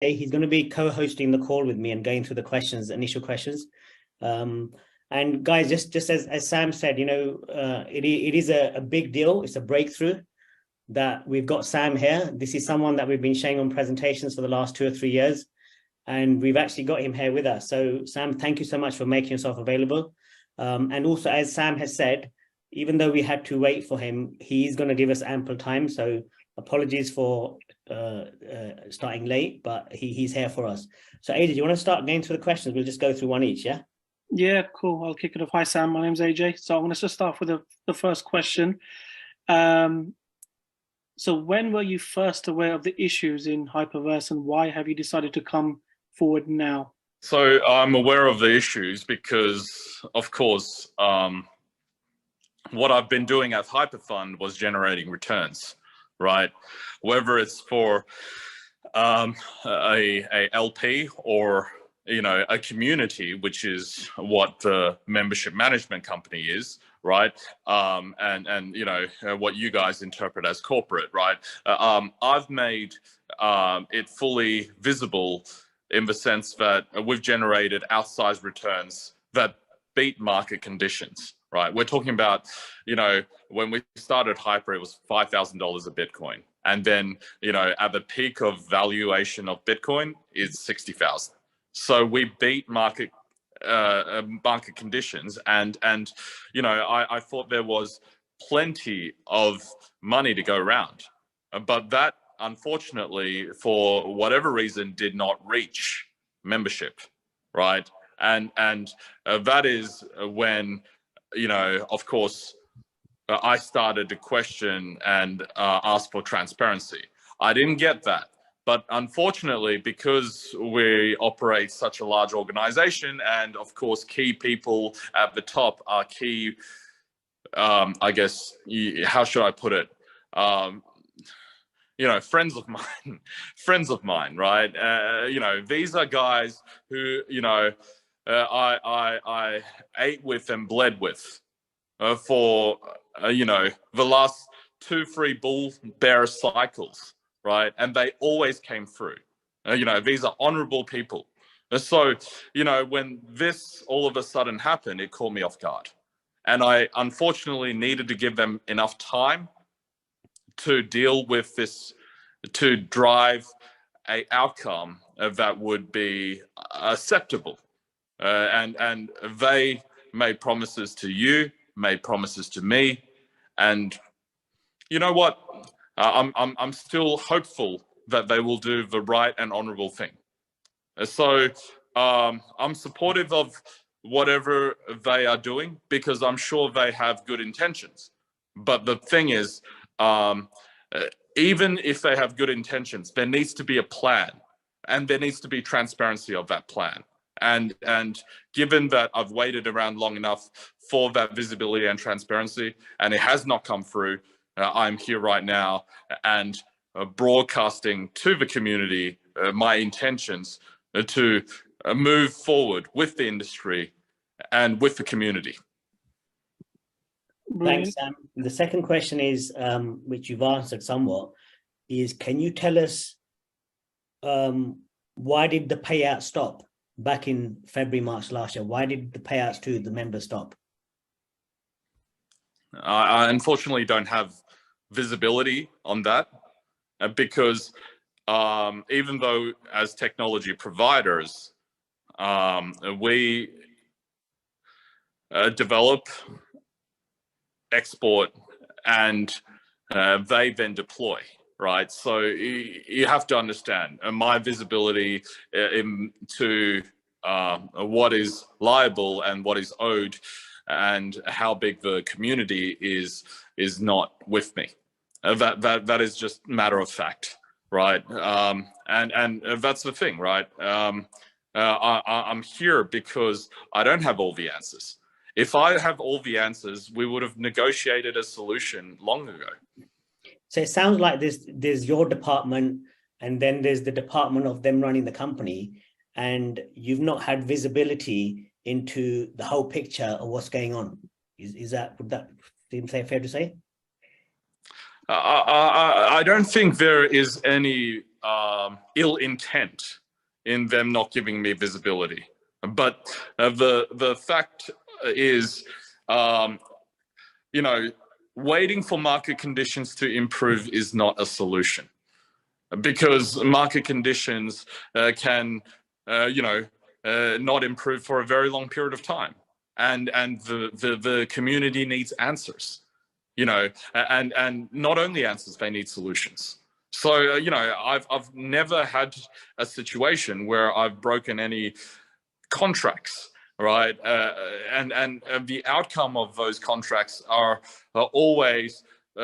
He's going to be co-hosting the call with me and going through the questions, initial questions. And guys, just as Sam said, it is a big deal. It's a breakthrough that we've got Sam here. This is someone that we've been showing on presentations for the last 2 or 3 years, and we've actually got him here with us. So Sam, thank you so much for making yourself available. And also, as Sam has said, even though we had to wait for him, he's going to give us ample time. So apologies for starting late, but he's here for us. So AJ, do you want to start going through the questions? We'll just go through one each, yeah? Yeah, cool. I'll kick it off. Hi, Sam. My name's AJ. So I'm going to just start with the first question. So when were you first aware of the issues in HyperVerse, and why have you decided to come forward now? So I'm aware of the issues because, of course, what I've been doing at HyperFund was generating returns, right? Whether it's for a LP or a community, which is what the membership management company is, right? And what you guys interpret as corporate, right? I've made it fully visible in the sense that we've generated outsized returns that beat market conditions, right? We're talking about, when we started Hyper, it was $5,000 a Bitcoin. And then, at the peak of valuation of Bitcoin is 60,000. So we beat market conditions, and I thought there was plenty of money to go around, but that unfortunately, for whatever reason, did not reach membership, right? And that is when, of course, I started to question and ask for transparency. I didn't get that. But unfortunately, because we operate such a large organization, and of course, key people at the top are key, I guess, how should I put it? Friends of mine, right? These are guys who, I ate with and bled with for, the last 2-3 bull bear cycles. Right, and they always came through. These are honorable people. So, when this all of a sudden happened, it caught me off guard, and I unfortunately needed to give them enough time to deal with this, to drive an outcome that would be acceptable. And they made promises to you, made promises to me, and you know what? I'm still hopeful that they will do the right and honorable thing. So I'm supportive of whatever they are doing because I'm sure they have good intentions. But the thing is, even if they have good intentions, there needs to be a plan, and there needs to be transparency of that plan. And given that I've waited around long enough for that visibility and transparency, and it has not come through, I'm here right now and broadcasting to the community my intentions to move forward with the industry and with the community. Thanks, Sam. The second question is, which you've answered somewhat, is can you tell us why did the payout stop back in February, March last year? Why did the payouts to the members stop? I unfortunately don't have visibility on that because even though as technology providers, we develop, export, and they then deploy, right? So you have to understand my visibility into what is liable and what is owed and how big the community is not with me. That is just matter of fact, right? And that's the thing, right? I'm here because I don't have all the answers. If I have all the answers, we would have negotiated a solution long ago. So it sounds like there's your department, and then there's the department of them running the company, and you've not had visibility into the whole picture of what's going on. Would that seem fair to say? I don't think there is any ill intent in them not giving me visibility. But the fact is, waiting for market conditions to improve is not a solution, because market conditions can, not improve for a very long period of time, and the community needs answers, and not only answers, they need solutions. So I've never had a situation where I've broken any contracts, right? And the outcome of those contracts are always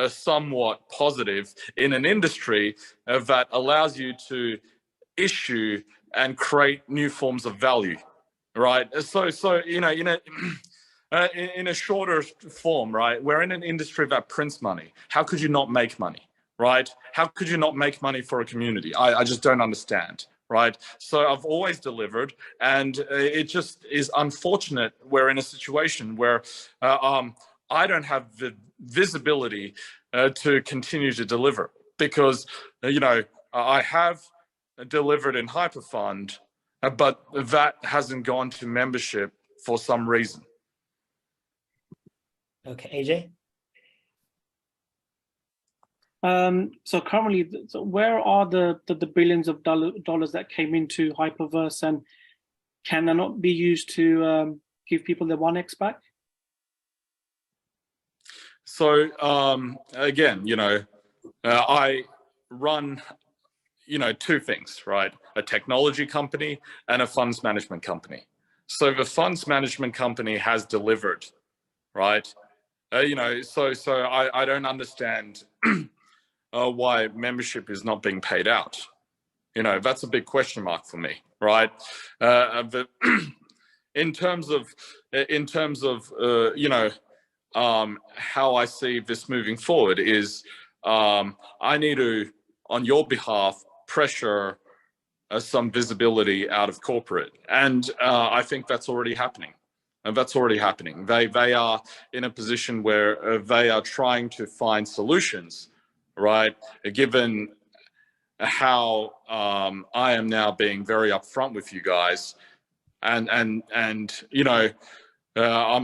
somewhat positive in an industry that allows you to issue and create new forms of value, right? So in a shorter form, right? We're in an industry that prints money. How could you not make money, right? How could you not make money for a community? I just don't understand, right? So I've always delivered, and it just is unfortunate we're in a situation where I don't have the visibility to continue to deliver, because I have delivered in Hyperfund, but that hasn't gone to membership for some reason. Okay, AJ. So currently, where are the billions of dollars that came into HyperVerse, and can they not be used to give people the 1x back? So again, I run, two things, right? A technology company and a funds management company. So the funds management company has delivered, right? So I don't understand why membership is not being paid out. That's a big question mark for me, right? But in terms of how I see this moving forward is, I need to, on your behalf, pressure some visibility out of corporate, and I think that's already happening. And that's already happening. They are in a position where they are trying to find solutions, right? Given how I am now being very upfront with you guys, and I'm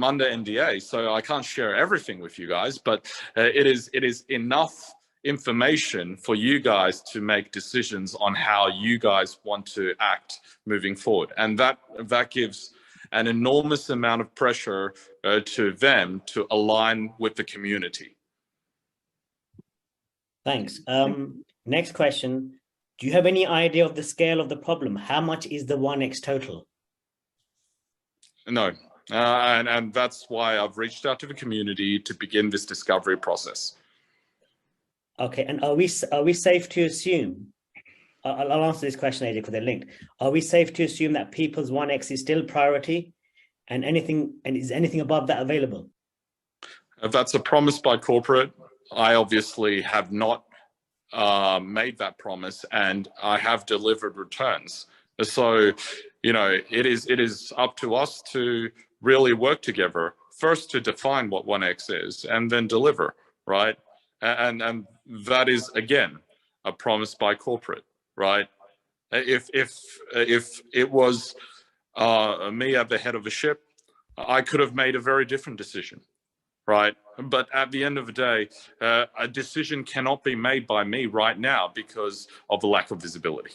under NDA, so I can't share everything with you guys, but it is enough information for you guys to make decisions on how you guys want to act moving forward, and that gives an enormous amount of pressure to them to align with the community. Thanks. Next question. Do you have any idea of the scale of the problem? How much is the 1x total? No. And that's why I've reached out to the community to begin this discovery process. Okay. And are we safe to assume, I'll answer this question, AJ, because they're linked. Are we safe to assume that people's 1x is still priority, and is anything above that available? That's a promise by corporate. I obviously have not made that promise, and I have delivered returns. So, it is up to us to really work together, first to define what 1x is, and then deliver, right? And that is, again, a promise by corporate, right? If it was me at the head of a ship, I could have made a very different decision, right? But at the end of the day, a decision cannot be made by me right now because of the lack of visibility.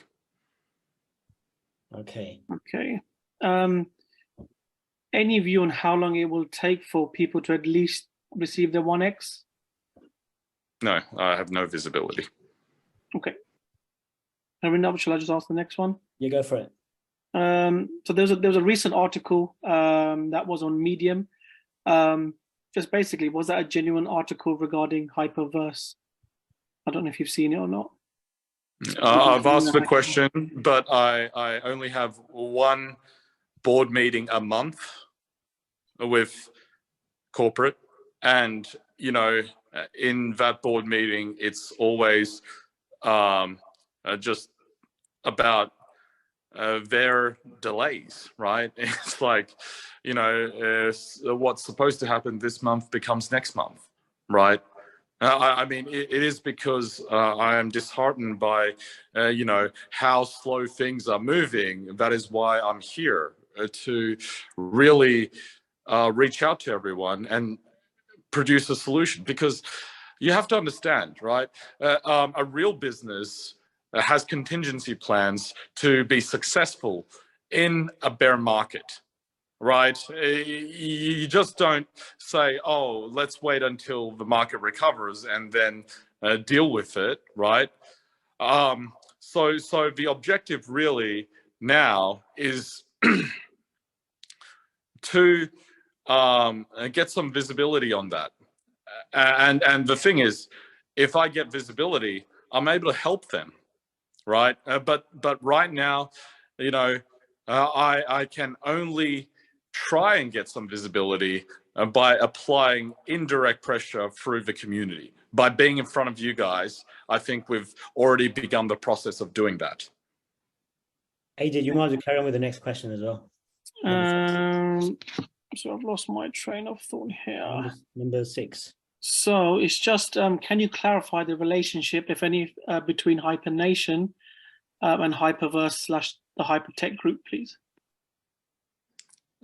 Okay. Any view on how long it will take for people to at least receive the 1x? No, I have no visibility. Okay. Shall I just ask the next one? You go for it. So there was a recent article that was on Medium. Just basically, was that a genuine article regarding HyperVerse? I don't know if you've seen it or not. I've asked the question, but I only have one board meeting a month with corporate, and in that board meeting, it's always just about their delays, right? It's like, what's supposed to happen this month becomes next month, right? I mean, it is because I am disheartened by, how slow things are moving. That is why I'm here to really reach out to everyone and produce a solution. Because you have to understand, right? A real business has contingency plans to be successful in a bear market. Right? You just don't say, oh, let's wait until the market recovers and then deal with it, right? So the objective really now is to get some visibility on that. And the thing is, if I get visibility, I'm able to help them, right? But right now, I can only try and get some visibility by applying indirect pressure through the community. By being in front of you guys, I think we've already begun the process of doing that. AJ, you might as well carry on with the next question as well. So I've lost my train of thought here. Number 6. So it's just, can you clarify the relationship, if any, between HyperNation and HyperVerse / the Hypertech group, please?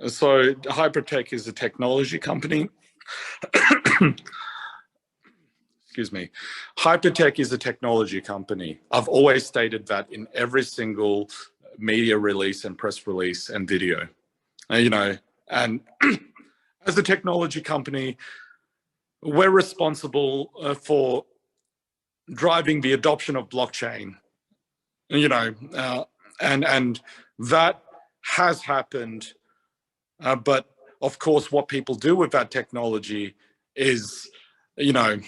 So Hypertech is a technology company. Excuse me. Hypertech is a technology company. I've always stated that in every single media release and press release and video. And as a technology company, we're responsible for driving the adoption of blockchain. And that has happened. But of course, what people do with that technology is, let's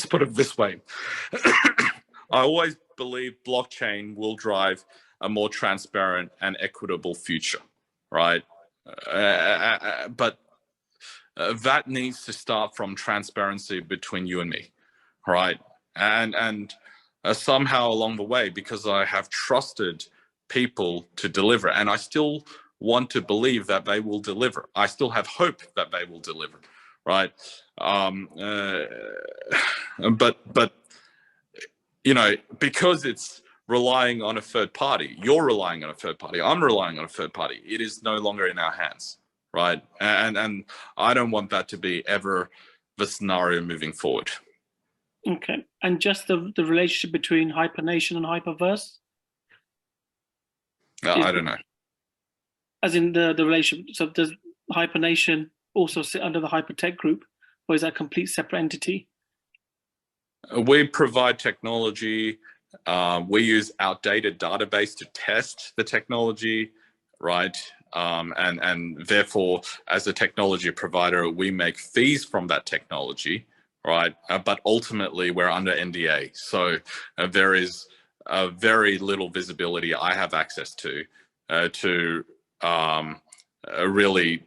put it this way. I always believe blockchain will drive a more transparent and equitable future, right? But that needs to start from transparency between you and me, right? And somehow along the way, because I have trusted people to deliver, and I still want to believe that they will deliver. I still have hope that they will deliver, right? But because it's relying on a third party, you're relying on a third party, I'm relying on a third party, it is no longer in our hands, right? And I don't want that to be ever the scenario moving forward. Okay, and just the relationship between HyperNation and HyperVerse? I don't know. As in the relationship, so does HyperNation also sit under the Hypertech group, or is that a complete separate entity? We provide technology. We use outdated database to test the technology, right? And therefore, as a technology provider, we make fees from that technology, right? But ultimately, we're under NDA. So there is very little visibility I have access to really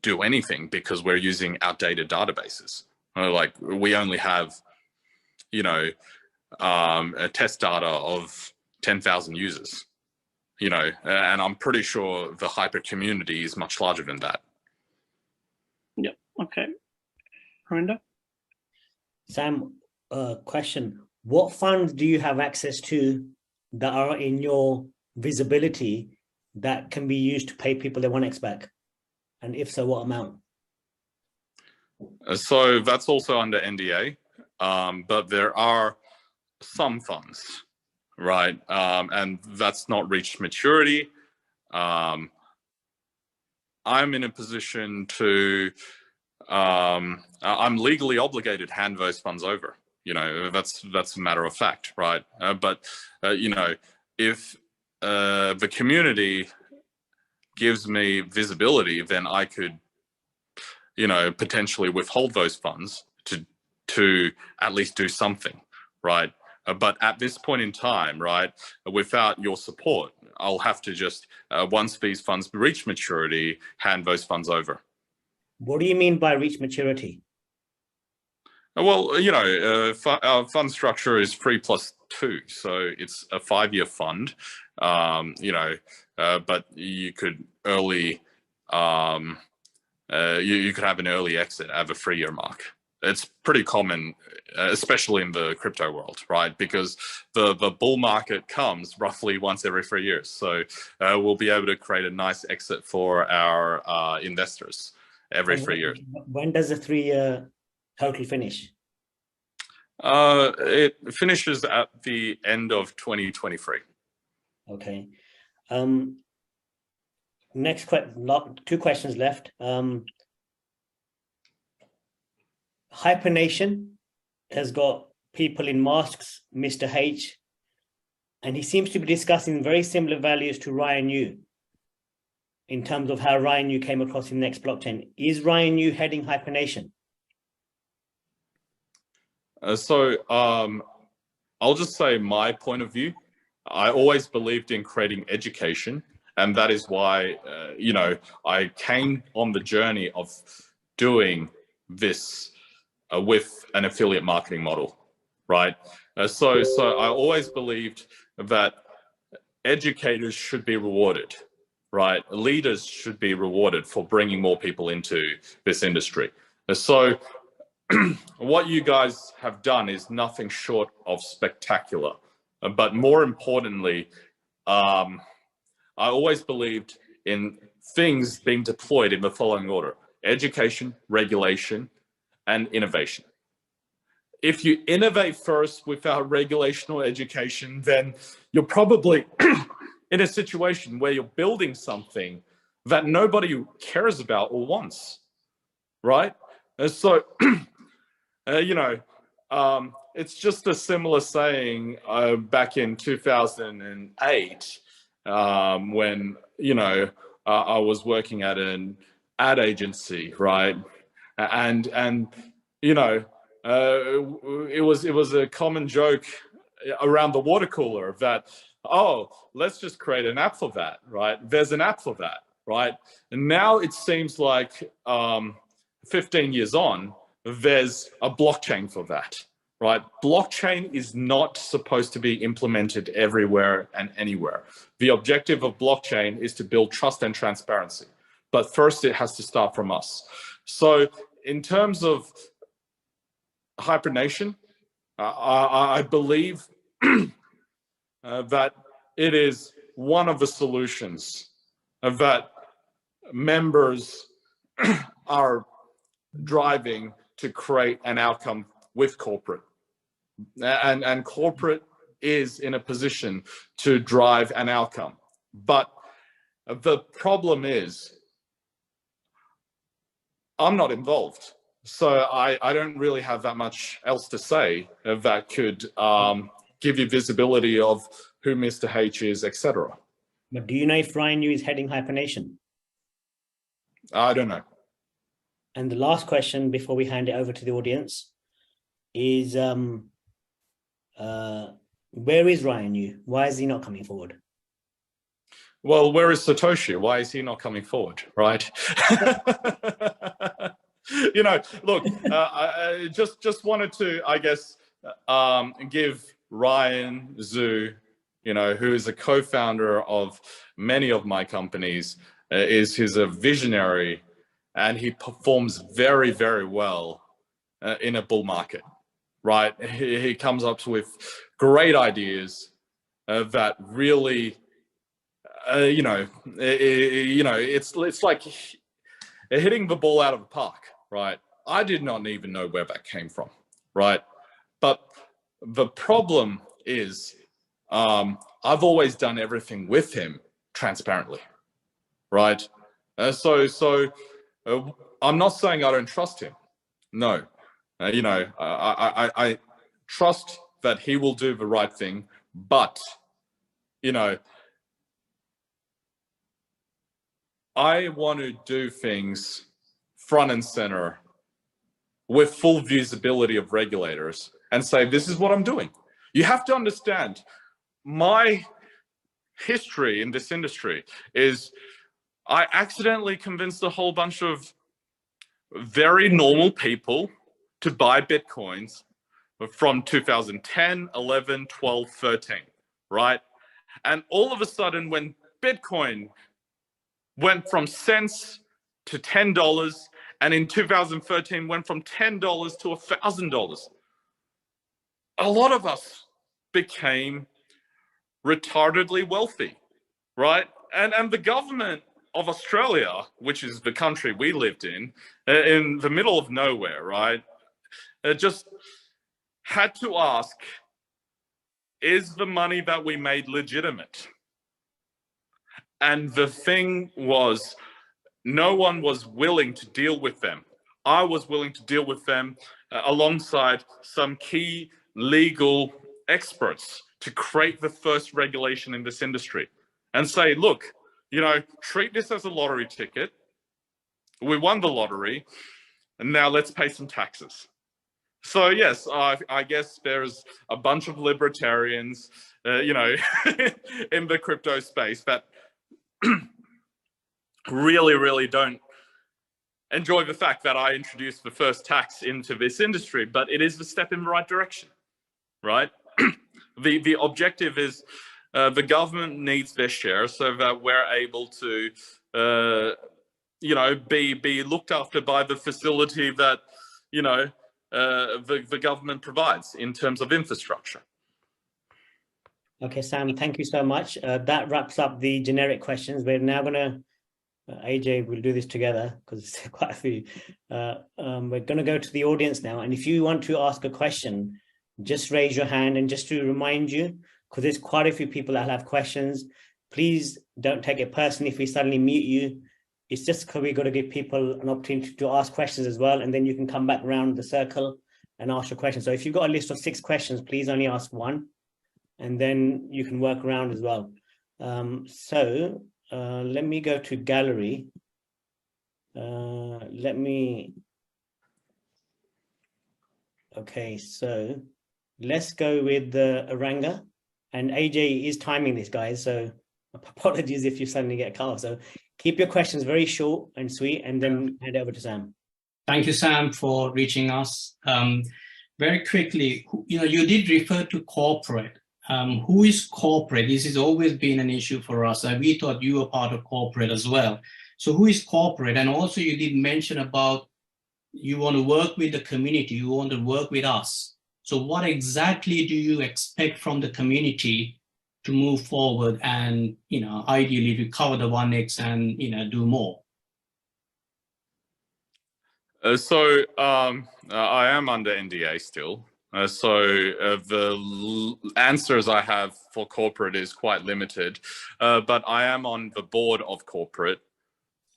do anything, because we're using outdated databases. Like, we only have, a test data of 10,000 users, and I'm pretty sure the hyper community is much larger than that. Yep. Okay. Harinder? Sam, question. What funds do you have access to that are in your visibility that can be used to pay people their 1x back? And if so, what amount? So that's also under NDA, but there are some funds, right? And that's not reached maturity. I'm in a position to, I'm legally obligated to hand those funds over. That's a matter of fact, right? But if the community gives me visibility, then I could, potentially withhold those funds to at least do something, right? But at this point in time, right, without your support, I'll have to just, once these funds reach maturity, hand those funds over. What do you mean by reach maturity? Well, our fund structure is 3+2, so it's a 5-year fund. but you could early, you could have an early exit at a 3-year mark. It's pretty common, especially in the crypto world, right? Because the bull market comes roughly once every 3 years. So we'll be able to create a nice exit for our investors every 3 years. When does the 3-year total finish? It finishes at the end of 2023. Okay. Next, 2 questions left. Hypernation has got people in masks, Mr. H, and he seems to be discussing very similar values to Ryan Yu in terms of how Ryan Yu came across in Next Blockchain. Is Ryan Yu heading Hypernation? I'll just say my point of view. I always believed in creating education, and that is why, I came on the journey of doing this with an affiliate marketing model, right? So I always believed that educators should be rewarded, right? Leaders should be rewarded for bringing more people into this industry. So what you guys have done is nothing short of spectacular. But more importantly, I always believed in things being deployed in the following order: education, regulation, and innovation. If you innovate first without regulation or education, then you're probably in a situation where you're building something that nobody cares about or wants, right? So, it's just a similar saying back in 2008 when, I was working at an ad agency, right? And it was a common joke around the water cooler that, oh, let's just create an app for that, right? There's an app for that, right? And now it seems like 15 years on, there's a blockchain for that, right? Blockchain is not supposed to be implemented everywhere and anywhere. The objective of blockchain is to build trust and transparency. But first, it has to start from us. So in terms of Hypernation, I believe that it is one of the solutions that members are driving to create an outcome with corporate. And corporate is in a position to drive an outcome. But the problem is, I'm not involved. So I don't really have that much else to say that could give you visibility of who Mr. H is, etc. But do you know if Ryan Yu is heading Hypernation? I don't know. And the last question before we hand it over to the audience is, where is Ryan Yu? Why is he not coming forward? Well, where is Satoshi? Why is he not coming forward, right? Look, I just wanted to, I guess, give Ryan Zhu, who is a co-founder of many of my companies, he's a visionary, and he performs very, very well in a bull market, right? He comes up with great ideas that really, it's like hitting the ball out of the park, right? I did not even know where that came from, right? But the problem is, I've always done everything with him transparently, right? So I'm not saying I don't trust him. No, I trust that he will do the right thing, but I want to do things front and center with full visibility of regulators and say, this is what I'm doing. You have to understand, my history in this industry is I accidentally convinced a whole bunch of very normal people to buy Bitcoins from 2010, 11, 12, 13, right? And all of a sudden, when Bitcoin went from cents to $10, and in 2013 went from $10 to $1,000. A lot of us became retardedly wealthy, right? And the government of Australia, which is the country we lived in the middle of nowhere, right, just had to ask, is the money that we made legitimate? And the thing was, no one was willing to deal with them. I was willing to deal with them alongside some key legal experts to create the first regulation in this industry and say, look, you know, treat this as a lottery ticket. We won the lottery, and now let's pay some taxes. So yes, I guess there's a bunch of libertarians, you know, in the crypto space that really don't enjoy the fact that I introduced the first tax into this industry, but it is the step in the right direction, right? The objective is the government needs their share so that we're able to, you know, be looked after by the facility that, you know, the government provides in terms of infrastructure. Okay, Sam, thank you so much. That wraps up the generic questions. We're now going to, AJ, we'll do this together because it's quite a few. We're going to go to the audience now. And if you want to ask a question, just raise your hand. And just to remind you, because there's quite a few people that have questions, please don't take it personally if we suddenly mute you. It's just because we've got to give people an opportunity to ask questions as well. And then you can come back around the circle and ask your question. So if you've got a list of 6 questions, please only ask one. And then you can work around as well. Let me go to gallery. Okay, so let's go with Aranga. And AJ is timing this, guys. So apologies if you suddenly get cut off. So keep your questions very short and sweet, and then hand over to Sam. Thank you, Sam, for reaching us. Very quickly, you know, you did refer to corporate. Who is corporate? This has always been an issue for us. We thought you were part of corporate as well. So who is corporate? And also you did mention about you want to work with the community, you want to work with us. So what exactly do you expect from the community to move forward and, you know, ideally recover the 1x and, you know, do more? I am under NDA still. The answers I have for corporate is quite limited, but I am on the board of corporate,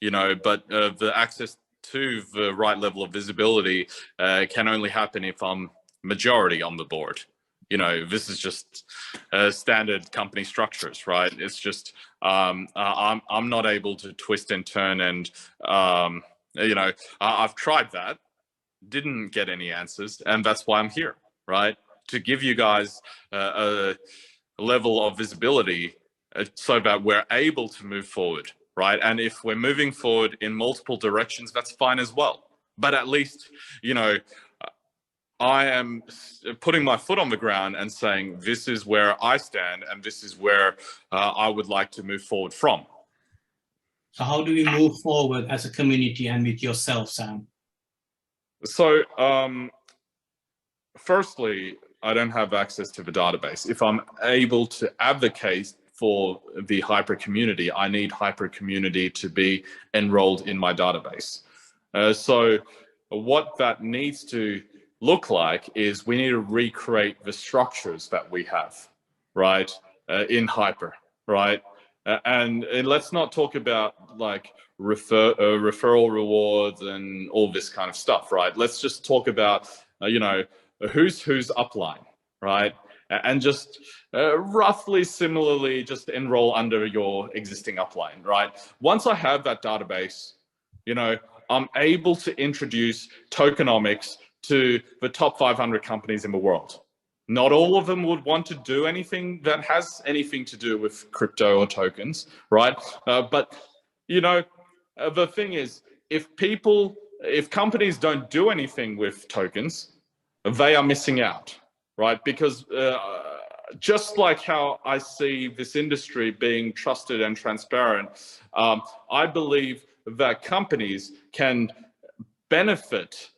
you know, but the access to the right level of visibility can only happen if I'm majority on the board. You know, this is just standard company structures, right? It's just I'm not able to twist and turn, and you know, I've tried that, didn't get any answers, and that's why I'm here, right? To give you guys a level of visibility so that we're able to move forward, right? And if we're moving forward in multiple directions, that's fine as well. But at least, you know, I am putting my foot on the ground and saying, this is where I stand and this is where I would like to move forward from. So how do we move forward as a community and with yourself, Sam? So, firstly, I don't have access to the database. If I'm able to advocate for the Hyper community, I need Hyper community to be enrolled in my database. So what that needs to look like is we need to recreate the structures that we have, right, in Hyper, right? And let's not talk about like referral rewards and all this kind of stuff, right? Let's just talk about, you know, who's upline, right? And just roughly similarly just enroll under your existing upline, right? Once I have that database, you know, I'm able to introduce tokenomics to the top 500 companies in the world. Not all of them would want to do anything that has anything to do with crypto or tokens, right? But, you know, the thing is, if companies don't do anything with tokens, they are missing out, right? Because just like how I see this industry being trusted and transparent, I believe that companies can benefit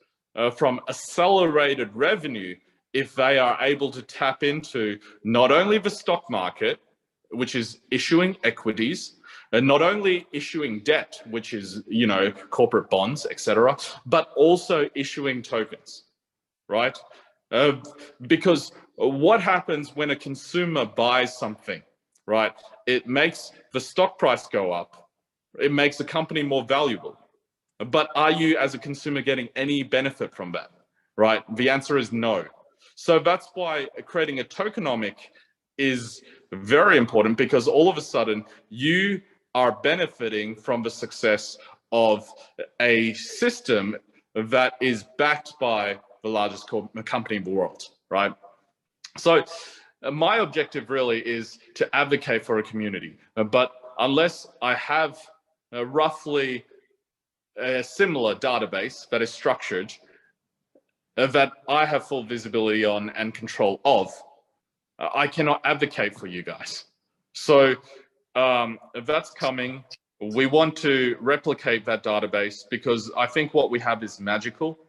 from accelerated revenue if they are able to tap into not only the stock market, which is issuing equities, and not only issuing debt, which is, you know, corporate bonds, etc., but also issuing tokens, right? Because what happens when a consumer buys something, right? It makes the stock price go up. It makes the company more valuable. But are you, as a consumer, getting any benefit from that, right? The answer is no. So that's why creating a tokenomic is very important, because all of a sudden you are benefiting from the success of a system that is backed by the largest company in the world, right? So my objective really is to advocate for a community, but unless I have roughly a similar database that is structured, that I have full visibility on and control of, I cannot advocate for you guys. So that's coming. We want to replicate that database because I think what we have is magical.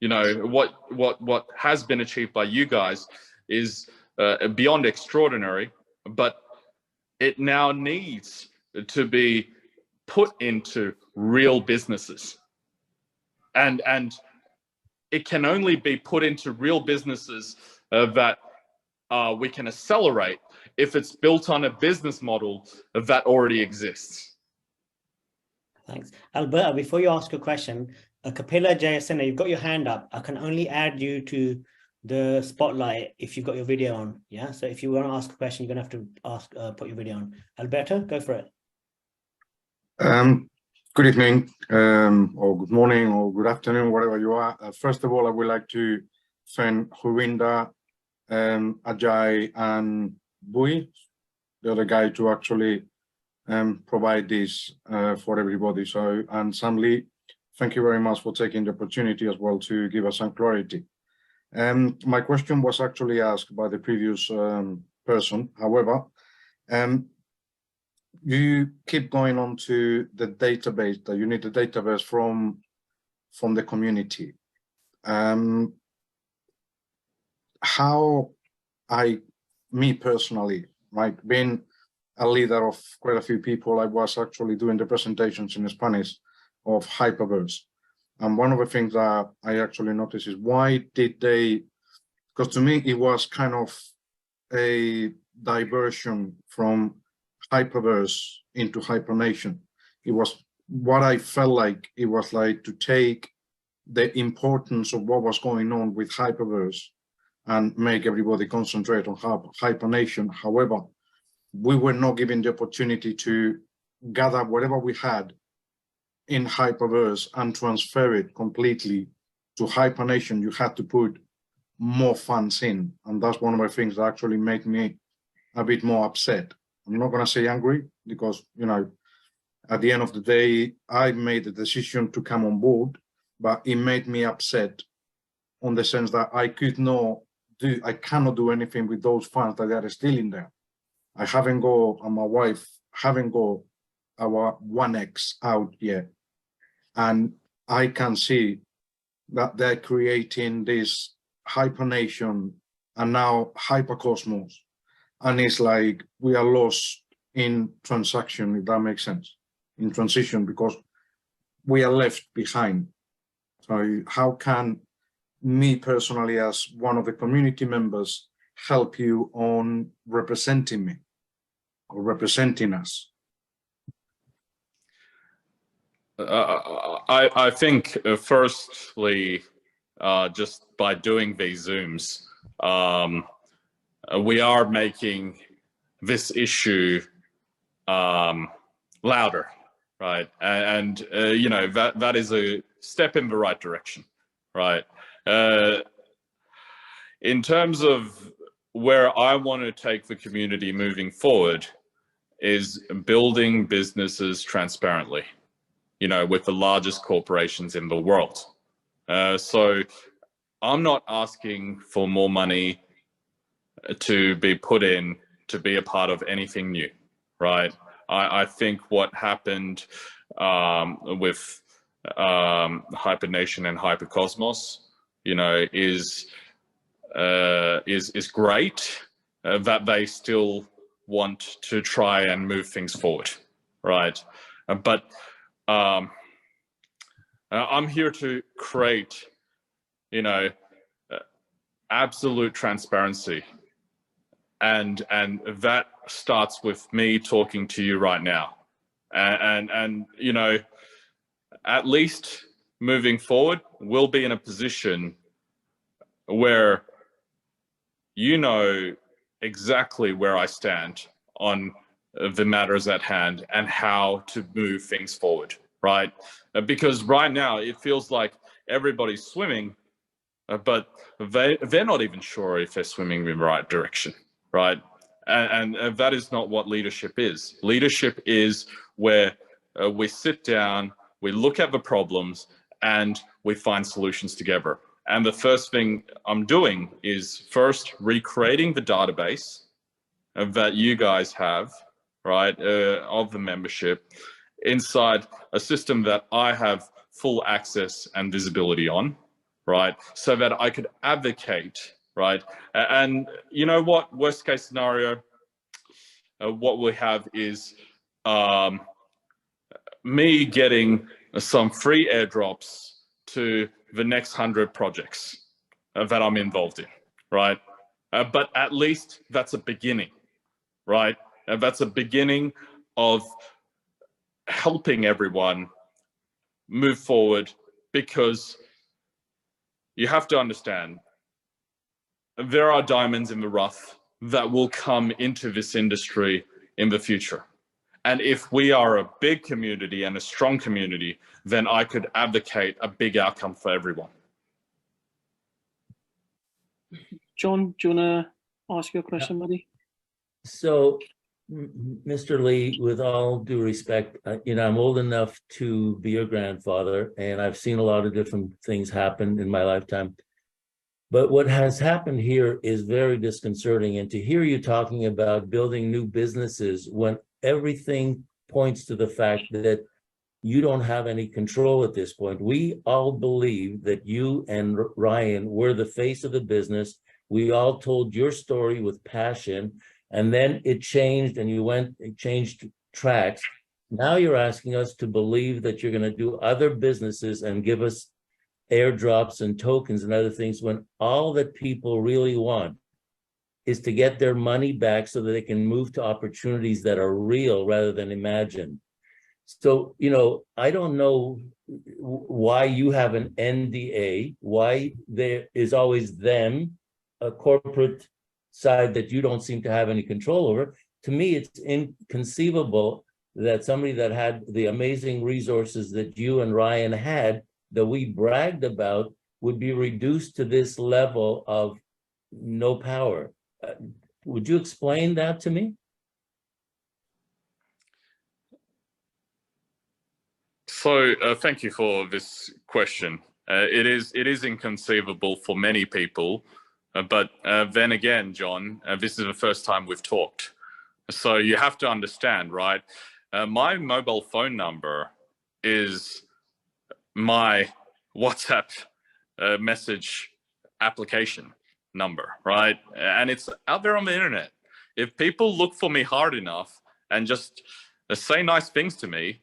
You know, what has been achieved by you guys is beyond extraordinary, but it now needs to be put into real businesses. And it can only be put into real businesses that we can accelerate if it's built on a business model that already exists. Thanks. Alberta, before you ask a question, Kapila JSN, you've got your hand up. I can only add you to the spotlight if you've got your video on. Yeah. So if you want to ask a question, you're going to have to put your video on. Alberta, go for it. Good evening, or good morning, or good afternoon, wherever you are. First of all, I would like to thank Hurinda, Ajay, and Bui, the other guy, to actually provide this for everybody. So, and Sam Lee, thank you very much for taking the opportunity as well to give us some clarity. My question was actually asked by the previous person. However, you keep going on to the database, that you need the database from the community. How me personally, right, being a leader of quite a few people, I was actually doing the presentations in Spanish of HyperVerse. And one of the things that I actually noticed is, why did they, because to me, it was kind of a diversion from HyperVerse into Hypernation. It was what I felt like. It was like to take the importance of what was going on with HyperVerse and make everybody concentrate on Hypernation. However, we were not given the opportunity to gather whatever we had in HyperVerse and transfer it completely to Hypernation. You had to put more funds in, and that's one of the things that actually made me a bit more upset. I'm not going to say angry, because, you know, at the end of the day, I made the decision to come on board, but it made me upset on the sense that I cannot do anything with those funds that are still in there. I haven't got, and my wife haven't got our 1x out yet. And I can see that they're creating this Hypernation and now Hypercosmos. And it's like we are lost in transaction, if that makes sense, in transition, because we are left behind. So how can me personally, as one of the community members, help you on representing me or representing us? I think, firstly, just by doing these Zooms, we are making this issue louder, right? And you know, that is a step in the right direction, right? In terms of where I want to take the community moving forward is building businesses transparently, you know, with the largest corporations in the world. So I'm not asking for more money to be put in to be a part of anything new, right? I think what happened with Hypernation and Hypercosmos, you know, is great. That they still want to try and move things forward, right? But I'm here to create, you know, absolute transparency, and that starts with me talking to you right now, and you know, at least moving forward, we'll be in a position where you know exactly where I stand on the matters at hand and how to move things forward, right? Because right now it feels like everybody's swimming, but they're not even sure if they're swimming in the right direction, right? And that is not what leadership is. Leadership is where we sit down, we look at the problems, and we find solutions together. And the first thing I'm doing is first recreating the database that you guys have, right, of the membership inside a system that I have full access and visibility on, right, so that I could advocate, right? And you know what, worst case scenario, what we have is me getting some free airdrops to the next 100 projects that I'm involved in, right? But at least that's a beginning, right? That's a beginning of helping everyone move forward, because you have to understand there are diamonds in the rough that will come into this industry in the future. And if we are a big community and a strong community, then I could advocate a big outcome for everyone. John, do you want to ask your question, buddy? So, Mr. Lee, with all due respect, you know, I'm old enough to be your grandfather, and I've seen a lot of different things happen in my lifetime. But what has happened here is very disconcerting. And to hear you talking about building new businesses when everything points to the fact that you don't have any control at this point. We all believe that you and Ryan were the face of the business. We all told your story with passion, and then it changed and it changed tracks. Now you're asking us to believe that you're going to do other businesses and give us airdrops and tokens and other things, when all that people really want is to get their money back so that they can move to opportunities that are real rather than imagined. So, you know, I don't know why you have an NDA, why there is always them, a corporate side that you don't seem to have any control over. To me, it's inconceivable that somebody that had the amazing resources that you and Ryan had, that we bragged about, would be reduced to this level of no power. Would you explain that to me? So thank you for this question. It is inconceivable for many people, but then again, John, this is the first time we've talked. So you have to understand, right? My mobile phone number is my WhatsApp message application number, right? And it's out there on the internet. If people look for me hard enough and just say nice things to me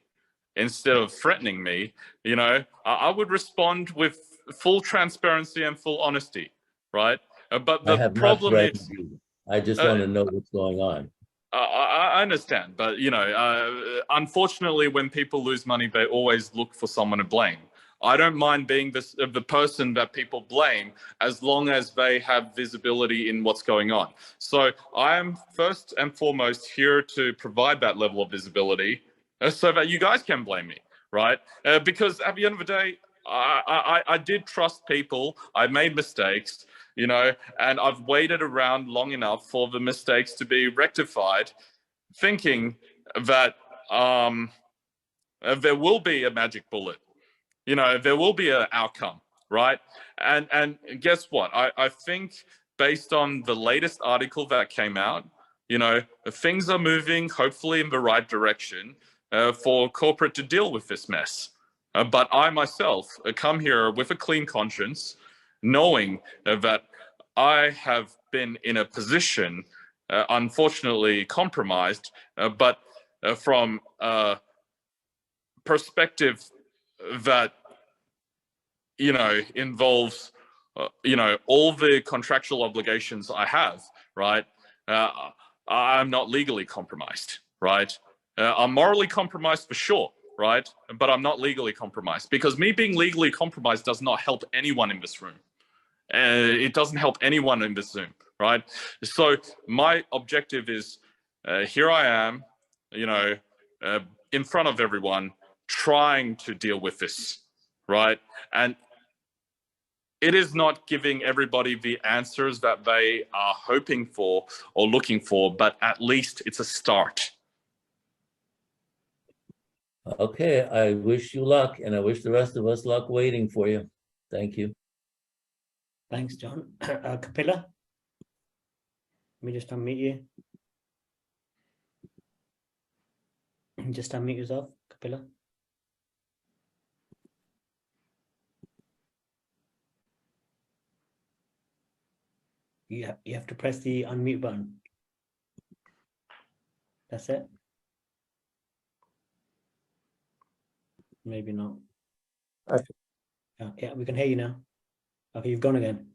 instead of threatening me, you know, I would respond with full transparency and full honesty, right? But the problem is, I just want to know what's going on. I understand, but you know, unfortunately, when people lose money, they always look for someone to blame. I don't mind being the person that people blame, as long as they have visibility in what's going on. So I am first and foremost here to provide that level of visibility so that you guys can blame me, right? Because at the end of the day, I did trust people. I made mistakes, you know, and I've waited around long enough for the mistakes to be rectified, thinking that there will be a magic bullet. You know, there will be an outcome, right? And guess what? I think based on the latest article that came out, you know, things are moving hopefully in the right direction for corporate to deal with this mess. But I myself come here with a clean conscience, knowing that I have been in a position, unfortunately compromised, but from a perspective that, you know, involves, you know, all the contractual obligations I have, right? I'm not legally compromised, right? I'm morally compromised for sure, right? But I'm not legally compromised, because me being legally compromised does not help anyone in this room. It doesn't help anyone in this Zoom, right? So my objective is, here I am, you know, in front of everyone, trying to deal with this, right? And it is not giving everybody the answers that they are hoping for or looking for, but at least it's a start. Okay, I wish you luck, and I wish the rest of us luck waiting for you. Thank you. Thanks, John. Capilla, let me just unmute you. Just unmute yourself, Capilla. You have to press the unmute button. That's it. Maybe not. Okay. Yeah, we can hear you now. Okay, you've gone again.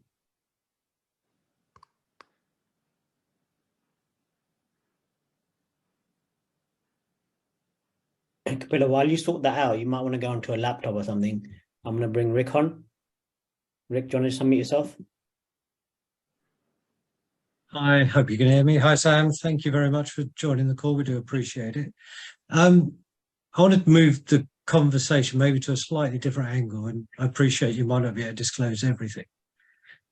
Capilla, while you sort that out, you might want to go onto a laptop or something. I'm going to bring Rick on. Rick, do you want to just unmute yourself? I hope you can hear me. Hi, Sam. Thank you very much for joining the call. We do appreciate it. I wanted to move the conversation maybe to a slightly different angle, and I appreciate you might not be able to disclose everything.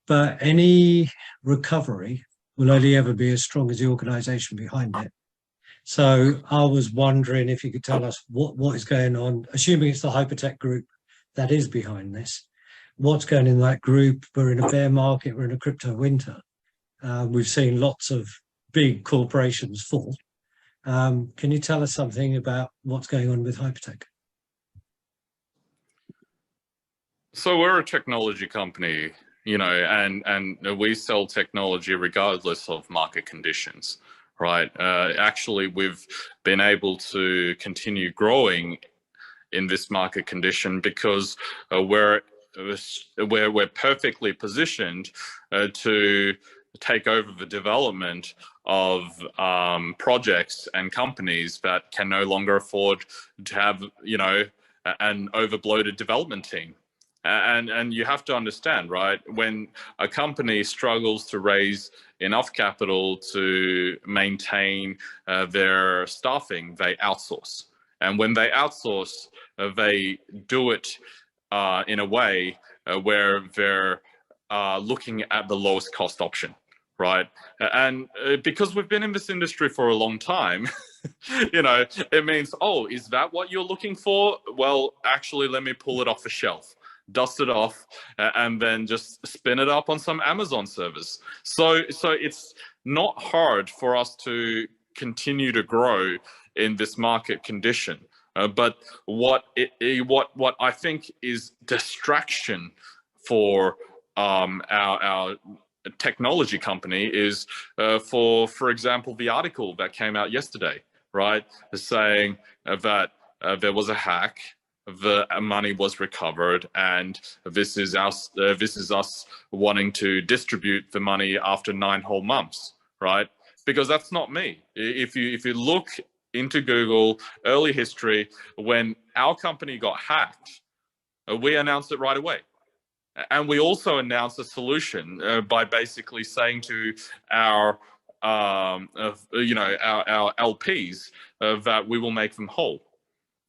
But any recovery will only ever be as strong as the organisation behind it. So I was wondering if you could tell us what is going on, assuming it's the Hypertech group that is behind this. What's going in that group? We're in a bear market, we're in a crypto winter. We've seen lots of big corporations fall. Can you tell us something about what's going on with Hypertech? So we're a technology company, you know, and we sell technology regardless of market conditions, right? Actually, we've been able to continue growing in this market condition because we're perfectly positioned to take over the development of projects and companies that can no longer afford to have, you know, an overbloated development team. And you have to understand, right, when a company struggles to raise enough capital to maintain their staffing, they outsource. And when they outsource, they do it in a way where they're looking at the lowest cost option, right? And because we've been in this industry for a long time, you know, it means, oh, is that what you're looking for? Well, actually, let me pull it off the shelf, dust it off, and then just spin it up on some Amazon servers. So it's not hard for us to continue to grow in this market condition. But what I think is distraction for our technology company is, for example, the article that came out yesterday, right, saying that there was a hack, the money was recovered, and this is us wanting to distribute the money after 9 whole months, right? Because that's not me. If you look into Google early history, when our company got hacked, we announced it right away. And we also announced a solution by basically saying to our you know, our LPs that we will make them whole.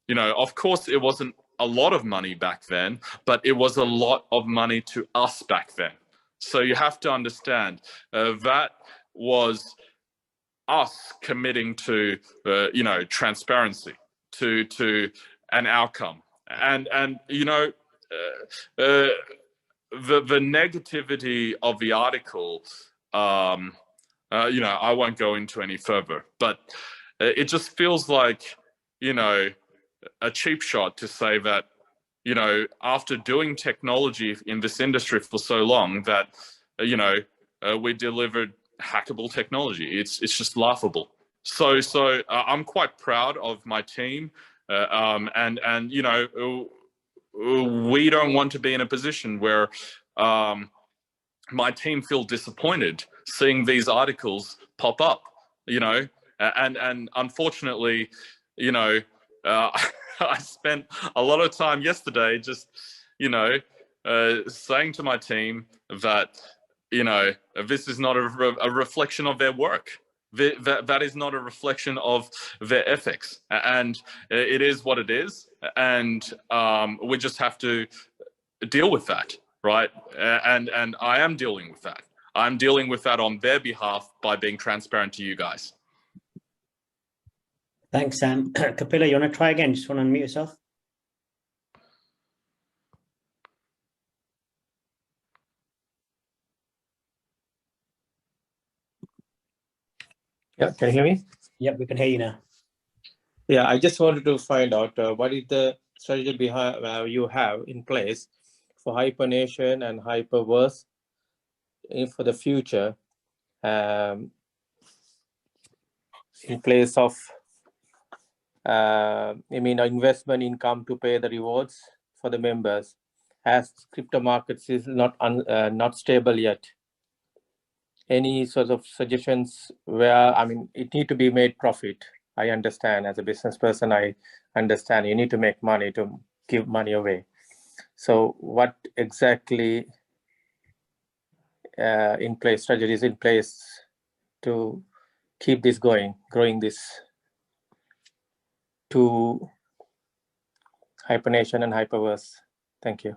You know, of course, it wasn't a lot of money back then, but it was a lot of money to us back then. So you have to understand that was us committing to, you know, transparency, to an outcome, and you know, the negativity of the article I won't go into any further, but it just feels like, a cheap shot to say that, after doing technology in this industry for so long that, we delivered hackable technology. It's just laughable. So I'm quite proud of my team, and we don't want to be in a position where my team feel disappointed seeing these articles pop up, and unfortunately, I spent a lot of time yesterday just, saying to my team that, this is not a reflection of their work. That is not a reflection of their ethics, and it is what it is, and we just have to deal with that, right? And I am dealing with that. I'm dealing with that on their behalf by being transparent to you guys. Thanks, Sam. Kapila, you want to try again? Just want to unmute yourself. Yeah, can you hear me? Yep, we can hear you now. Yeah, I just wanted to find out what is the strategy behind you have in place for Hypernation and HyperVerse for the future, in place of investment income to pay the rewards for the members, as crypto markets is not stable yet. Any sort of suggestions where, it need to be made profit? I understand, as a business person, I understand you need to make money to give money away. So what exactly strategies in place to keep this growing this to Hypernation and HyperVerse? Thank you.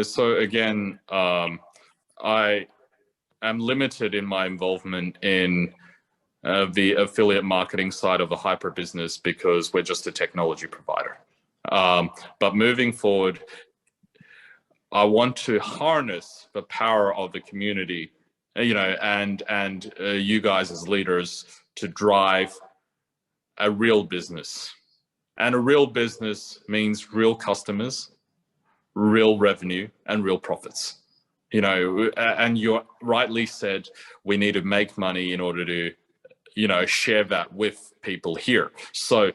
So again, I am limited in my involvement in the affiliate marketing side of the Hyper business because we're just a technology provider. But moving forward, I want to harness the power of the community, and you guys as leaders to drive a real business. And a real business means real customers, real revenue, and real profits. And you rightly said we need to make money in order to, share that with people here. So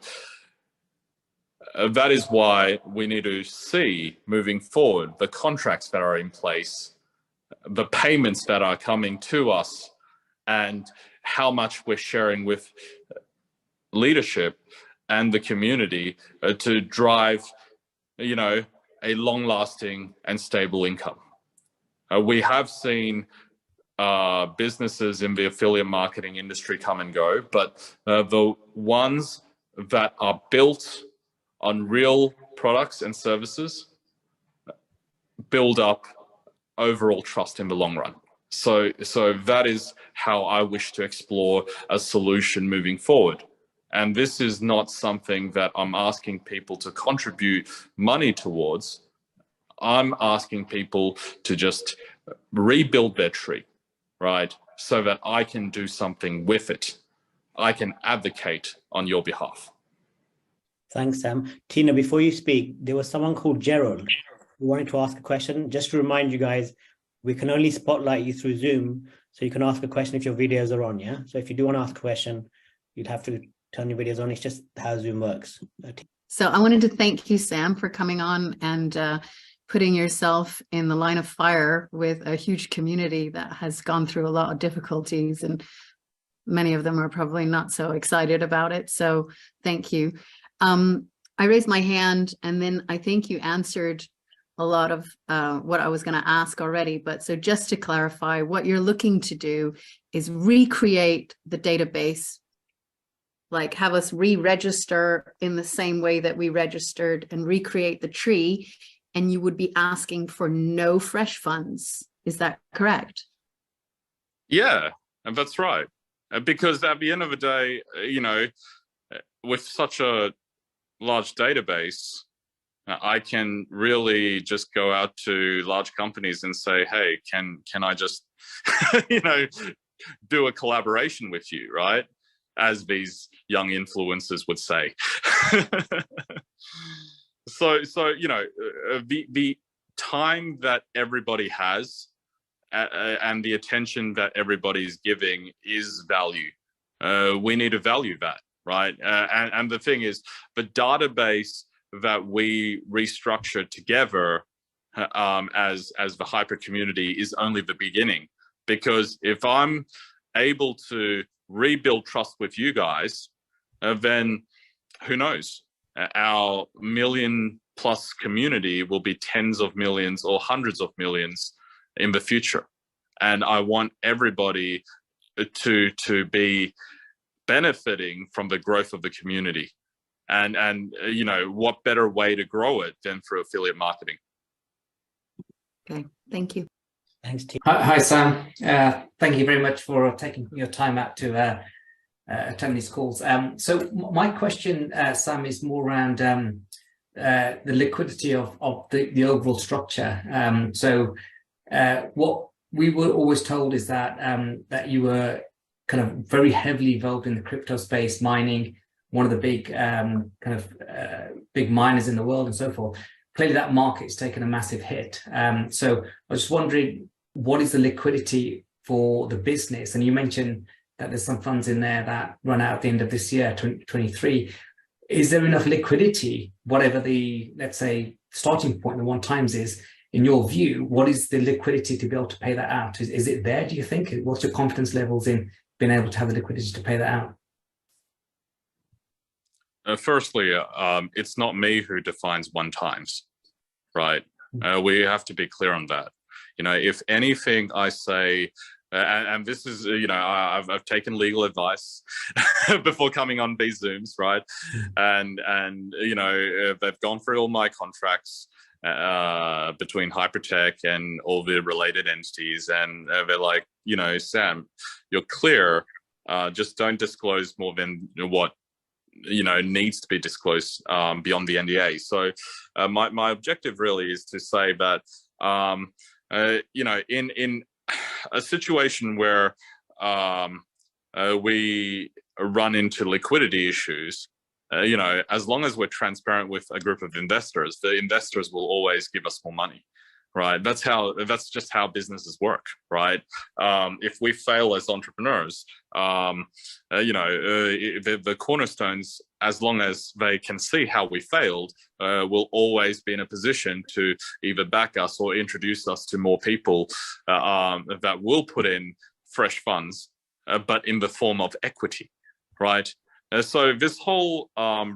that is why we need to see moving forward the contracts that are in place, the payments that are coming to us, and how much we're sharing with leadership and the community to drive, a long-lasting and stable income. We have seen businesses in the affiliate marketing industry come and go, but the ones that are built on real products and services build up overall trust in the long run. So that is how I wish to explore a solution moving forward. And this is not something that I'm asking people to contribute money towards. I'm asking people to just rebuild their tree, right? So that I can do something with it. I can advocate on your behalf. Thanks, Sam. Tina, before you speak, there was someone called Gerald who wanted to ask a question. Just to remind you guys, we can only spotlight you through Zoom, so you can ask a question if your videos are on, yeah? So if you do want to ask a question, you'd have to turn your videos on. It's just how Zoom works. So I wanted to thank you, Sam, for coming on and putting yourself in the line of fire with a huge community that has gone through a lot of difficulties, and many of them are probably not so excited about it. So thank you. I raised my hand, and then I think you answered a lot of what I was going to ask already. But so just to clarify, what you're looking to do is recreate the database, like have us re-register in the same way that we registered, and recreate the tree, and you would be asking for no fresh funds. Is that correct? Yeah, and that's right. Because at the end of the day, with such a large database, I can really just go out to large companies and say, hey, can I just, you know, do a collaboration with you, right? As these young influencers would say. So you know, the time that everybody has and the attention that everybody is giving is value. We need to value that, right? And the thing is, the database that we restructured together as the hyper community is only the beginning. Because if I'm able to rebuild trust with you guys, then who knows? Our million-plus community will be tens of millions or hundreds of millions in the future. And I want everybody to be benefiting from the growth of the community. And you know, what better way to grow it than through affiliate marketing? Okay, thank you. Thanks, Tim. Hi, Sam. Thank you very much for taking your time out to attend these calls. So my question, Sam, is more around the liquidity of the overall structure. What we were always told is that that you were kind of very heavily involved in the crypto space, mining, one of the big big miners in the world and so forth. Clearly that market's taken a massive hit. So I was just wondering, what is the liquidity for the business? And you mentioned that there's some funds in there that run out at the end of this year, 2023. Is there enough liquidity, whatever the, let's say, starting point, the 1 times is, in your view, what is the liquidity to be able to pay that out? Is it there, do you think? What's your confidence levels in being able to have the liquidity to pay that out? Firstly, it's not me who defines 1 times, right? We have to be clear on that. You know, if anything I say, and this is, you know, I've taken legal advice before coming on these Zooms, right? And you know, they've gone through all my contracts between Hypertech and all the related entities, and they're like, you know, Sam, you're clear, just don't disclose more than what, you know, needs to be disclosed beyond the NDA. So my objective really is to say that, you know, in a situation where we run into liquidity issues, you know, as long as we're transparent with a group of investors, the investors will always give us more money, right? That's just how businesses work, right? If we fail as entrepreneurs, you know, the cornerstones, as long as they can see how we failed, will always be in a position to either back us or introduce us to more people that will put in fresh funds, but in the form of equity, right? So this whole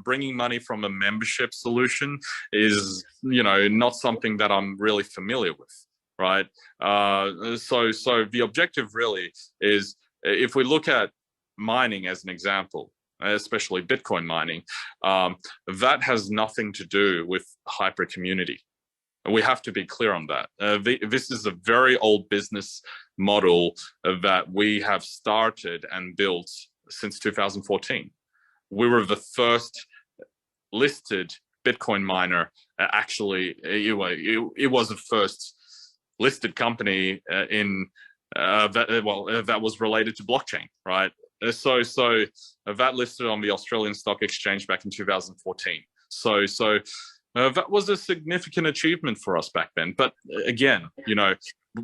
bringing money from a membership solution is, you know, not something that I'm really familiar with, right? So the objective really is, if we look at mining as an example, especially Bitcoin mining, that has nothing to do with hyper community. We have to be clear on that. This is a very old business model that we have started and built since 2014. We were the first listed Bitcoin miner. Actually, it was the first listed company that was related to blockchain, right? So that listed on the Australian Stock Exchange back in 2014. So that was a significant achievement for us back then. But again, you know,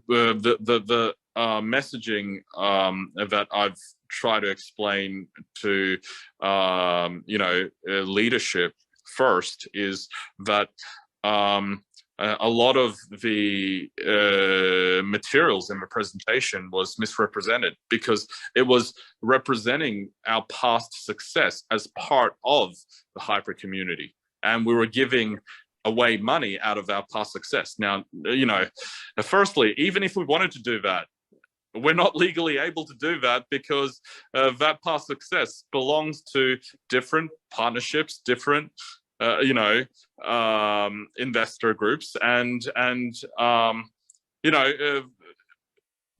the messaging that I've tried to explain to you know, leadership first is that a lot of the materials in the presentation was misrepresented, because it was representing our past success as part of the hyper community, and we were giving away money out of our past success. Now, you know, firstly, even if we wanted to do that, we're not legally able to do that, because that past success belongs to different partnerships, different you know, investor groups, and you know,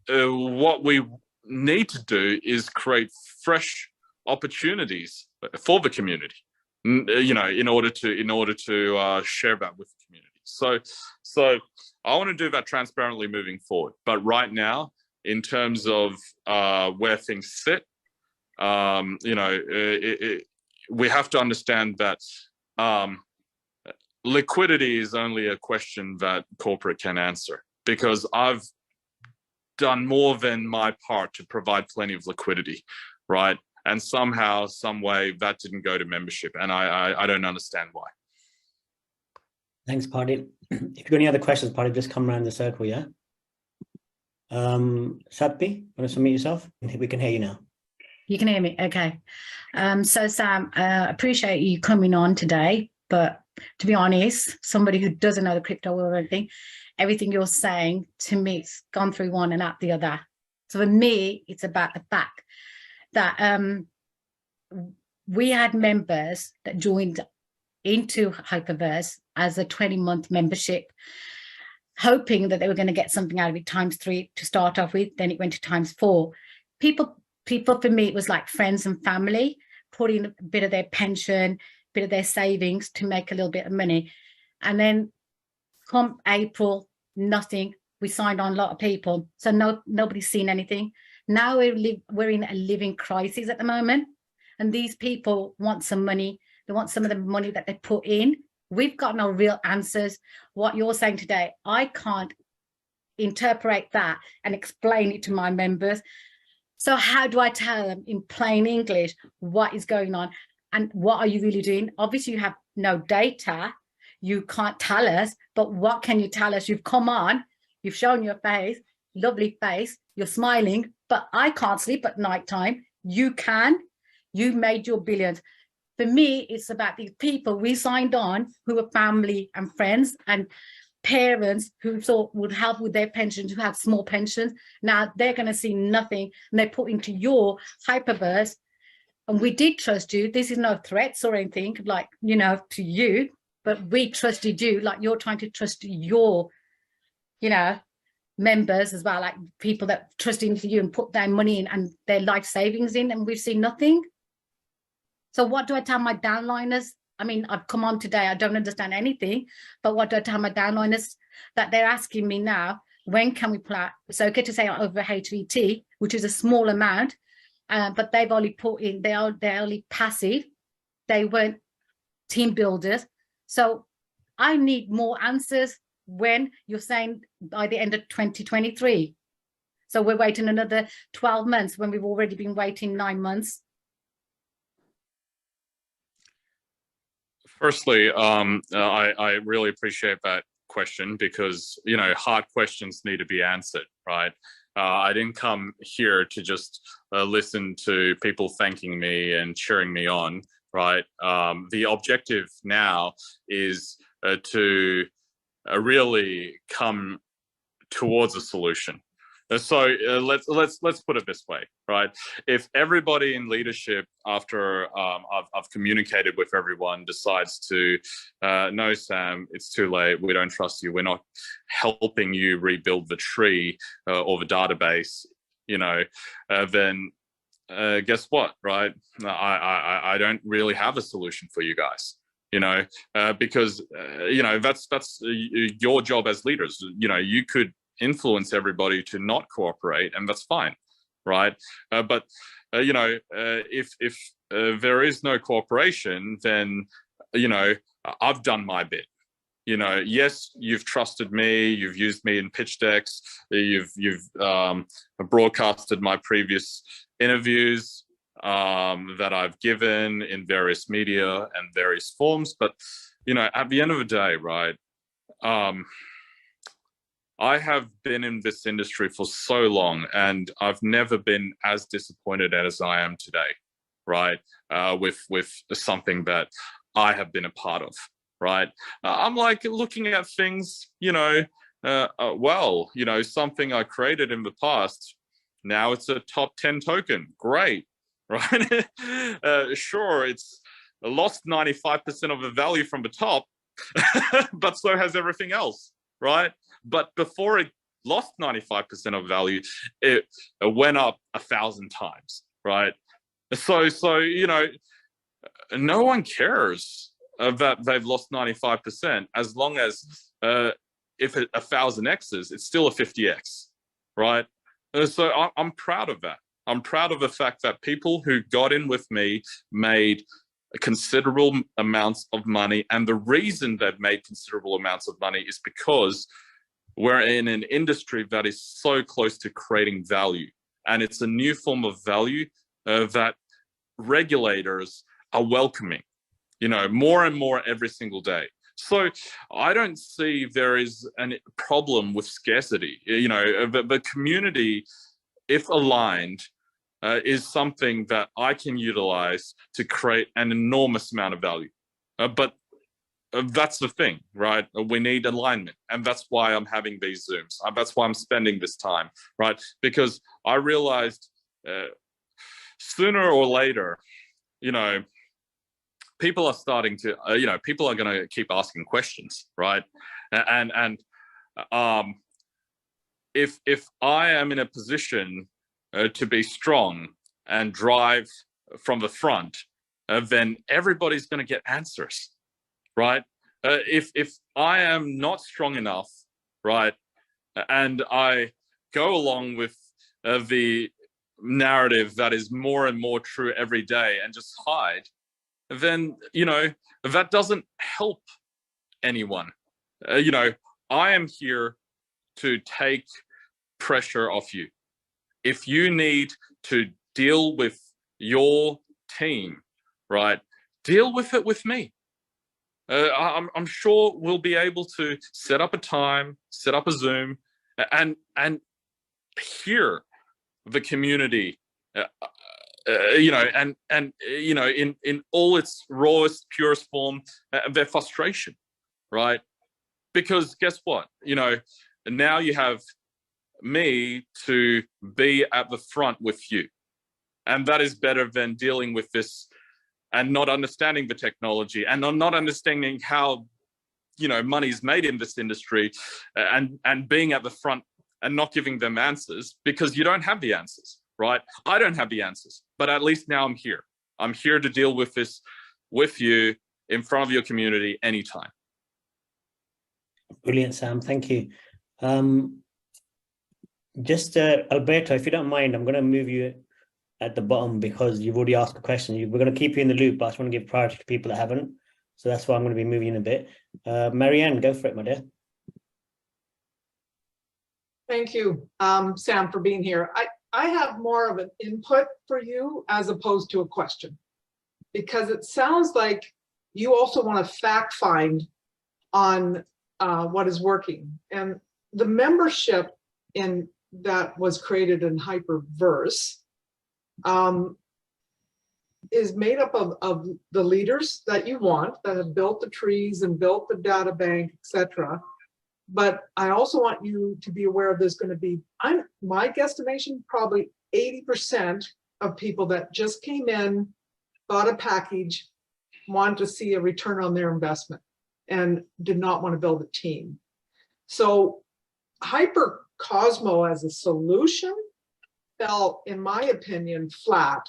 what we need to do is create fresh opportunities for the community, in order to share that with the community. So I want to do that transparently moving forward. But right now, in terms of where things sit, we have to understand that liquidity is only a question that corporate can answer, because I've done more than my part to provide plenty of liquidity, right? And somehow, some way, that didn't go to membership, and I don't understand why. Thanks, Pardip. If you've got any other questions, Pardip, just come around the circle, yeah? Satpi, want to submit yourself? We can hear you now. You can hear me, okay. So Sam, appreciate you coming on today, but to be honest, somebody who doesn't know the crypto or anything, everything you're saying to me, it's gone through one and out the other. So for me, it's about the fact that we had members that joined into HyperVerse as a 20-month membership, hoping that they were going to get something out of it, ×3 to start off with, then it went to ×4. People for me, it was like friends and family, putting a bit of their pension, bit of their savings to make a little bit of money. And then come April, nothing. We signed on a lot of people, so nobody's seen anything. Now we're in a living crisis at the moment, and these people want some money. They want some of the money that they put in. We've got no real answers. What you're saying today, I can't interpret that and explain it to my members. So how do I tell them in plain English what is going on and what are you really doing? Obviously, you have no data. You can't tell us, but what can you tell us? You've come on, you've shown your face, lovely face, you're smiling, but I can't sleep at nighttime. You can. You made your billions. For me, it's about these people we signed on who are family and friends and parents who thought would help with their pensions, who have small pensions. Now they're going to see nothing, and they put into your HyperVerse. And we did trust you. This is no threats or anything like, to you, but we trusted you like you're trying to trust your, members as well, like people that trust into you and put their money in and their life savings in, and we've seen nothing. So what do I tell my downliners? I mean, I've come on today, I don't understand anything, but what do I tell my downliners? That they're asking me now, when can we play? It's okay to say over HVT, which is a small amount, but they've only put in, they're only passive. They weren't team builders. So I need more answers when you're saying by the end of 2023. So we're waiting another 12 months when we've already been waiting 9 months. Firstly, I really appreciate that question, because hard questions need to be answered, right? I didn't come here to just listen to people thanking me and cheering me on, right? The objective now is to really come towards a solution. So let's put it this way, right? If everybody in leadership, after I've communicated with everyone, decides to, no, Sam, it's too late. We don't trust you. We're not helping you rebuild the tree or the database. Then guess what, right? I don't really have a solution for you guys. Because that's your job as leaders. You could influence everybody to not cooperate, and that's fine, right? But if there is no cooperation, then I've done my bit. Yes, you've trusted me, you've used me in pitch decks, you've broadcasted my previous interviews that I've given in various media and various forms, but at the end of the day, right, I have been in this industry for so long, and I've never been as disappointed as I am today, right? With something that I have been a part of, right? I'm like looking at things, something I created in the past, now it's a top 10 token, great, right? Sure, it's lost 95% of the value from the top, but so has everything else, right? But before it lost 95% of value, it went up 1,000 times, right? So no one cares that they've lost 95%, as long as if 1,000 X's, it's still a 50X, right? So I'm proud of that. I'm proud of the fact that people who got in with me made considerable amounts of money. And the reason they've made considerable amounts of money is because we're in an industry that is so close to creating value. And it's a new form of value that regulators are welcoming, more and more every single day. So I don't see there is a problem with scarcity. The community, if aligned, is something that I can utilize to create an enormous amount of value. But that's the thing, right? We need alignment. And that's why I'm having these Zooms. That's why I'm spending this time, right? Because I realized sooner or later, people are starting to, people are going to keep asking questions, right? And if I am in a position to be strong and drive from the front, then everybody's going to get answers, right? If I am not strong enough, right, and I go along with the narrative that is more and more true every day and just hide, then that doesn't help anyone. I am here to take pressure off you. If you need to deal with your team, right, deal with it with me. I'm sure we'll be able to set up a time, set up a Zoom, and hear the community, in all its rawest, purest form, their frustration, right? Because guess what? Now you have me to be at the front with you, and that is better than dealing with this and not understanding the technology and not understanding how money is made in this industry, and being at the front and not giving them answers because you don't have the answers, right? I don't have the answers, but at least now I'm here. I'm here to deal with this with you in front of your community anytime. Brilliant, Sam. Thank you. Just Alberto, if you don't mind, I'm going to move you at the bottom because you've already asked a question. We're going to keep you in the loop, but I just want to give priority to people that haven't. So that's why I'm going to be moving in a bit. Marianne, go for it, my dear. Thank you, Sam, for being here. I have more of an input for you as opposed to a question, because it sounds like you also want to fact find on what is working. And the membership that was created in HyperVerse is made up of the leaders that you want, that have built the trees and built the data bank, etc. But I also want you to be aware of there's going to be, my guesstimation, probably 80% of people that just came in, bought a package, wanted to see a return on their investment, and did not want to build a team. So Hyper Cosmo as a solution fell, in my opinion, flat,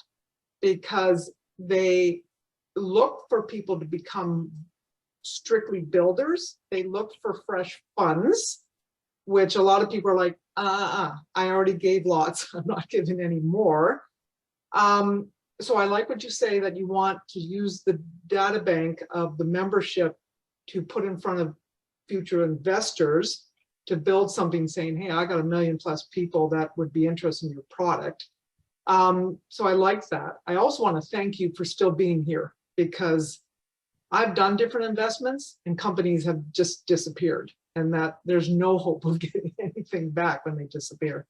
because they look for people to become strictly builders. They look for fresh funds, which a lot of people are like, I already gave lots, I'm not giving any more. So I like what you say, that you want to use the data bank of the membership to put in front of future investors to build something saying, hey, I got 1 million+ people that would be interested in your product. So I like that. I also want to thank you for still being here, because I've done different investments and companies have just disappeared, and that there's no hope of getting anything back when they disappear.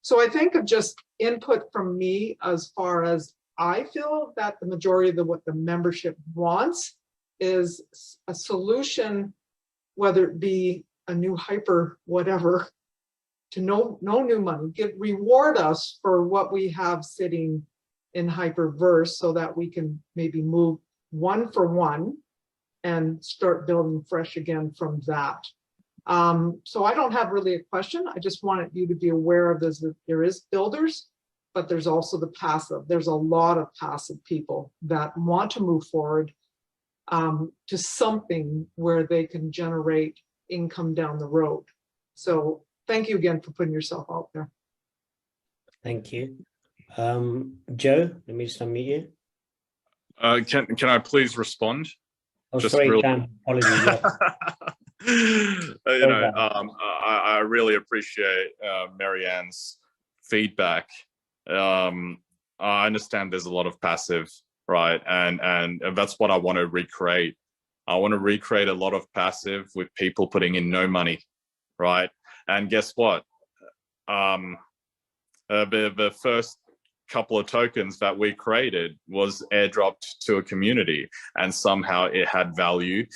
So I think of just input from me as far as I feel that the majority of what the membership wants is a solution, whether it be a new hyper whatever, to no new money, reward us for what we have sitting in HyperVerse, so that we can maybe move one for one and start building fresh again from that. So I don't have really a question. I just wanted you to be aware of this, that there is builders, but there's also the passive. There's a lot of passive people that want to move forward to something where they can generate income down the road. So thank you again for putting yourself out there. Thank you. Joe, let me just unmute you. Can I please respond? Oh, Just sorry, really- Sam. Apologies. Yeah. I really appreciate Marianne's feedback. I understand there's a lot of passive, right? And that's what I want to recreate. I want to recreate a lot of passive with people putting in no money, right? And guess what? The first couple of tokens that we created was airdropped to a community, and somehow it had value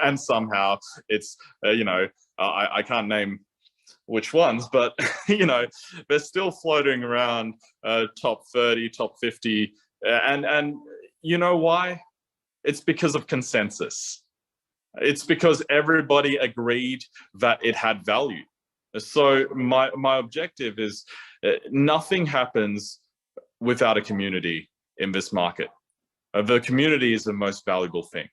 and somehow it's I can't name which ones, but they're still floating around top 30, top 50, and you know why? It's because of consensus. It's because everybody agreed that it had value. So my objective is nothing happens without a community in this market. The community is the most valuable thing.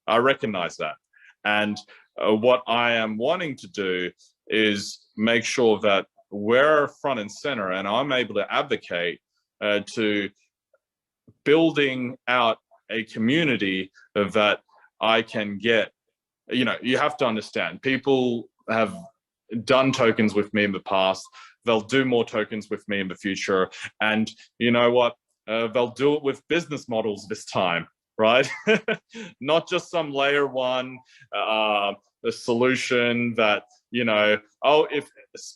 I recognize that. And what I am wanting to do is make sure that we're front and center, and I'm able to advocate to building out a community that I can get. You have to understand, people have done tokens with me in the past. They'll do more tokens with me in the future. And you know what? They'll do it with business models this time, right? Not just some layer one a solution that, if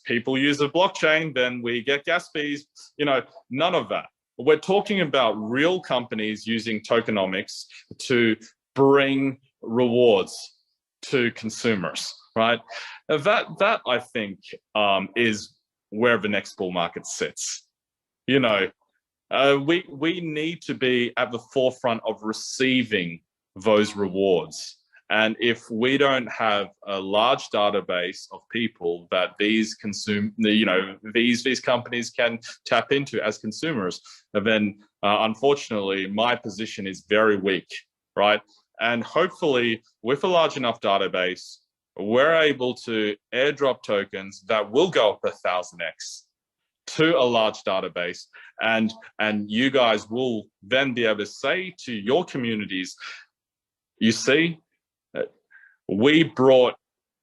people use a blockchain, then we get gas fees. None of that. We're talking about real companies using tokenomics to bring rewards to consumers, right? That I think is where the next bull market sits. We need to be at the forefront of receiving those rewards. And if we don't have a large database of people that these companies can tap into as consumers, then unfortunately my position is very weak, right? And hopefully with a large enough database, we're able to airdrop tokens that will go up 1,000x to a large database, and you guys will then be able to say to your communities, you see, we brought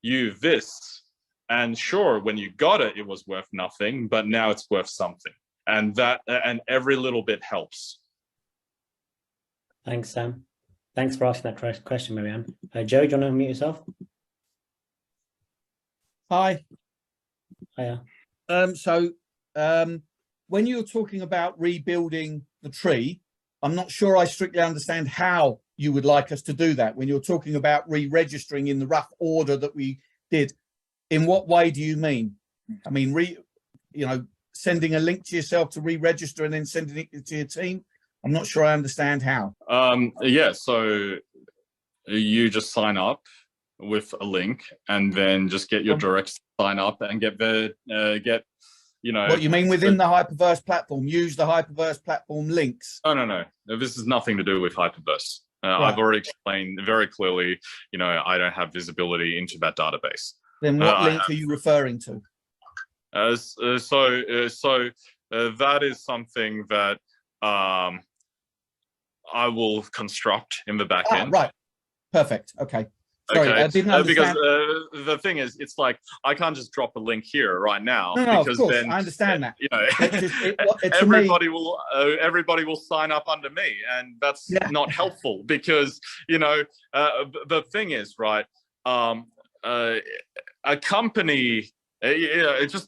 you this, and sure, when you got it, it was worth nothing, but now it's worth something, and every little bit helps. Thanks, Sam. Thanks for asking that question, Marianne. Joe, do you want to unmute yourself? Hi. Hiya. When you're talking about rebuilding the tree, I'm not sure I strictly understand how you would like us to do that. When you're talking about re-registering in the rough order that we did, in what way do you mean? I mean, sending a link to yourself to re-register and then sending it to your team? I'm not sure I understand how. Yeah, so you just sign up with a link and then just get your direct sign up and get what you mean within the HyperVerse platform? Use the HyperVerse platform links? No. This has nothing to do with HyperVerse. Right. I've already explained very clearly, I don't have visibility into that database. Then what link are you referring to? That is something that I will construct in the back end. Right. Perfect. Okay. Sorry, okay. I didn't understand. Because the thing is, it's like I can't just drop a link here right now. No, because of course, then I understand that. Everybody will sign up under me, and that's not helpful because the thing is, right? A company. Let's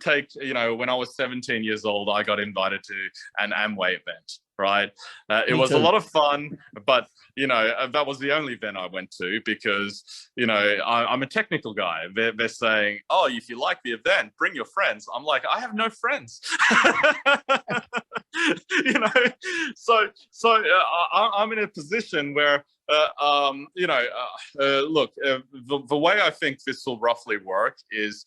take, when I was 17 years old, I got invited to an Amway event, right? It was a lot of fun, but that was the only event I went to because I'm a technical guy. They're saying, oh, if you like the event, bring your friends. I'm like, I have no friends. So I'm in a position where look, the way I think this will roughly work is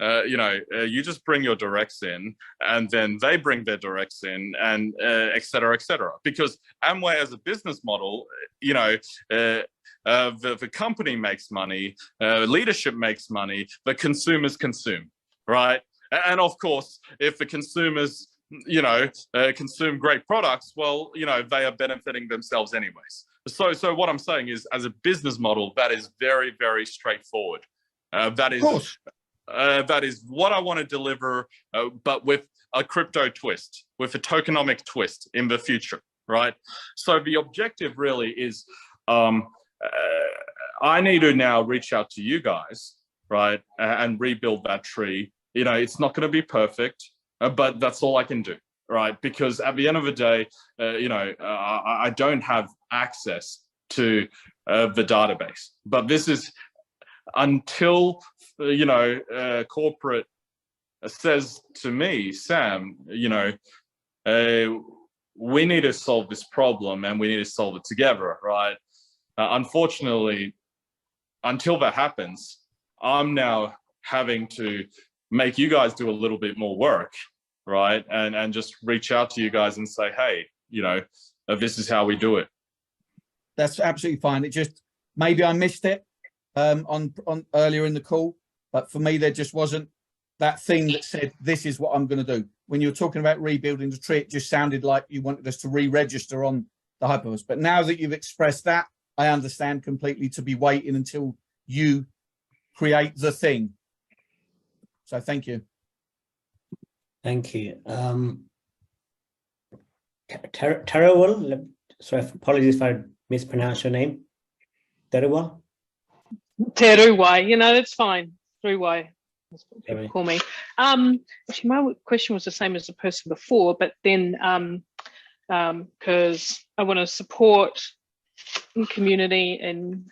you just bring your directs in, and then they bring their directs in, and et cetera, et cetera. Because Amway as a business model, the company makes money, leadership makes money, the consumers consume, right? And of course, if the consumers, consume great products, well, they are benefiting themselves anyways. So what I'm saying is, as a business model, that is very, very straightforward. That is what I want to deliver, but with a crypto twist, with a tokenomic twist in the future, right? So the objective really is, I need to now reach out to you guys, right, and rebuild that tree. It's not going to be perfect, but that's all I can do, right? Because at the end of the day, I don't have access to the database. But this is until, corporate says to me, Sam, we need to solve this problem and we need to solve it together, right? Unfortunately, until that happens, I'm now having to make you guys do a little bit more work, right? And just reach out to you guys and say, hey, this is how we do it. That's absolutely fine. It just, maybe I missed it on earlier in the call, but for me, there just wasn't that thing that said, this is what I'm going to do. When you were talking about rebuilding the tree, it just sounded like you wanted us to re-register on the HyperVerse. But now that you've expressed that, I understand completely to be waiting until you create the thing. So thank you. Thank you. Teruel, sorry, apologies if I mispronounced your name. Teruel? Teruwai, that's fine. Teruwai, that's what people call me. Actually, my question was the same as the person before, but then because I want to support community and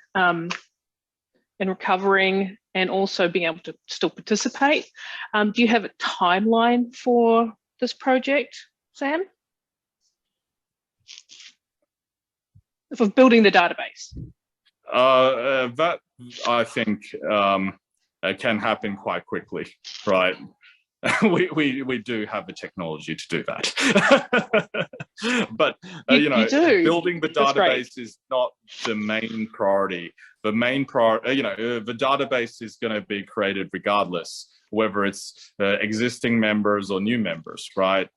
recovering, and also being able to still participate. Do you have a timeline for this project, Sam? For building the database? That, I think, can happen quite quickly, right? we do have the technology to do that. But you do. Building the database is not the main priority. The main priority, the database is going to be created regardless, whether it's existing members or new members, right?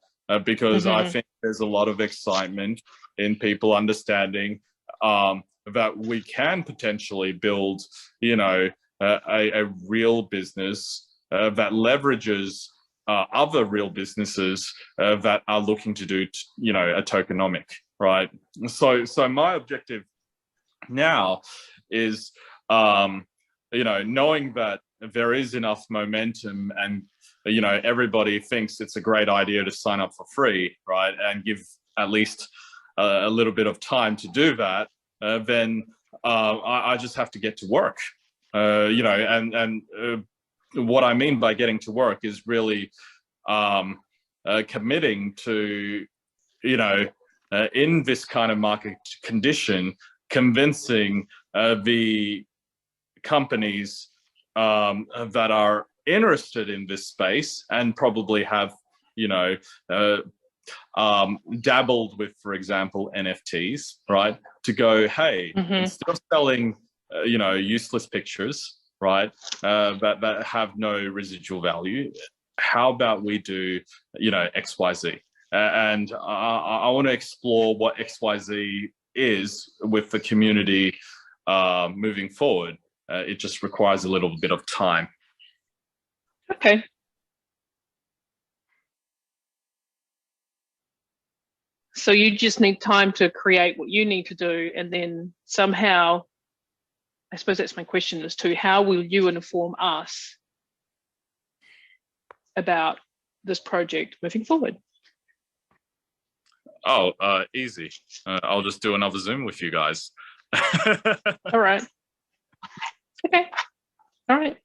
Because I think there's a lot of excitement in people understanding that we can potentially build, a real business that leverages other real businesses that are looking to do, a tokenomic, right? So my objective now is, knowing that there is enough momentum and, everybody thinks it's a great idea to sign up for free, right? And give at least a little bit of time to do that, then I just have to get to work, what I mean by getting to work is really committing to, in this kind of market condition, convincing the companies that are interested in this space and probably have, dabbled with, for example, NFTs, right? To go, hey, instead of selling, useless pictures, right, that have no residual value, how about we do, XYZ? And I want to explore what XYZ is with the community moving forward. It just requires a little bit of time. Okay. So you just need time to create what you need to do, and then somehow, I suppose that's my question as to how will you inform us about this project moving forward? Oh, easy. I'll just do another Zoom with you guys. All right. Okay. All right.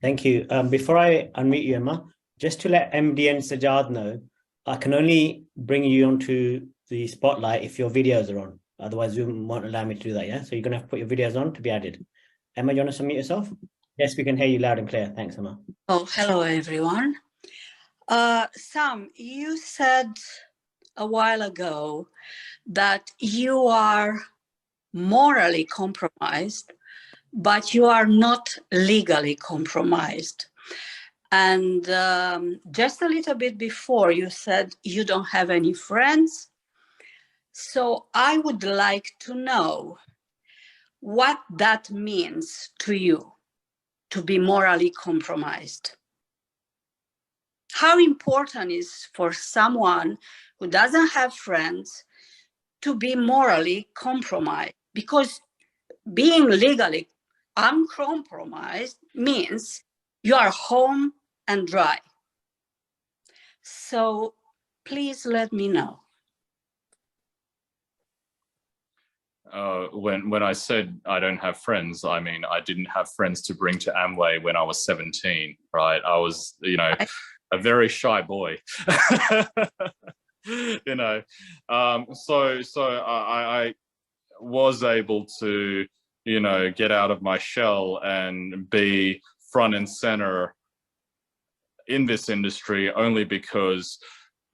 Thank you. Before I unmute you, Emma, just to let MD and Sajad know, I can only bring you onto the spotlight if your videos are on. Otherwise, Zoom won't allow me to do that, yeah? So you're going to have to put your videos on to be added. Emma, you want to submit yourself? Yes, we can hear you loud and clear. Thanks, Emma. Oh, hello, everyone. Sam, you said a while ago that you are morally compromised, but you are not legally compromised. And just a little bit before, you said you don't have any friends. So I would like to know what that means to you, to be morally compromised. How important is for someone who doesn't have friends to be morally compromised? Because being legally uncompromised means you are home and dry. So please let me know. When I said I don't have friends, I mean I didn't have friends to bring to Amway when I was 17, right? I was, a very shy boy. So I was able to, get out of my shell and be front and center in this industry only because,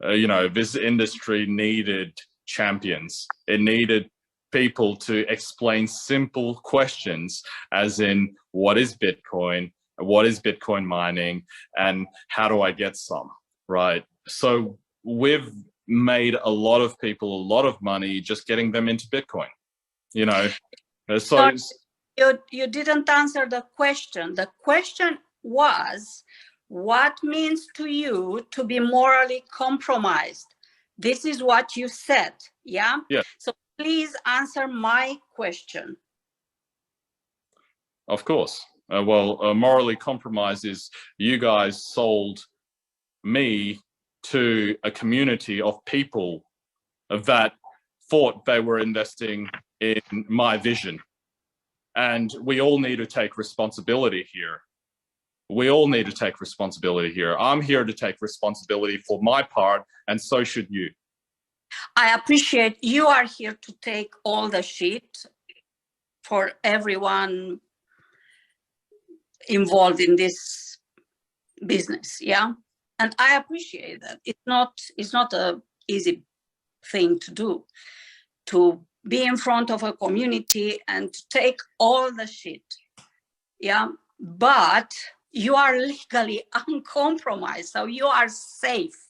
this industry needed champions. It needed people to explain simple questions, as in, what is Bitcoin? What is Bitcoin mining? And how do I get some, right? So we've made a lot of people a lot of money just getting them into Bitcoin, So you didn't answer the question. The question was, what means to you to be morally compromised? This is what you said, yeah? Yeah. So please answer my question. Of course. Morally compromised is you guys sold me to a community of people that thought they were investing in my vision. And we all need to take responsibility here. We all need to take responsibility here. I'm here to take responsibility for my part, and so should you. I appreciate you are here to take all the shit for everyone involved in this business, yeah? And I appreciate that. It's not an easy thing to do, to be in front of a community and to take all the shit, yeah? But you are legally uncompromised, so you are safe.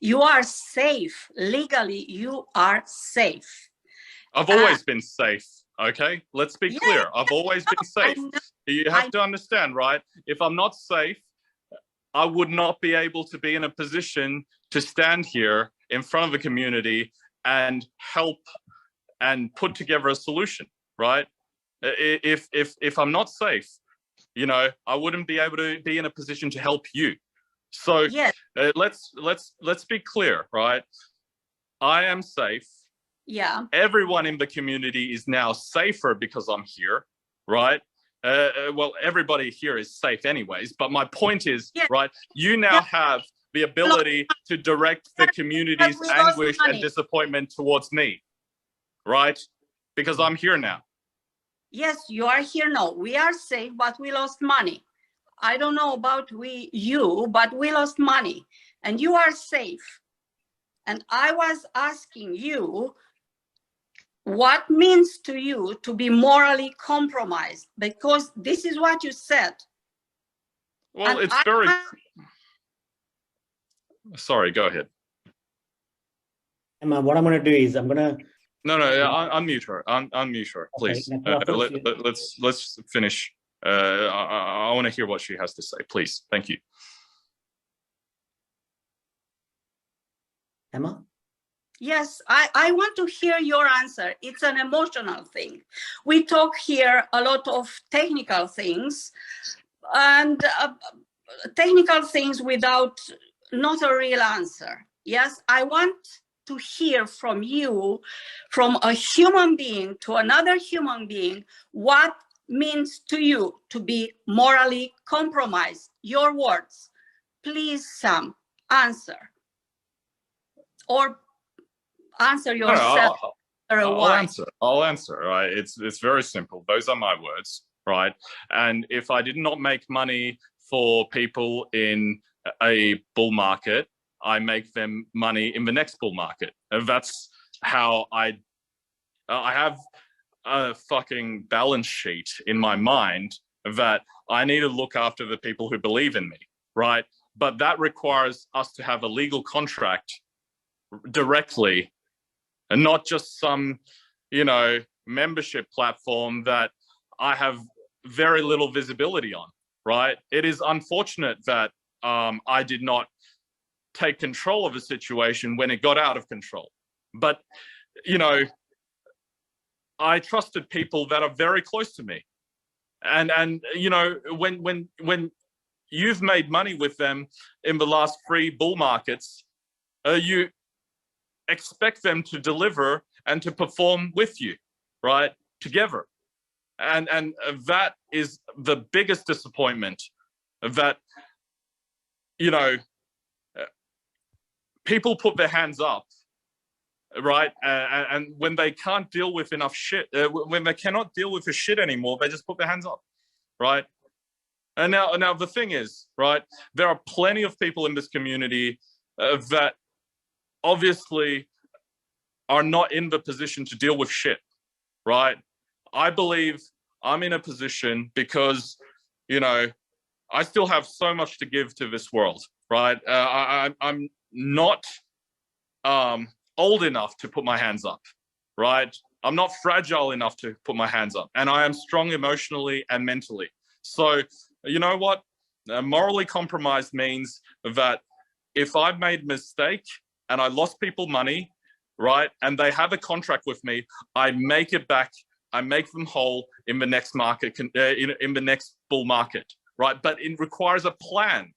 You are safe. Legally, you are safe. I've always been safe, okay? Let's be clear. I've always been safe. You have to understand, right? If I'm not safe, I would not be able to be in a position to stand here in front of the community and help and put together a solution, right? If I'm not safe, I wouldn't be able to be in a position to help you. So yes. Let's be clear, right? I am safe. Yeah. Everyone in the community is now safer because I'm here, right? Everybody here is safe anyways, but my point is, yes. Right, you now have the ability to direct the community's anguish and disappointment towards me, right? Because I'm here now. Yes, you are here now. We are safe, but we lost money. I don't know about you, but we lost money and you are safe. And I was asking you, what means to you to be morally compromised? Because this is what you said. Well, and it's very... Sorry, go ahead. Emma, what I'm going to do is I'm going to... No, unmute her. Unmute her, please. Okay, let's finish. I want to hear what she has to say, please. Thank you. Emma? Yes, I want to hear your answer. It's an emotional thing. We talk here a lot of technical things and technical things without not a real answer. Yes, I want to hear from you, from a human being to another human being, what means to you to be morally compromised. Your words. Please, Sam, answer. Or answer yourself. I'll answer. All right. It's very simple. Those are my words. right? And if I did not make money for people in a bull market, I make them money in the next bull market. And that's how I have a fucking balance sheet in my mind that I need to look after the people who believe in me, right? But that requires us to have a legal contract directly, and not just some, membership platform that I have very little visibility on, right? It is unfortunate that I did not take control of a situation when it got out of control. But, I trusted people that are very close to me. And when you've made money with them in the last 3 bull markets, you expect them to deliver and to perform with you, right? Together. And that is the biggest disappointment, that, people put their hands up, right? And when they can't deal with enough shit, when they cannot deal with the shit anymore, they just put their hands up, right? And now the thing is, right, there are plenty of people in this community that obviously are not in the position to deal with shit, right? I believe I'm in a position because, I still have so much to give to this world, right? I'm not old enough to put my hands up, right? I'm not fragile enough to put my hands up, and I am strong emotionally and mentally. So, you know what? Morally compromised means that if I've made a mistake and I lost people money, right, and they have a contract with me, I make it back. I make them whole in the next market, in the next bull market, right? But it requires a plan.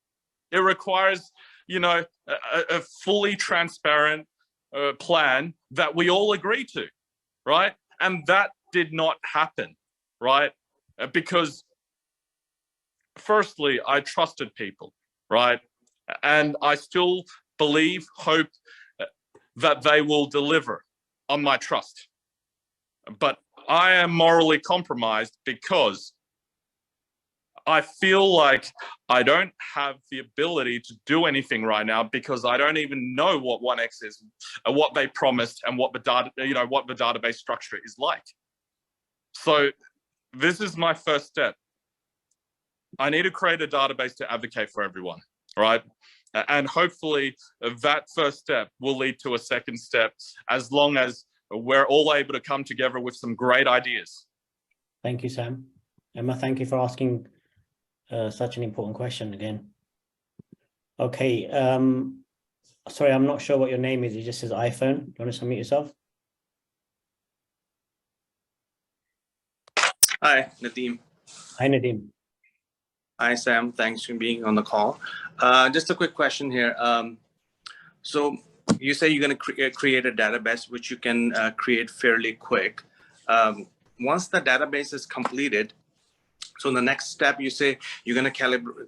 It requires, a fully transparent plan that we all agree to, right? And that did not happen, right? Because firstly, I trusted people, right? And I still believe, hope that they will deliver on my trust. But I am morally compromised because I feel like I don't have the ability to do anything right now because I don't even know what 1x is, and what they promised, and what the data, what the database structure is like. So this is my first step. I need to create a database to advocate for everyone, right? And hopefully that first step will lead to a second step, as long as we're all able to come together with some great ideas. Thank you, Sam. Emma, thank you for asking such an important question again. Okay, sorry, I'm not sure what your name is. It just says iPhone. Do you want to unmute yourself? Hi, Nadeem. Hi, Nadeem. Hi, Sam. Thanks for being on the call. Just a quick question here. So you say you're going to create a database, which you can create fairly quick. Once the database is completed, so the next step, you say you're going to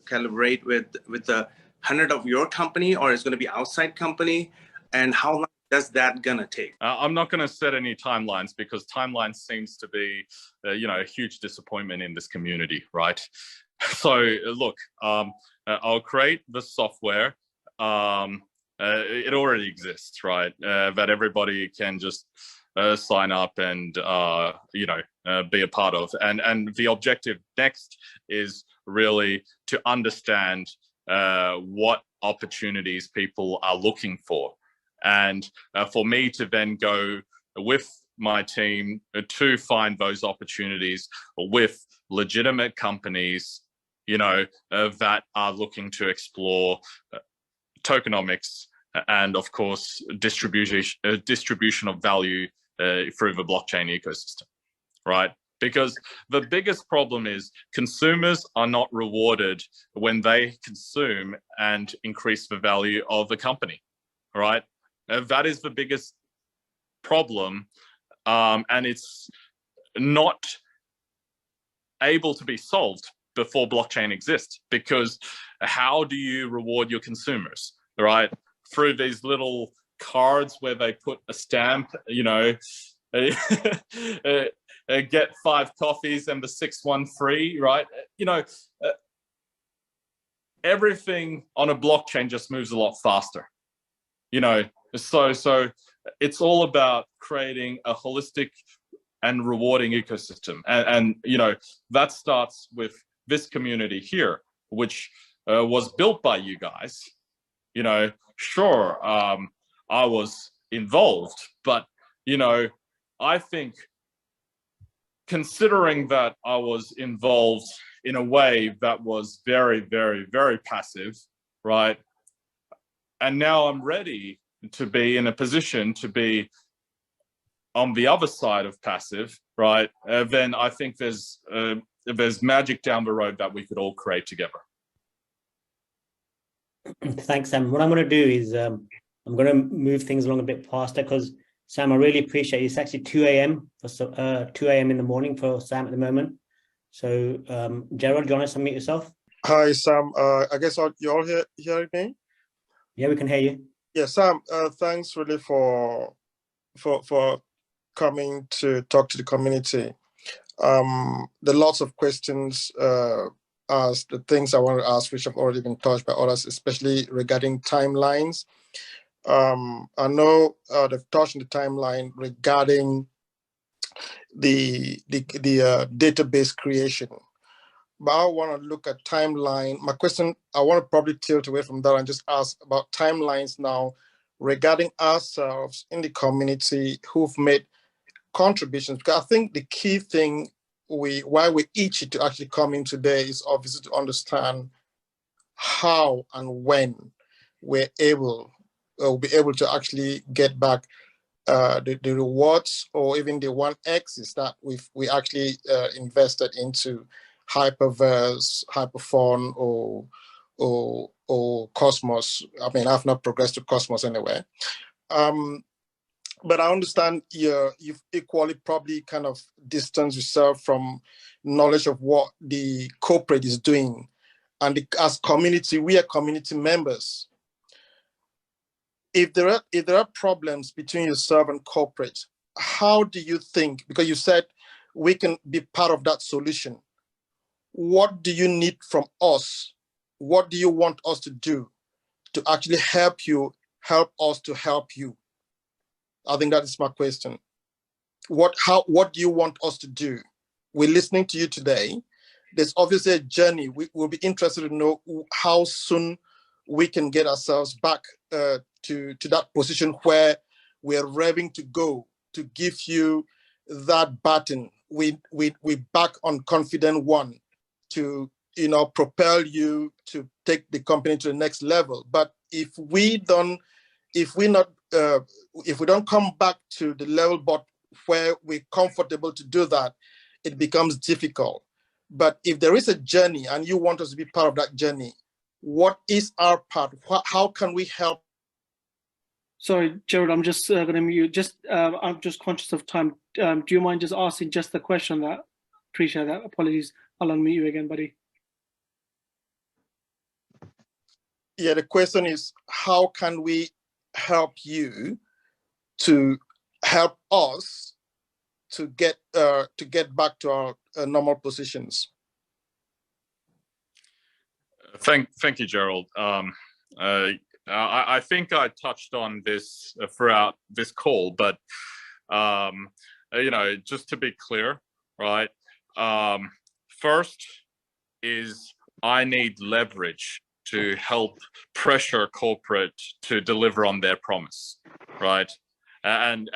calibrate with the 100 of your company, or it's going to be outside company, and how long does that gonna take? I'm not going to set any timelines, because timelines seems to be, a huge disappointment in this community, right? So look, I'll create the software. It already exists, right? That everybody can just sign up and be a part of. And the objective next is really to understand what opportunities people are looking for, and for me to then go with my team to find those opportunities with legitimate companies, that are looking to explore tokenomics and, of course, distribution of value through the blockchain ecosystem, right? Because the biggest problem is consumers are not rewarded when they consume and increase the value of the company, right? That is the biggest problem, and it's not able to be solved before blockchain exists, because how do you reward your consumers, right? Through these little cards where they put a stamp, get 5 coffees and the 6th one free, right? Everything on a blockchain just moves a lot faster. So it's all about creating a holistic and rewarding ecosystem, and that starts with this community here, which was built by you guys. Sure, I was involved, but I think, considering that I was involved in a way that was very, very, very passive, right? And now I'm ready to be in a position to be on the other side of passive, right? Then I think there's magic down the road that we could all create together. Thanks, Sam. What I'm going to do is I'm going to move things along a bit faster, because Sam, I really appreciate it. It's actually 2 a.m. for 2 a.m. in the morning for Sam at the moment. So Gerald, do you want to unmute yourself? Hi, Sam. I guess you all hearing me? Yeah, we can hear you. Yeah, Sam. Thanks really for coming to talk to the community. The lots of questions asked, the things I want to ask, which have already been touched by others, especially regarding timelines. I know they've touched on the timeline regarding the database creation. But I want to look at timeline. My question, I want to probably tilt away from that and just ask about timelines now regarding ourselves in the community who've made contributions. Because I think the key thing why we itchy to actually come in today is obviously to understand how and when we'll be able to actually get back the rewards, or even the 1x's that we actually invested into HyperVerse, Hyperphone, or Cosmos. I mean, I've not progressed to Cosmos anyway. But I understand you've equally probably kind of distanced yourself from knowledge of what the corporate is doing. And as community, we are community members. If there are problems between yourself and corporate, how do you think, because you said we can be part of that solution, what do you need from us? What do you want us to do to actually help us to help you? I think that is my question. What do you want us to do? We're listening to you today. There's obviously a journey. We will be interested to know how soon we can get ourselves back to that position where we're revving to go to give you that button. We back on confident one to propel you to take the company to the next level. But if we don't come back to the level but where we're comfortable to do that, it becomes difficult. But if there is a journey and you want us to be part of that journey, what is our part? How can we help? Sorry, Gerald, I'm just going to mute. I'm just conscious of time. Do you mind just asking just the question? That appreciate that. Apologies. I'll unmute you again, buddy. Yeah, the question is, how can we help you to help us to get back to our normal positions? Thank you, Gerald. I think I touched on this throughout this call, but just to be clear, right? First is I need leverage to help pressure corporate to deliver on their promise, right? And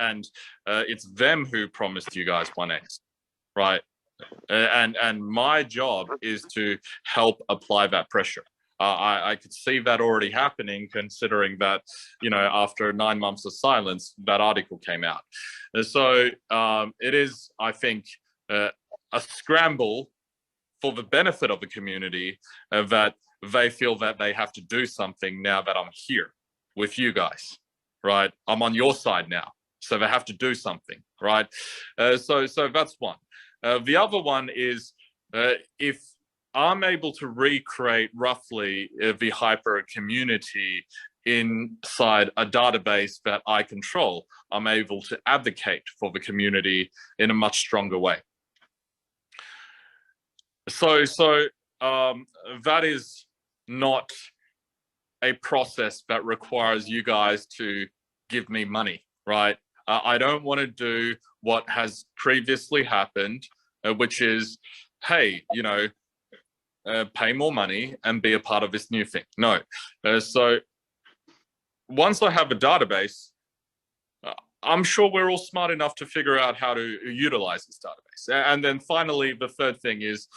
it's them who promised you guys 1x, right? And my job is to help apply that pressure. I could see that already happening, considering that, after 9 months of silence, that article came out. So it is, I think, a scramble for the benefit of the community that they feel that they have to do something now that I'm here with you guys, right? I'm on your side now, so they have to do something, right? So that's one. The other one is if I'm able to recreate roughly the hyper community inside a database that I control, I'm able to advocate for the community in a much stronger way. So that is not a process that requires you guys to give me money, right? I don't want to do what has previously happened, which is, hey, you know, pay more money and be a part of this new thing. No. So once I have a database, I'm sure we're all smart enough to figure out how to utilize this database. And then finally, the third thing is,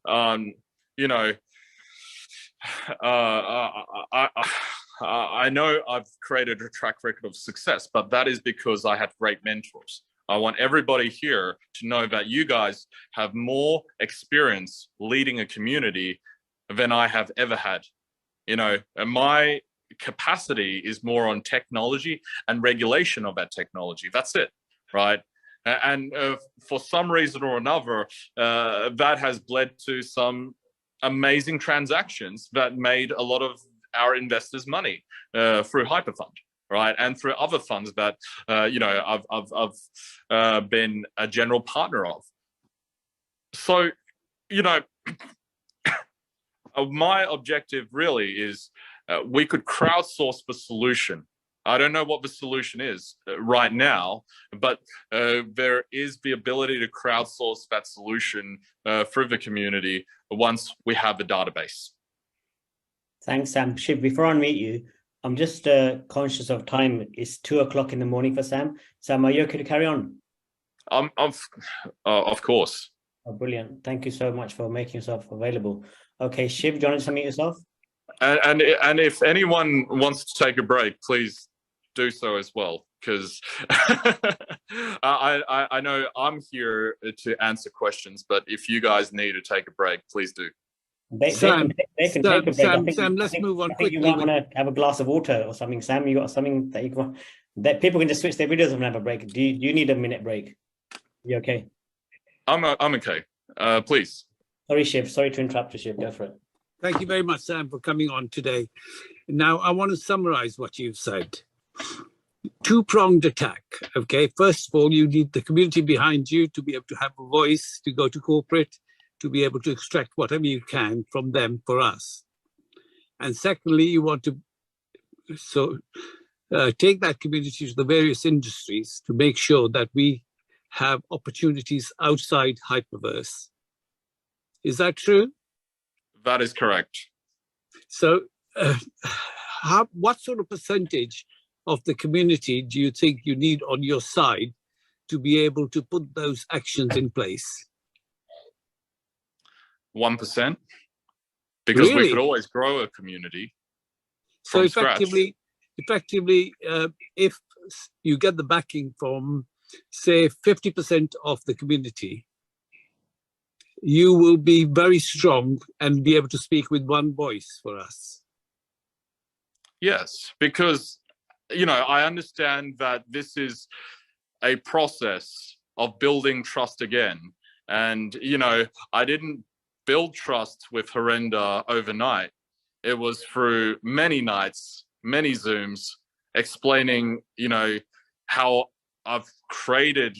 you know, I know I've created a track record of success, but that is because I had great mentors. I want everybody here to know that you guys have more experience leading a community than I have ever had. You know, and my capacity is more on technology and regulation of that technology. That's it, right? And for some reason or another, that has led to some amazing transactions that made a lot of our investors money through Hyperfund, right? And through other funds that, you know, I've been a general partner of. So, you know, my objective really is we could crowdsource the solution. I don't know what the solution is right now, but there is the ability to crowdsource that solution through the community once we have the database. Thanks, Sam. Shiv, before I meet you, I'm just conscious of time. It's 2 o'clock in the morning for Sam. Sam, are you okay to carry on? Of course. Oh, brilliant. Thank you so much for making yourself available. Okay, Shiv, do you want to unmute yourself? And if anyone wants to take a break, please do so as well, because I know I'm here to answer questions, but if you guys need to take a break, please do. Sam, let's move on quickly. You might want to have a glass of water or something. Sam, you got something that you want, that people can just switch their videos and have a break. Do you need a minute break? You okay? I'm okay. Please. Sorry, Shiv. Sorry to interrupt you, Shiv. Go for it. Thank you very much, Sam, for coming on today. Now, I want to summarize what you've said. Two-pronged attack, okay? First of all, you need the community behind you to be able to have a voice, to go to corporate, to be able to extract whatever you can from them for us. And secondly, you want to take that community to the various industries to make sure that we have opportunities outside HyperVerse. Is that true? That is correct. So what sort of percentage of the community do you think you need on your side to be able to put those actions in place? 1%, because Really? we could always grow a community. So from scratch. effectively, if you get the backing from, say, 50% of the community, you will be very strong and be able to speak with one voice for us. Yes, because, you know, I understand that this is a process of building trust again. And, you know, I didn't build trust with Horrenda overnight. It was through many nights, many Zooms, explaining, you know, how I've created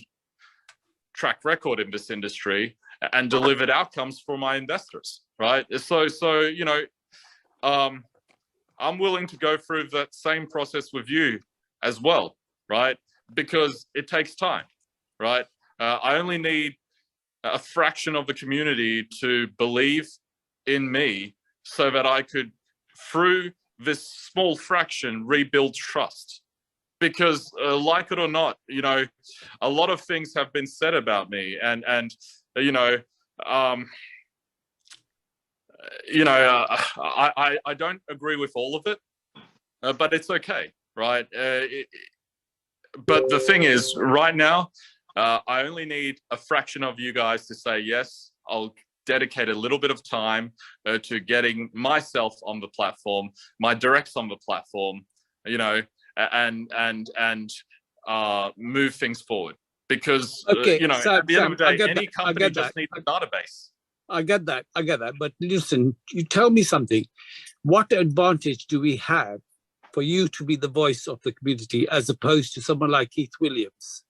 track record in this industry and delivered outcomes for my investors, right? So you know, I'm willing to go through that same process with you as well, right? Because it takes time, right? I only need a fraction of the community to believe in me so that I could, through this small fraction, rebuild trust. Because like it or not, you know, a lot of things have been said about me, and you know, I don't agree with all of it, but it's okay, right? But the thing is, right now, I only need a fraction of you guys to say yes. I'll dedicate a little bit of time to getting myself on the platform, my directs on the platform, you know, and move things forward. Because you know, at the end of the day, any company just needs a database. I get that. But listen, you tell me something. What advantage do we have for you to be the voice of the community as opposed to someone like Keith Williams?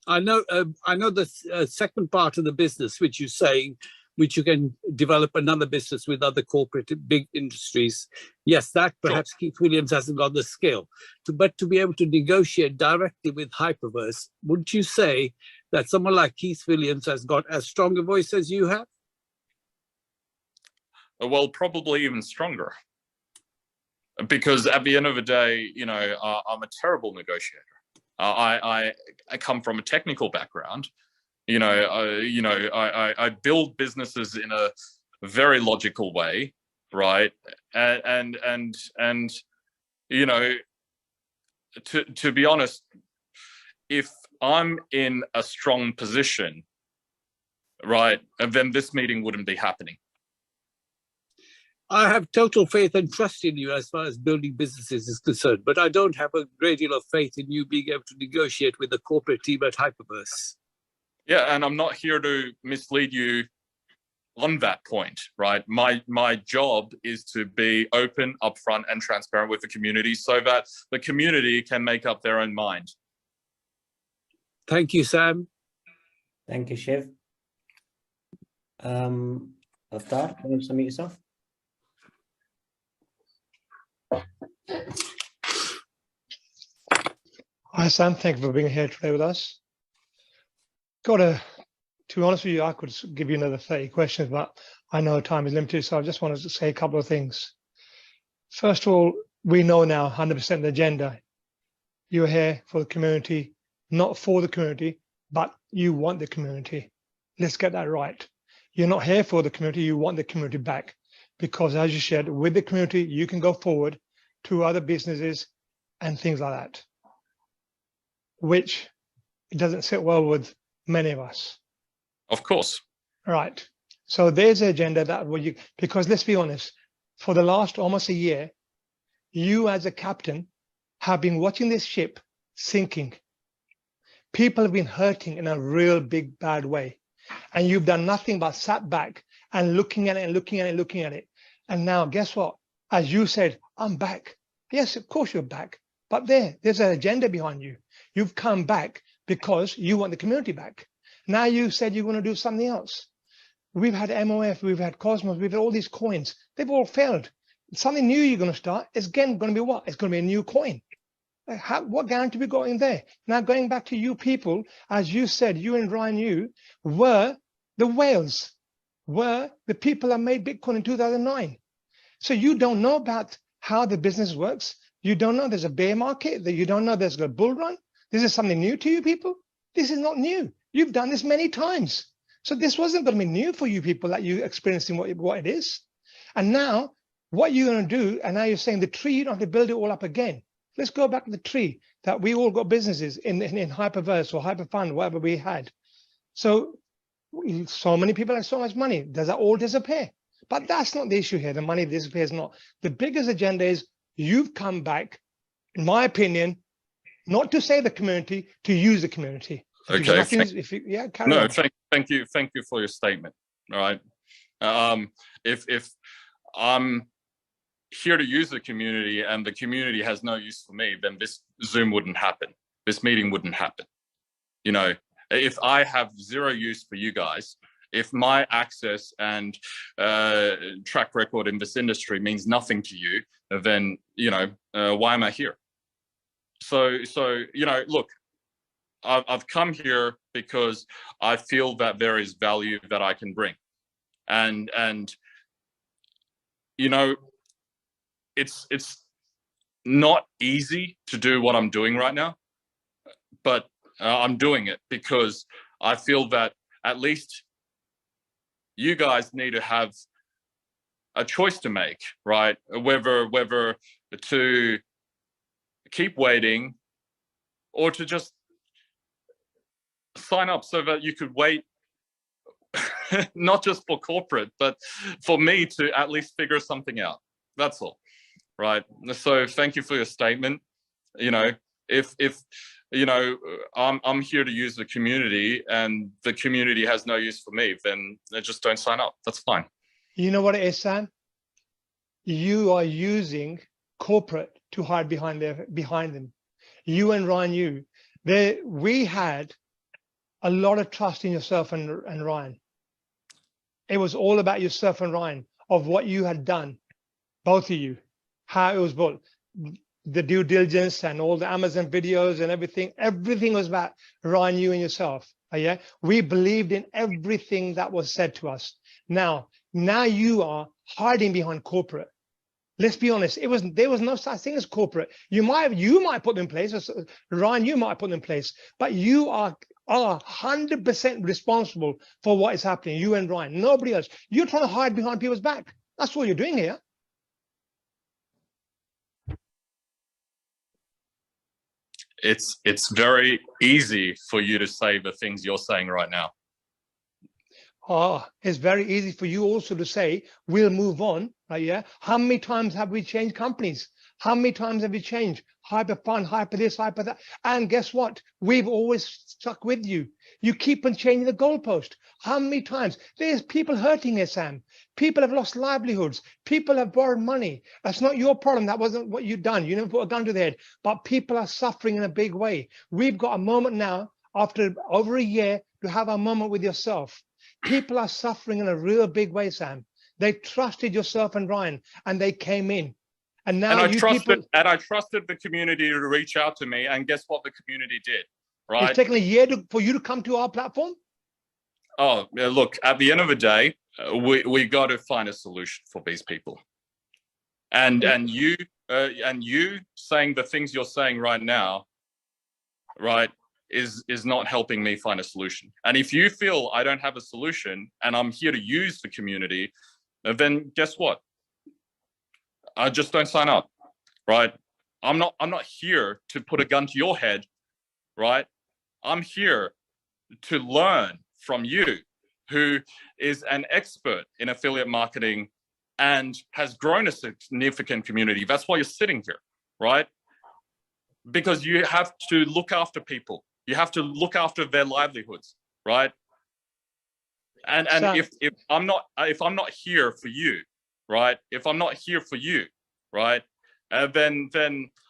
I know the second part of the business, which you're saying, which you can develop another business with other corporate big industries. Yes, that perhaps Keith Williams hasn't got the skill. But to be able to negotiate directly with HyperVerse, wouldn't you say that someone like Keith Williams has got as strong a voice as you have? Well, probably even stronger. Because at the end of the day, you know, I'm a terrible negotiator. I come from a technical background. I build businesses in a very logical way, right? And you know, to be honest, if I'm in a strong position, right, then this meeting wouldn't be happening. I have total faith and trust in you as far as building businesses is concerned, but I don't have a great deal of faith in you being able to negotiate with the corporate team at HyperVerse. Yeah, and I'm not here to mislead you on that point, right? My job is to be open, upfront, and transparent with the community so that the community can make up their own mind. Thank you, Sam. Thank you, Shiv. Avtar, can you submit yourself? Hi, Sam. Thank you for being here today with us. To be honest with you, I could give you another 30 questions, but I know time is limited, so I just wanted to say a couple of things. First of all, we know now 100% the agenda. You're here for the community, not for the community, but you want the community. Let's get that right. You're not here for the community, you want the community back. Because as you shared, with the community, you can go forward to other businesses and things like that, which it doesn't sit well with many of us. Of course. Right. So there's an agenda that will you, because let's be honest, for the last almost a year, you as a captain have been watching this ship sinking. People have been hurting in a real big, bad way. And you've done nothing but sat back and looking at it and looking at it, looking at it. And now guess what? As you said, I'm back. Yes, of course you're back. But there's an agenda behind you. You've come back because you want the community back. Now you said you're going to do something else. We've had MOF, we've had Cosmos, we've had all these coins. They've all failed. Something new you're going to start is again going to be what? It's going to be a new coin. What guarantee we got in there? Now going back to you people, as you said, you and Ryan, you were the whales, were the people that made Bitcoin in 2009. So you don't know about how the business works. You don't know there's a bear market, that you don't know there's a bull run. This is something new to you people. This is not new. You've done this many times. So this wasn't going to be new for you people that you're experiencing what it is. And now what you're going to do, and now you're saying the tree, you don't have to build it all up again. Let's go back to the tree that we all got businesses in HyperVerse or HyperFund, whatever we had. So many people have so much money. Does that all disappear? But that's not the issue here. The money disappears not. The biggest agenda is you've come back, in my opinion, not to save the community, to use the community. Okay. Carry on. Thank you for your statement. All right. If I'm here to use the community and the community has no use for me, then this Zoom wouldn't happen. This meeting wouldn't happen. You know, if I have zero use for you guys, if my access and track record in this industry means nothing to you, then, you know, why am I here? So, you know, look, I've come here because I feel that there is value that I can bring. And you know, it's not easy to do what I'm doing right now, but I'm doing it because I feel that at least you guys need to have a choice to make, right? Whether to keep waiting or to just sign up so that you could wait not just for corporate, but for me to at least figure something out. That's all, right? So thank you for your statement. You know, if you know, I'm here to use the community and the community has no use for me, then just don't sign up. That's fine. You know what it is, Sam? You are using corporate to hide behind them. You and Ryan, we had a lot of trust in yourself and Ryan. It was all about yourself and Ryan, of what you had done, both of you, how it was built, the due diligence and all the Amazon videos and everything. Everything was about Ryan, you and yourself. Yeah, we believed in everything that was said to us. Now you are hiding behind corporate. Let's be honest. There was no such thing as corporate. You might put them in place, Ryan. You might put them in place, but you are 100% responsible for what is happening. You and Ryan, nobody else. You're trying to hide behind people's back. That's what you're doing here. It's very easy for you to say the things you're saying right now. It's very easy for you also to say, we'll move on, right? Yeah. How many times have we changed companies? How many times have we changed? Hyper fun, hyper this, hyper that. And guess what? We've always stuck with you. You keep on changing the goalpost. How many times? There's people hurting here, Sam. People have lost livelihoods. People have borrowed money. That's not your problem. That wasn't what you've done. You never put a gun to their head. But people are suffering in a big way. We've got a moment now, after over a year, to have a moment with yourself. People are suffering in a real big way, Sam. They trusted yourself and Ryan, and they came in. And now I trusted the community to reach out to me, and guess what the community did, right? It's taken a year for you to come to our platform? Oh, yeah, look, at the end of the day, we got to find a solution for these people. And you saying the things you're saying right now, right, is not helping me find a solution. And if you feel I don't have a solution and I'm here to use the community, then guess what? I just don't sign up, right? I'm not here to put a gun to your head, right? I'm here to learn from you, who is an expert in affiliate marketing and has grown a significant community. That's why you're sitting here, right? Because you have to look after people. You have to look after their livelihoods, right? And if I'm not here for you, right? If I'm not here for you, right? Then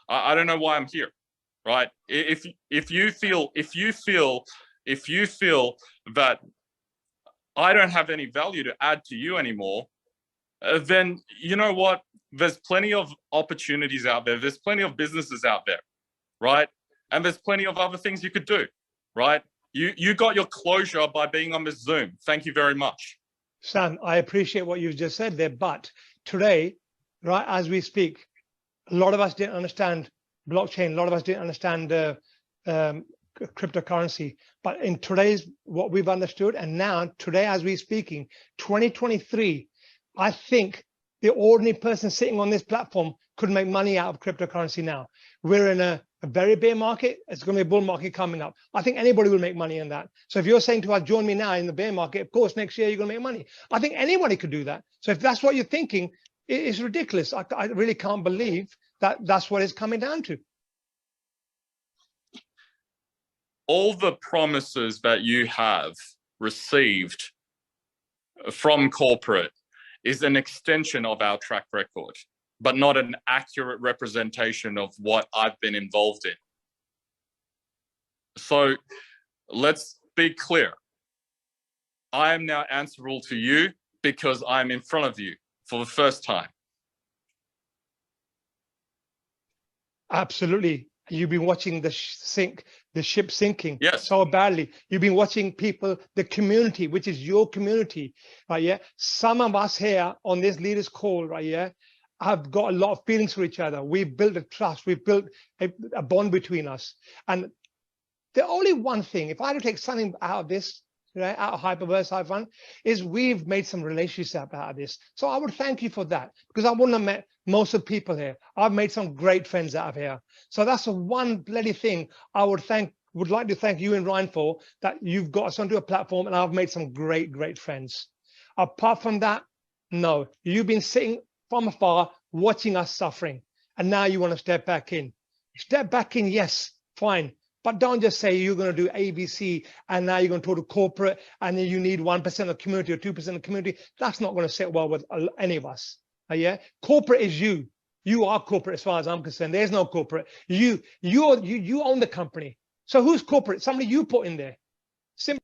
I don't know why I'm here, right? If you feel that I don't have any value to add to you anymore, then you know what? There's plenty of opportunities out there. There's plenty of businesses out there, right? And there's plenty of other things you could do, right? You got your closure by being on this Zoom. Thank you very much. Sam, I appreciate what you've just said there, but today, right as we speak, a lot of us didn't understand blockchain. A lot of us didn't understand cryptocurrency. But in today's, what we've understood, and now today as we're speaking, 2023, I think the ordinary person sitting on this platform could make money out of cryptocurrency now. We're in a very bear market. It's going to be a bull market coming up. I think anybody will make money in that. So if you're saying to us, join me now in the bear market, of course, next year you're going to make money. I think anybody could do that. So if that's what you're thinking, it's ridiculous. I really can't believe that that's what it's coming down to. All the promises that you have received from corporate is an extension of our track record, but not an accurate representation of what I've been involved in. So let's be clear. I am now answerable to you because I'm in front of you for the first time. Absolutely. You've been watching the ship sinking yes. so badly. You've been watching people, the community, which is your community, right? Yeah. Some of us here on this leaders call, right? Yeah, have got a lot of feelings for each other. We've built a trust. We've built a bond between us. And the only one thing, if I had to take something out of this, right, out of HyperVerse Hyphen, is we've made some relationships out of this. So I would thank you for that, because I wouldn't have met most of the people here. I've made some great friends out of here. So that's the one bloody thing I would like to thank you and Ryan for, that you've got us onto a platform and I've made some great friends. Apart from that, no, you've been sitting from afar watching us suffering, and now you want to step back in. Step back in, yes, fine. But don't just say you're going to do ABC and now you're going to talk to corporate and then you need 1% of the community or 2% of the community. That's not going to sit well with any of us. Yeah, corporate is you. You are corporate as far as I'm concerned. There's no corporate. You own the company. So who's corporate? Somebody you put in there. Simple.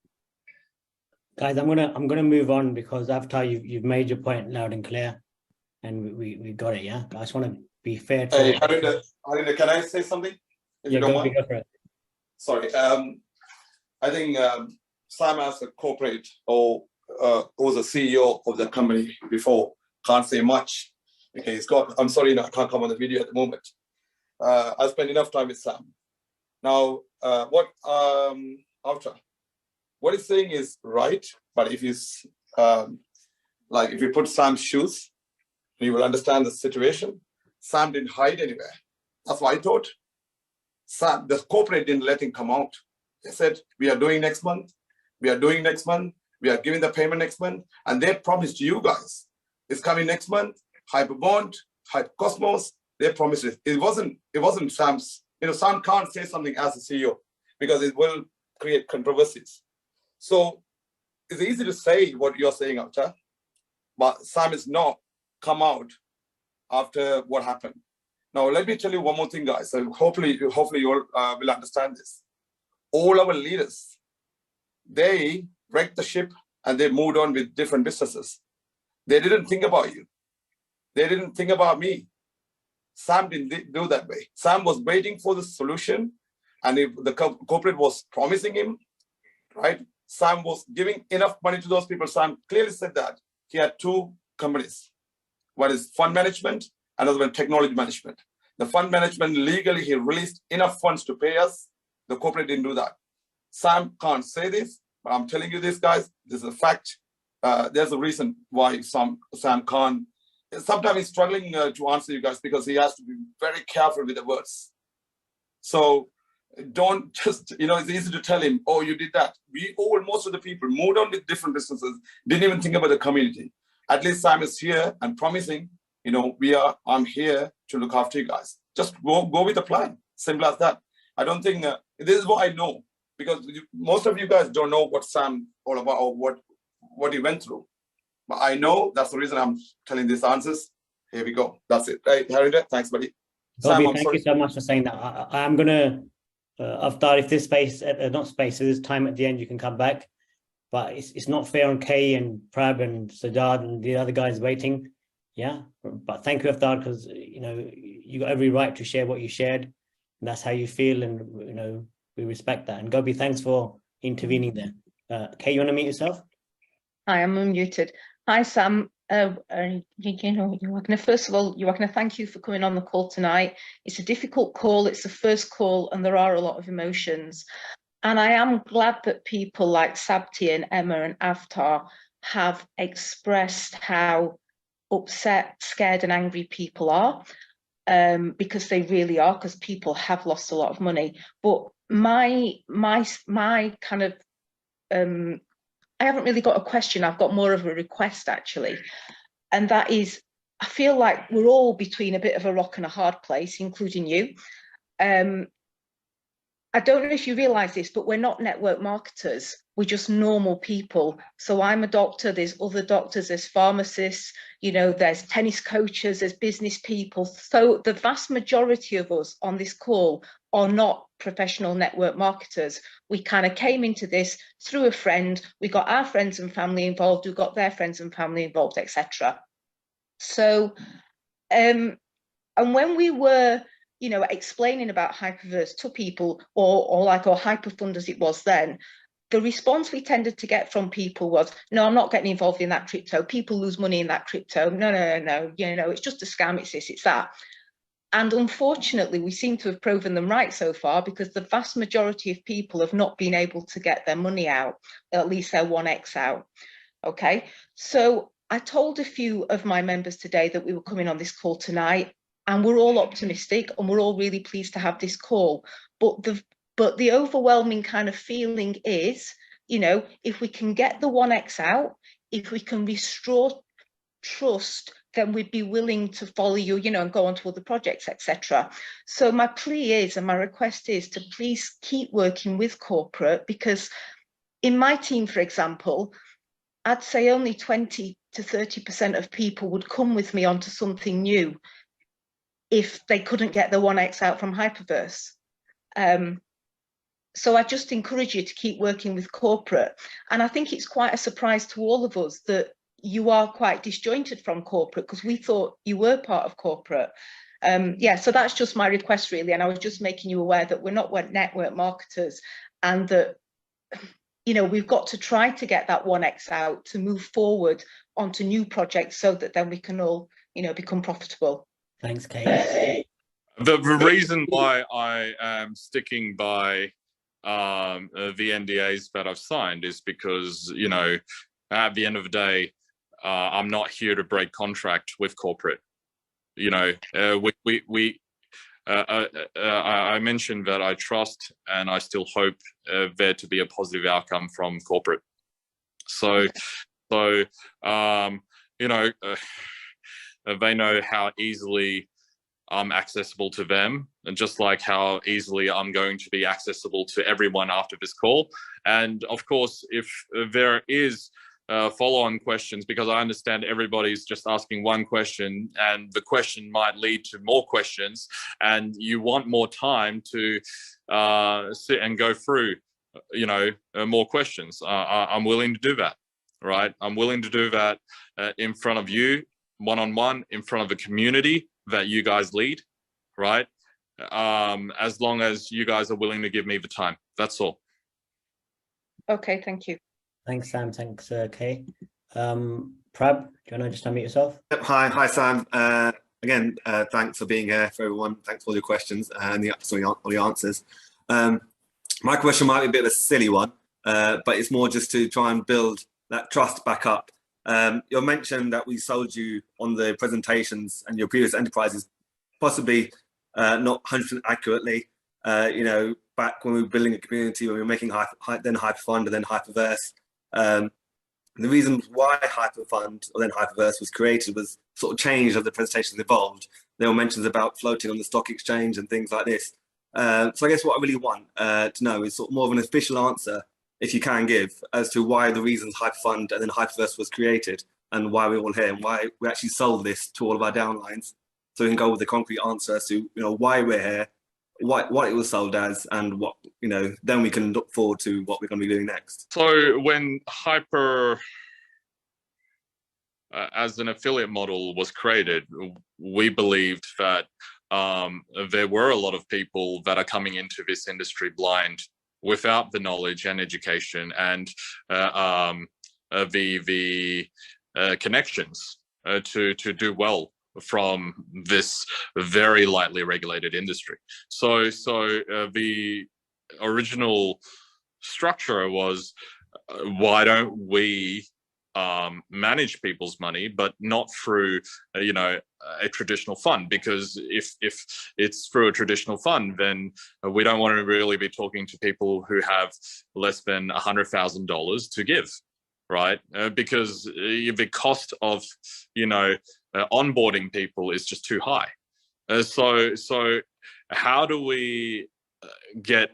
Guys, I'm gonna move on because after you've made your point loud and clear, and we got it. Yeah, I just want to be fair to. Hey, Harinder, can I say something? If Yeah, you don't go mind. for it. Sorry. I think Sam as a corporate or was a CEO of the company before can't say much. Okay, I'm sorry, I can't come on the video at the moment. I spent enough time with Sam. Now, what he's saying is right, but if he's if you put Sam's shoes, you will understand the situation. Sam didn't hide anywhere. That's what I thought. Sam, the corporate didn't let him come out. They said, we are doing next month. We are doing next month. We are giving the payment next month. And they promised you guys, it's coming next month. Hyperbond, Hypercosmos, they promised it. It wasn't Sam's. Sam can't say something as a CEO because it will create controversies. So it's easy to say what you're saying, Avtar, but Sam is not come out after what happened. Now, let me tell you one more thing, guys. So hopefully you all will understand this. All our leaders, they wrecked the ship and they moved on with different businesses. They didn't think about you. They didn't think about me. Sam didn't do that way. Sam was waiting for the solution, and if the corporate was promising him, right? Sam was giving enough money to those people. Sam clearly said that he had two companies. One is fund management, another one technology management. The fund management, legally, he released enough funds to pay us. The corporate didn't do that. Sam can't say this, but I'm telling you this, guys, this is a fact. There's a reason why Sam can't. Sometimes he's struggling to answer you guys because he has to be very careful with the words. So don't just, it's easy to tell him, oh, you did that. Most of the people moved on with different businesses, didn't even think about the community. At least Sam is here and promising, I'm here to look after you guys. Just go with the plan. Simple as that. I don't think, this is what I know, because most of you guys don't know what Sam all about or what he went through. But I know that's the reason I'm telling these answers. Here we go. That's it. Right, Harinder? Thanks, buddy. Bobby, Sam, thank you so much for saying that. I'm going to, Avtar, if this space, not space, so there's time at the end, you can come back. But it's not fair on Kay and Prab and Sajad and the other guys waiting. Yeah. But thank you, Avtar, because, you got every right to share what you shared. And that's how you feel. And, we respect that. And Gobi, thanks for intervening there. Kay, you want to meet yourself? Hi, I'm unmuted. Hi, Sam. First of all, you are going to thank you for coming on the call tonight. It's a difficult call. It's the first call, and there are a lot of emotions. And I am glad that people like Sabti and Emma and Avtar have expressed how upset, scared, and angry people are, because they really are. Because people have lost a lot of money. But my kind of I haven't really got a question. I've got more of a request, actually. And that is, I feel like we're all between a bit of a rock and a hard place, including you. I don't know if you realize this, but we're not network marketers. We're just normal people. So I'm a doctor, there's other doctors, there's pharmacists, there's tennis coaches, there's business people. So the vast majority of us on this call are not professional network marketers. We kind of came into this through a friend. We got our friends and family involved. We got their friends and family involved, etc. So, and when we were, explaining about HyperVerse to people, or Hyperfund as it was then, the response we tended to get from people was, no, I'm not getting involved in that crypto. People lose money in that crypto. No. It's just a scam. It's this, it's that. And unfortunately, we seem to have proven them right so far, because the vast majority of people have not been able to get their money out, at least their 1x out. Okay, so I told a few of my members today that we were coming on this call tonight, and we're all optimistic and we're all really pleased to have this call. But the overwhelming kind of feeling is, if we can get the 1x out, if we can restore trust, then we'd be willing to follow you, and go on to other projects, etc. So my plea is, and my request is, to please keep working with corporate, because in my team, for example, I'd say only 20 to 30% of people would come with me onto something new. if they couldn't get the 1x out from HyperVerse. So I just encourage you to keep working with corporate. And I think it's quite a surprise to all of us that you are quite disjointed from corporate, because we thought you were part of corporate. Yeah, so that's just my request really. And I was just making you aware that we're not network marketers, and that, you know, we've got to try to get that 1x out to move forward onto new projects, so that then we can all, you know, become profitable. Thanks, Kate. The reason why I am sticking by the NDAs that I've signed is because, you know, at the end of the day, I'm not here to break contract with corporate. You know, I mentioned that I trust and I still hope there to be a positive outcome from corporate. So you know, they know how easily I'm accessible to them, and just like how easily I'm going to be accessible to everyone after this call. And of course, if there is follow-on questions, because I understand everybody's just asking one question and the question might lead to more questions, and you want more time to sit and go through, you know, more questions. I'm willing to do that, right? I'm willing to do that in front of you, one-on-one, in front of a community that you guys lead, right? As long as you guys are willing to give me the time, that's all. Okay, thank you. Thanks, Sam. Thanks, Kay. Prab, do you want to just unmute yourself? Yep. Hi, Sam. Again, thanks for being here, for everyone. Thanks for all your questions and all the answers. My question might be a bit of a silly one, but it's more just to try and build that trust back up. You mentioned that we sold you on the presentations and your previous enterprises, possibly not 100% accurately. You know, back when we were building a community, when we were making then Hyperfund and then HyperVerse. The reason why Hyperfund or then HyperVerse was created was sort of changed as the presentations evolved. There were mentions about floating on the stock exchange and things like this. So I guess what I really want to know is sort of more of an official answer, if you can give, as to why the reasons Hyperfund and then HyperVerse was created, and why we're all here, and why we actually sold this to all of our downlines. So we can go with a concrete answer as to, you know, why we're here, what it was sold as, and what, you know, then we can look forward to what we're going to be doing next. So when Hyper as an affiliate model was created, we believed that there were a lot of people that are coming into this industry blind, without the knowledge and education and the connections to do well from this very lightly regulated industry. So the original structure was, why don't we manage people's money, but not through you know, a traditional fund? Because if it's through a traditional fund, then we don't want to really be talking to people who have less than $100,000 to give, right? Because the cost of, you know, onboarding people is just too high. So how do we get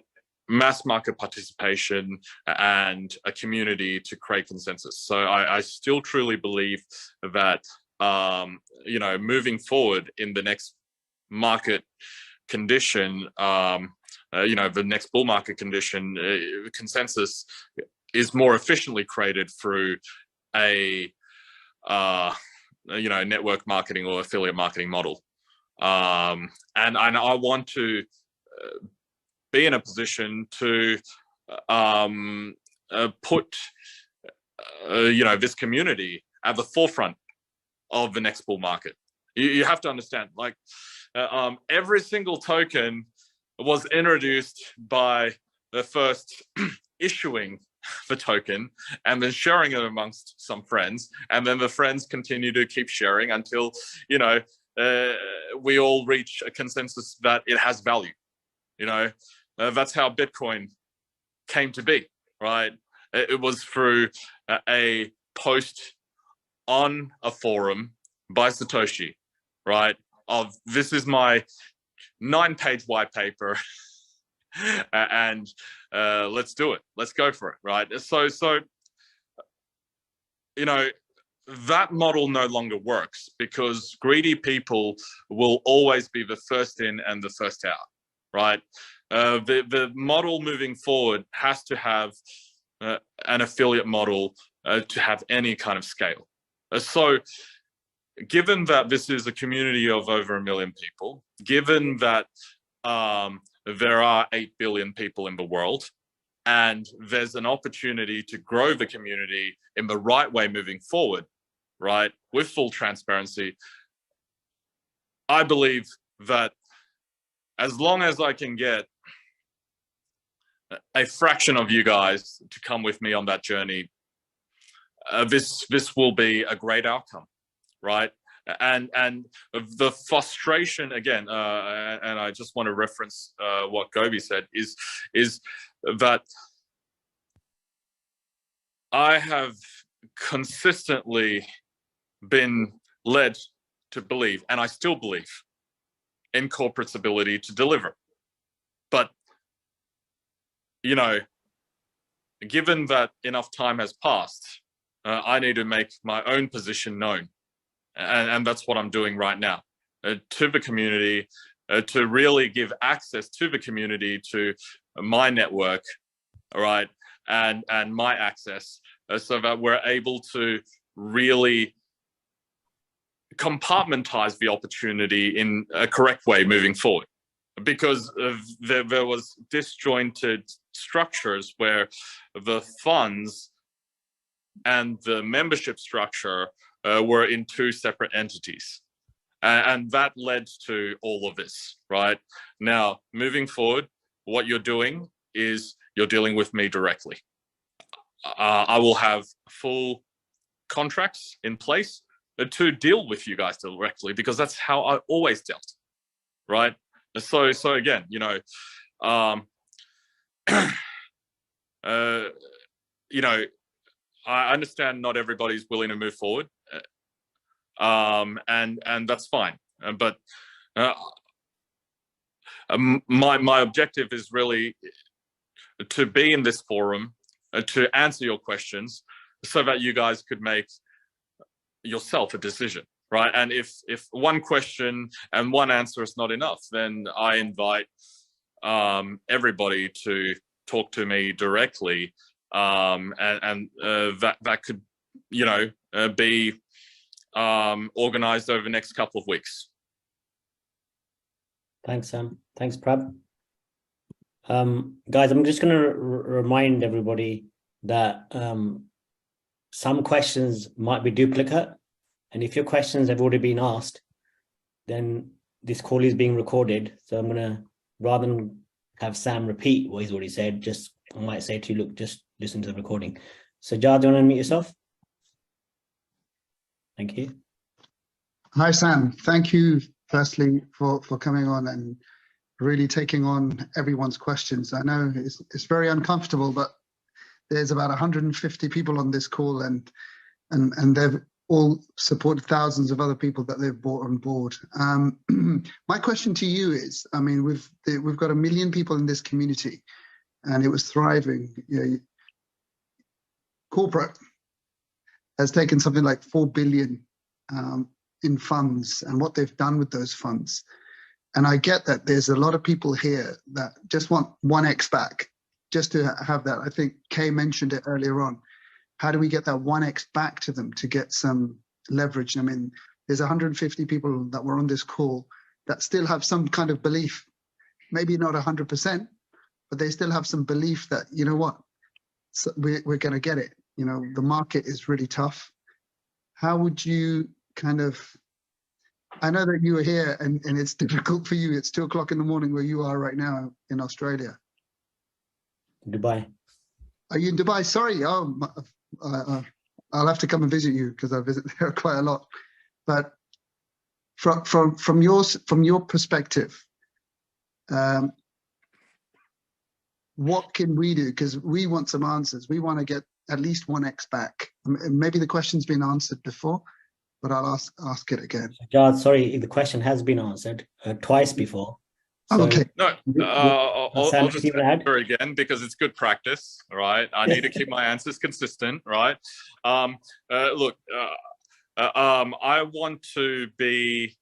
mass market participation and a community to create consensus? So I still truly believe that you know, moving forward in the next market condition, you know, the next bull market condition, consensus is more efficiently created through a you know, network marketing or affiliate marketing model. And I want to be in a position to put you know, this community at the forefront of the next bull market. You have to understand, like, every single token was introduced by the first issuing the token and then sharing it amongst some friends, and then the friends continue to keep sharing until, you know, we all reach a consensus that it has value. You know, that's how Bitcoin came to be, right? It was through a post on a forum by Satoshi, right? Of, this is my 9-page white paper and let's do it. Let's go for it, right? So you know, that model no longer works because greedy people will always be the first in and the first out, right? The model moving forward has to have an affiliate model to have any kind of scale. So given that this is a community of over 1 million people, given that there are 8 billion people in the world, and there's an opportunity to grow the community in the right way moving forward, right, with full transparency, I believe that as long as I can get a fraction of you guys to come with me on that journey, this will be a great outcome, right? And the frustration again, and I just want to reference what Gobi said, is that I have consistently been led to believe, and I still believe, in corporate's ability to deliver. But, you know, given that enough time has passed, I need to make my own position known. And that's what I'm doing right now to the community, to really give access to the community to my network, all right, and my access, so that we're able to really compartmentize the opportunity in a correct way moving forward. Because there was disjointed structures where the funds and the membership structure were in 2 separate entities. And that led to all of this, right? Now, moving forward, what you're doing is you're dealing with me directly. I will have full contracts in place to deal with you guys directly, because that's how I always dealt, right? So again, you know, you know, I understand not everybody's willing to move forward, and that's fine. But my objective is really to be in this forum, to answer your questions, so that you guys could make yourself a decision, right? And if one question and one answer is not enough, then I invite everybody to talk to me directly, and that could, you know, be organized over the next couple of weeks. Thanks, Sam. Thanks, Prab. Guys, I'm just going to remind everybody that some questions might be duplicate, and if your questions have already been asked, then this call is being recorded. So I'm going to, rather than have Sam repeat what he's already said, I might say to you, look, just listen to the recording. So Jar, do you want to unmute yourself? Thank you. Hi, Sam. Thank you, firstly, for coming on and really taking on everyone's questions. I know it's very uncomfortable, but there's about 150 people on this call, and they've all supported thousands of other people that they've brought on board. My question to you is, I mean, we've got 1 million people in this community, and it was thriving. You know, corporate has taken something like 4 billion in funds and what they've done with those funds. And I get that there's a lot of people here that just want 1x back, just to have that. I think Kay mentioned it earlier on. How do we get that 1x back to them to get some leverage? I mean, there's 150 people that were on this call that still have some kind of belief, maybe not 100%, but they still have some belief that, you know what, so we're going to get it. You know, the market is really tough. How would you kind of, I know that you are here and it's difficult for you. It's 2 o'clock in the morning where you are right now in Australia. Dubai. Are you in Dubai? Sorry. Oh, I'll have to come and visit you because I visit there quite a lot. But from your perspective, what can we do? Because we want some answers. We want to get at least 1x back. Maybe the question's been answered before, but I'll ask it again. Jad, sorry, the question has been answered twice before. So, okay. No, I'll just answer again because it's good practice, right? I need to keep my answers consistent, right? Look, I want to be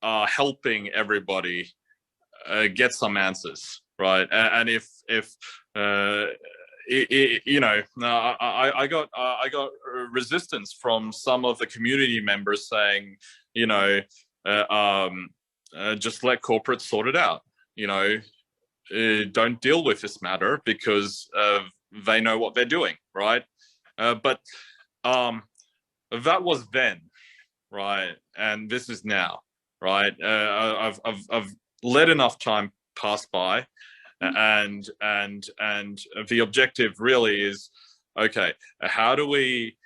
helping everybody get some answers, right? And if you know, I got resistance from some of the community members saying, you know, just let corporate sort it out. You know, don't deal with this matter because they know what they're doing, right? But that was then, right? And this is now, right? I've let enough time pass by, and the objective really is, okay, how do we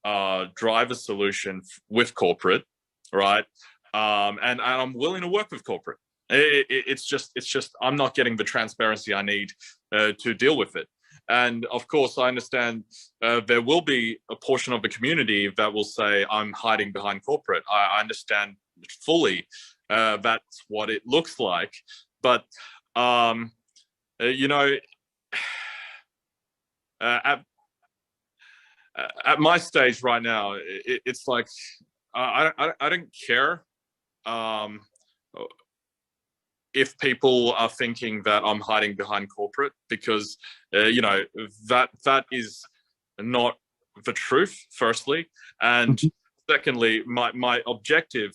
drive a solution with corporate, right? And I'm willing to work with corporate. It's just I'm not getting the transparency I need to deal with it. And of course, I understand there will be a portion of the community that will say I'm hiding behind corporate. I understand fully that's what it looks like. But, you know, at my stage right now, it's like, I don't care if people are thinking that I'm hiding behind corporate, because you know, that is not the truth, firstly, and secondly, my objective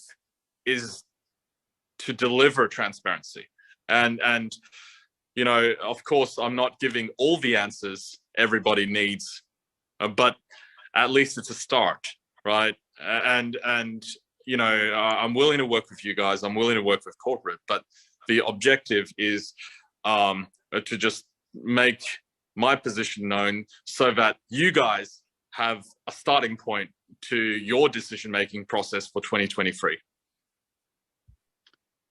is to deliver transparency, and you know, of course, I'm not giving all the answers everybody needs, but at least it's a start, right? And you know, I'm willing to work with you guys. I'm willing to work with corporate, but the objective is to just make my position known so that you guys have a starting point to your decision-making process for 2023.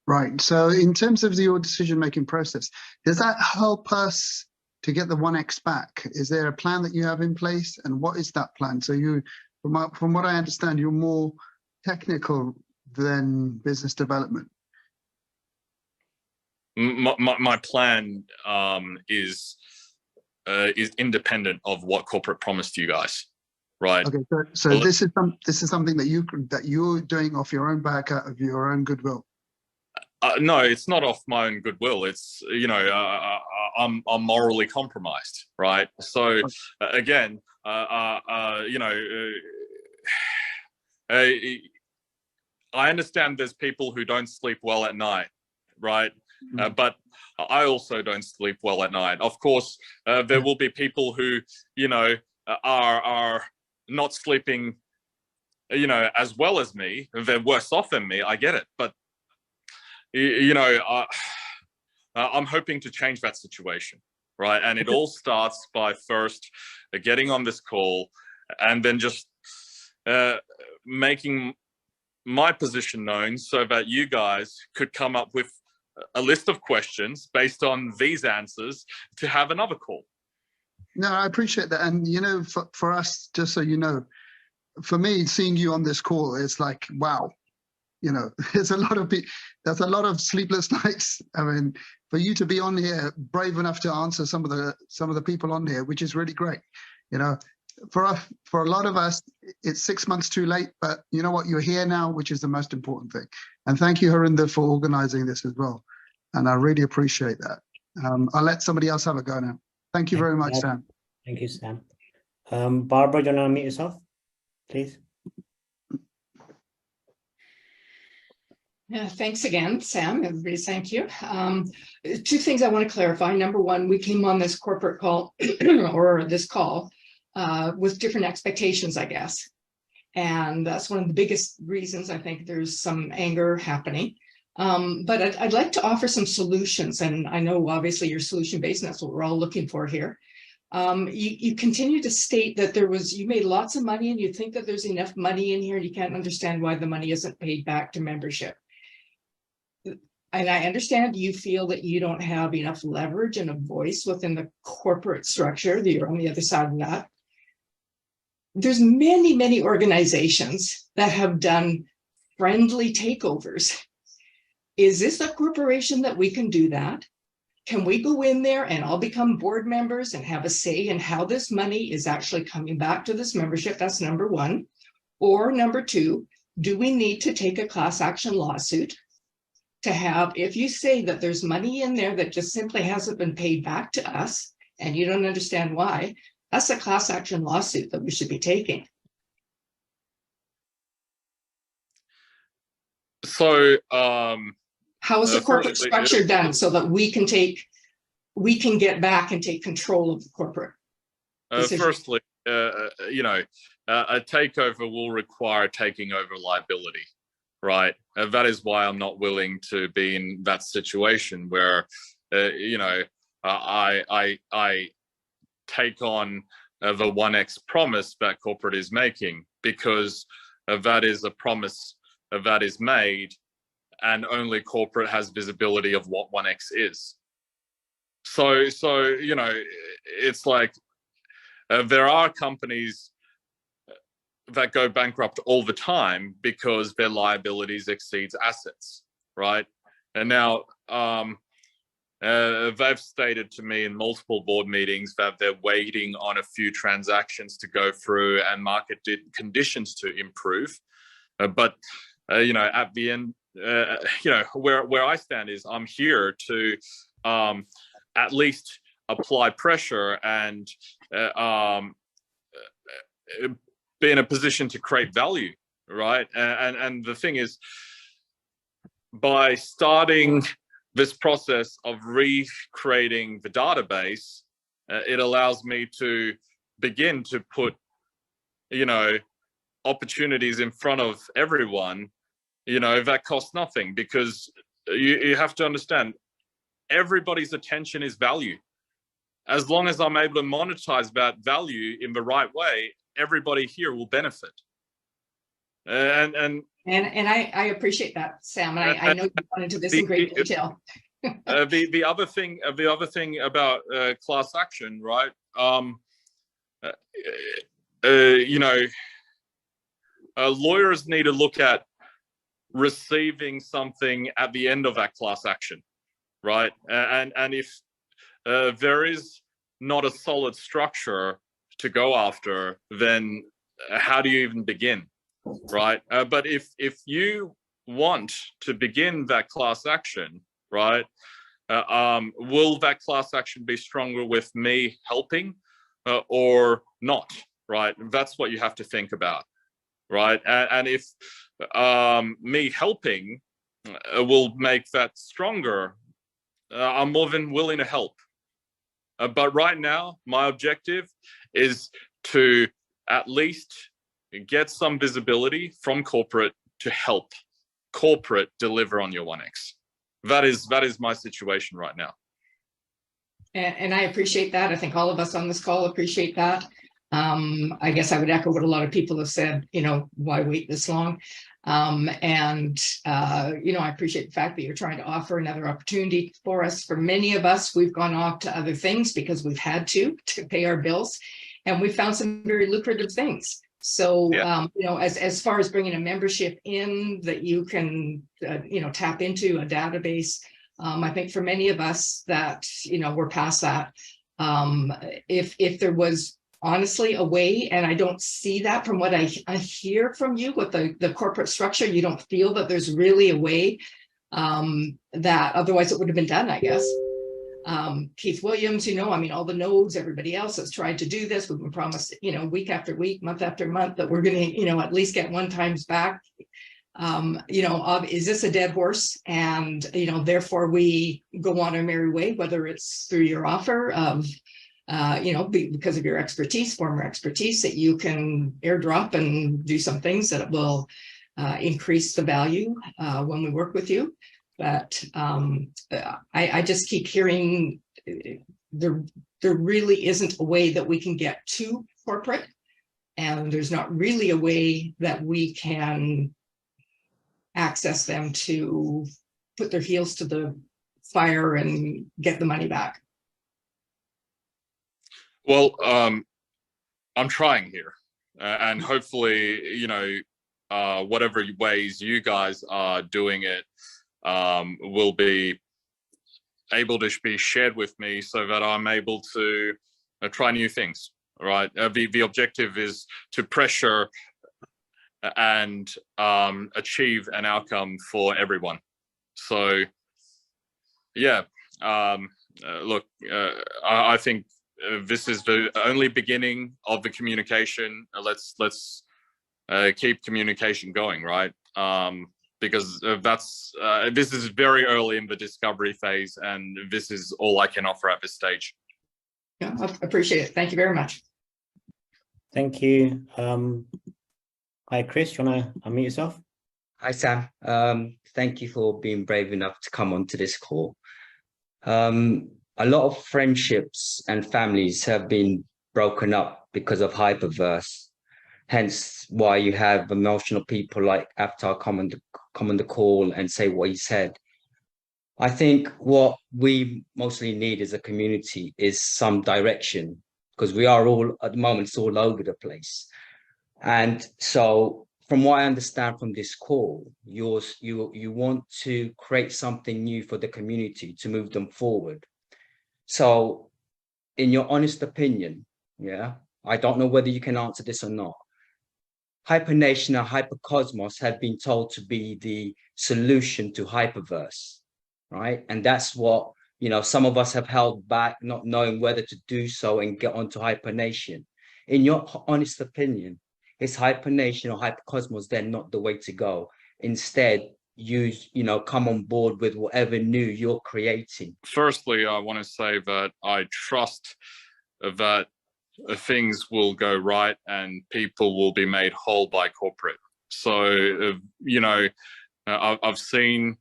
Right. So in terms of your decision-making process, does that help us to get the 1x back? Is there a plan that you have in place? And what is that plan? So you, from what I understand, you're more technical than business development. My plan is independent of what corporate promised you guys, right? Okay, so this is something that you're doing off your own back, out of your own goodwill. No, it's not off my own goodwill. It's, you know, I'm morally compromised, right? So again, you know, I understand there's people who don't sleep well at night, right? But I also don't sleep well at night. Of course, there will be people who, you know, are not sleeping, you know, as well as me. They're worse off than me. I get it, but you know, I'm hoping to change that situation, right? And it all starts by first getting on this call, and then just making my position known so that you guys could come up with a list of questions based on these answers to have another call. No, I appreciate that. And, you know, for us, just so you know, for me, seeing you on this call, it's like, wow, you know, there's a lot of sleepless nights. I mean, for you to be on here, brave enough to answer some of the people on here, which is really great. You know, for a lot of us, it's 6 months too late, but you know what, you're here now, which is the most important thing. And thank you, Harinder, for organizing this as well. And I really appreciate that. I'll let somebody else have a go now. Thank you very much, Sam. Thank you, Sam. Barbara, do you want to unmute yourself, please? Yeah, thanks again, Sam. Everybody, thank you. Two things I want to clarify. Number one, we came on this corporate call or this call with different expectations, I guess. And that's one of the biggest reasons I think there's some anger happening. But I'd like to offer some solutions. And I know obviously you're solution-based, and that's what we're all looking for here. You continue to state that you made lots of money and you think that there's enough money in here and you can't understand why the money isn't paid back to membership. And I understand you feel that you don't have enough leverage and a voice within the corporate structure, that you're on the other side of that. There's many, many organizations that have done friendly takeovers. Is this a corporation that we can do that? Can we go in there and all become board members and have a say in how this money is actually coming back to this membership? That's number one. Or number two, do we need to take a class action lawsuit to have, if you say that there's money in there that just simply hasn't been paid back to us and you don't understand why, that's a class action lawsuit that we should be taking. So how is the corporate structure done so that we can get back and take control of the corporate decision? Firstly, you know, a takeover will require taking over liability, right? That is why I'm not willing to be in that situation where, you know, I take on the 1x promise that corporate is making, because that is a promise that is made, and only corporate has visibility of what 1x is. So you know, it's like there are companies that go bankrupt all the time because their liabilities exceeds assets, right? And now they've stated to me in multiple board meetings that they're waiting on a few transactions to go through and market conditions to improve. But you know, at the end, you know, where I stand is I'm here to at least apply pressure and be in a position to create value, right? And the thing is, by starting this process of recreating the database, it allows me to begin to put, you know, opportunities in front of everyone, you know, that cost nothing, because you have to understand, everybody's attention is value. As long as I'm able to monetize that value in the right way, everybody here will benefit. And I appreciate that, Sam. And I know you went into this in great detail. the other thing about class action, right? You know, lawyers need to look at receiving something at the end of that class action, right? And if there is not a solid structure to go after, then how do you even begin, right? But if you want to begin that class action, right, will that class action be stronger with me helping or not, right? That's what you have to think about, right? And if me helping will make that stronger, I'm more than willing to help. But right now, my objective is to at least get some visibility from corporate to help corporate deliver on your 1x. That is my situation right now. And I appreciate that. I think all of us on this call appreciate that. I guess I would echo what a lot of people have said, you know, why wait this long? You know, I appreciate the fact that you're trying to offer another opportunity for us. For many of us, we've gone off to other things because we've had to pay our bills, and we found some very lucrative things. So, yeah. You know, as far as bringing a membership in that you can, you know, tap into a database, I think for many of us that, you know, we're past that. If there was honestly a way, and I don't see that from what I hear from you with the corporate structure, you don't feel that there's really a way that otherwise it would have been done, I guess. Keith Williams, you know, I mean, all the nodes, everybody else has tried to do this. We've been promised, you know, week after week, month after month, that we're going to, you know, at least get 1 times back. You know, is this a dead horse? And, you know, therefore we go on our merry way, whether it's through your offer of, you know, because of your expertise, former expertise, that you can airdrop and do some things that will increase the value when we work with you. But I just keep hearing there really isn't a way that we can get to corporate, and there's not really a way that we can access them to put their heels to the fire and get the money back. Well, I'm trying here, and hopefully, you know, whatever ways you guys are doing it will be able to be shared with me so that I'm able to try new things, right? The objective is to pressure and achieve an outcome for everyone. So yeah, look, I think this is the only beginning of the communication. Let's keep communication going, right? Because this is very early in the discovery phase, and this is all I can offer at this stage. Yeah, I appreciate it. Thank you very much. Thank you. Hi, Chris, you want to unmute yourself? Hi, Sam. Thank you for being brave enough to come onto this call. A lot of friendships and families have been broken up because of HyperVerse. Hence why you have emotional people like Avatar come on the call and say what he said. I think what we mostly need as a community is some direction, because we are all, at the moment, it's all over the place. And so from what I understand from this call, you want to create something new for the community to move them forward. So in your honest opinion, yeah, I don't know whether you can answer this or not, HyperNation and HyperCosmos have been told to be the solution to HyperVerse, right? And that's what, you know, some of us have held back, not knowing whether to do so and get onto HyperNation. In your honest opinion, is HyperNation or HyperCosmos then not the way to go? Instead, come on board with whatever new you're creating. Firstly, I want to say that I trust that things will go right and people will be made whole by corporate. So, I've seen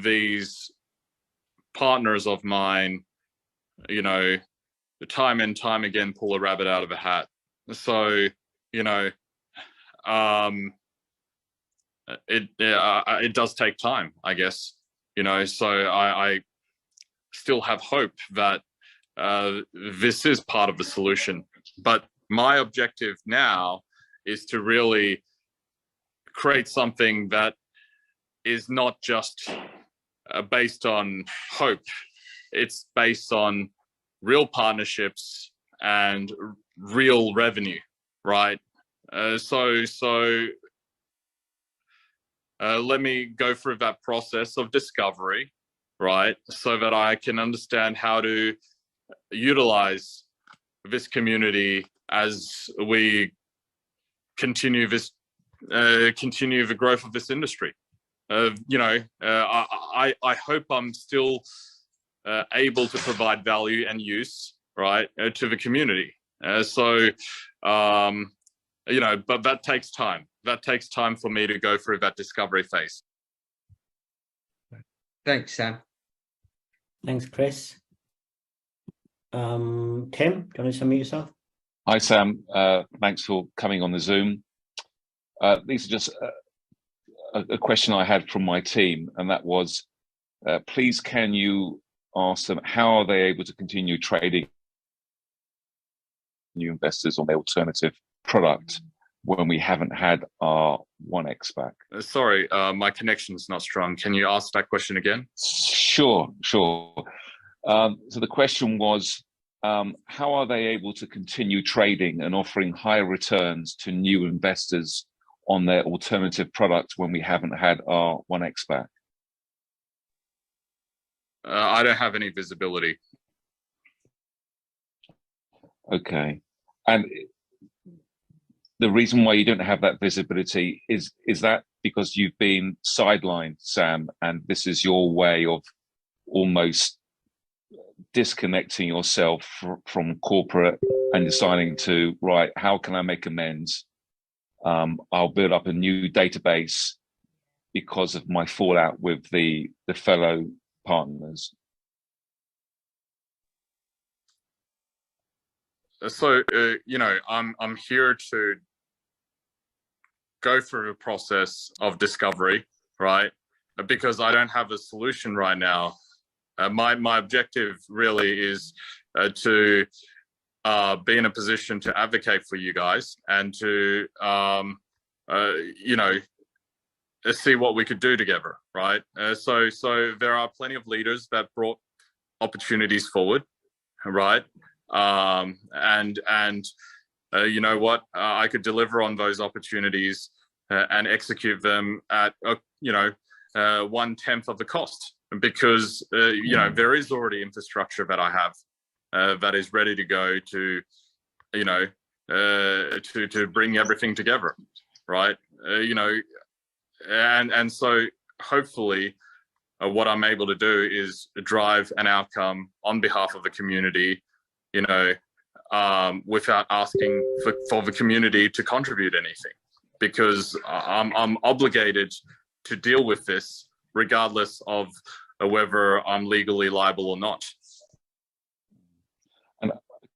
these partners of mine, time and time again, pull a rabbit out of a hat. So, it does take time, I guess, so I still have hope that this is part of the solution. But my objective now is to really create something that is not just based on hope. It's based on real partnerships and real revenue, right? So let me go through that process of discovery, right? So that I can understand how to utilize this community as we continue the growth of this industry. I hope I'm still able to provide value and use, right, to the community. But that takes time. That takes time for me to go through that discovery phase. Thanks, Sam. Thanks, Chris. Tim, do you want to unmute yourself? Hi, Sam. Thanks for coming on the Zoom. These are just a question I had from my team, and that was, please can you ask them how are they able to continue trading new investors on their alternative product when we haven't had our 1x back? Sorry, my connection is not strong. Can you ask that question again? Sure. So the question was, how are they able to continue trading and offering higher returns to new investors on their alternative product when we haven't had our 1x back? I don't have any visibility. Okay. And the reason why you don't have that visibility is that because you've been sidelined, Sam, and this is your way of almost disconnecting yourself from corporate and deciding to, right, how can I make amends? I'll build up a new database because of my fallout with the fellow partners. So, I'm here to go through a process of discovery, right? Because I don't have a solution right now. My objective really is to be in a position to advocate for you guys and to, see what we could do together, right? So there are plenty of leaders that brought opportunities forward, right? You know what? I could deliver on those opportunities and execute them at 1/10 of the cost, because there is already infrastructure that I have that is ready to go to to bring everything together, right? And so hopefully what I'm able to do is drive an outcome on behalf of the community, without asking for the community to contribute anything, because I'm obligated to deal with this regardless of whether I'm legally liable or not.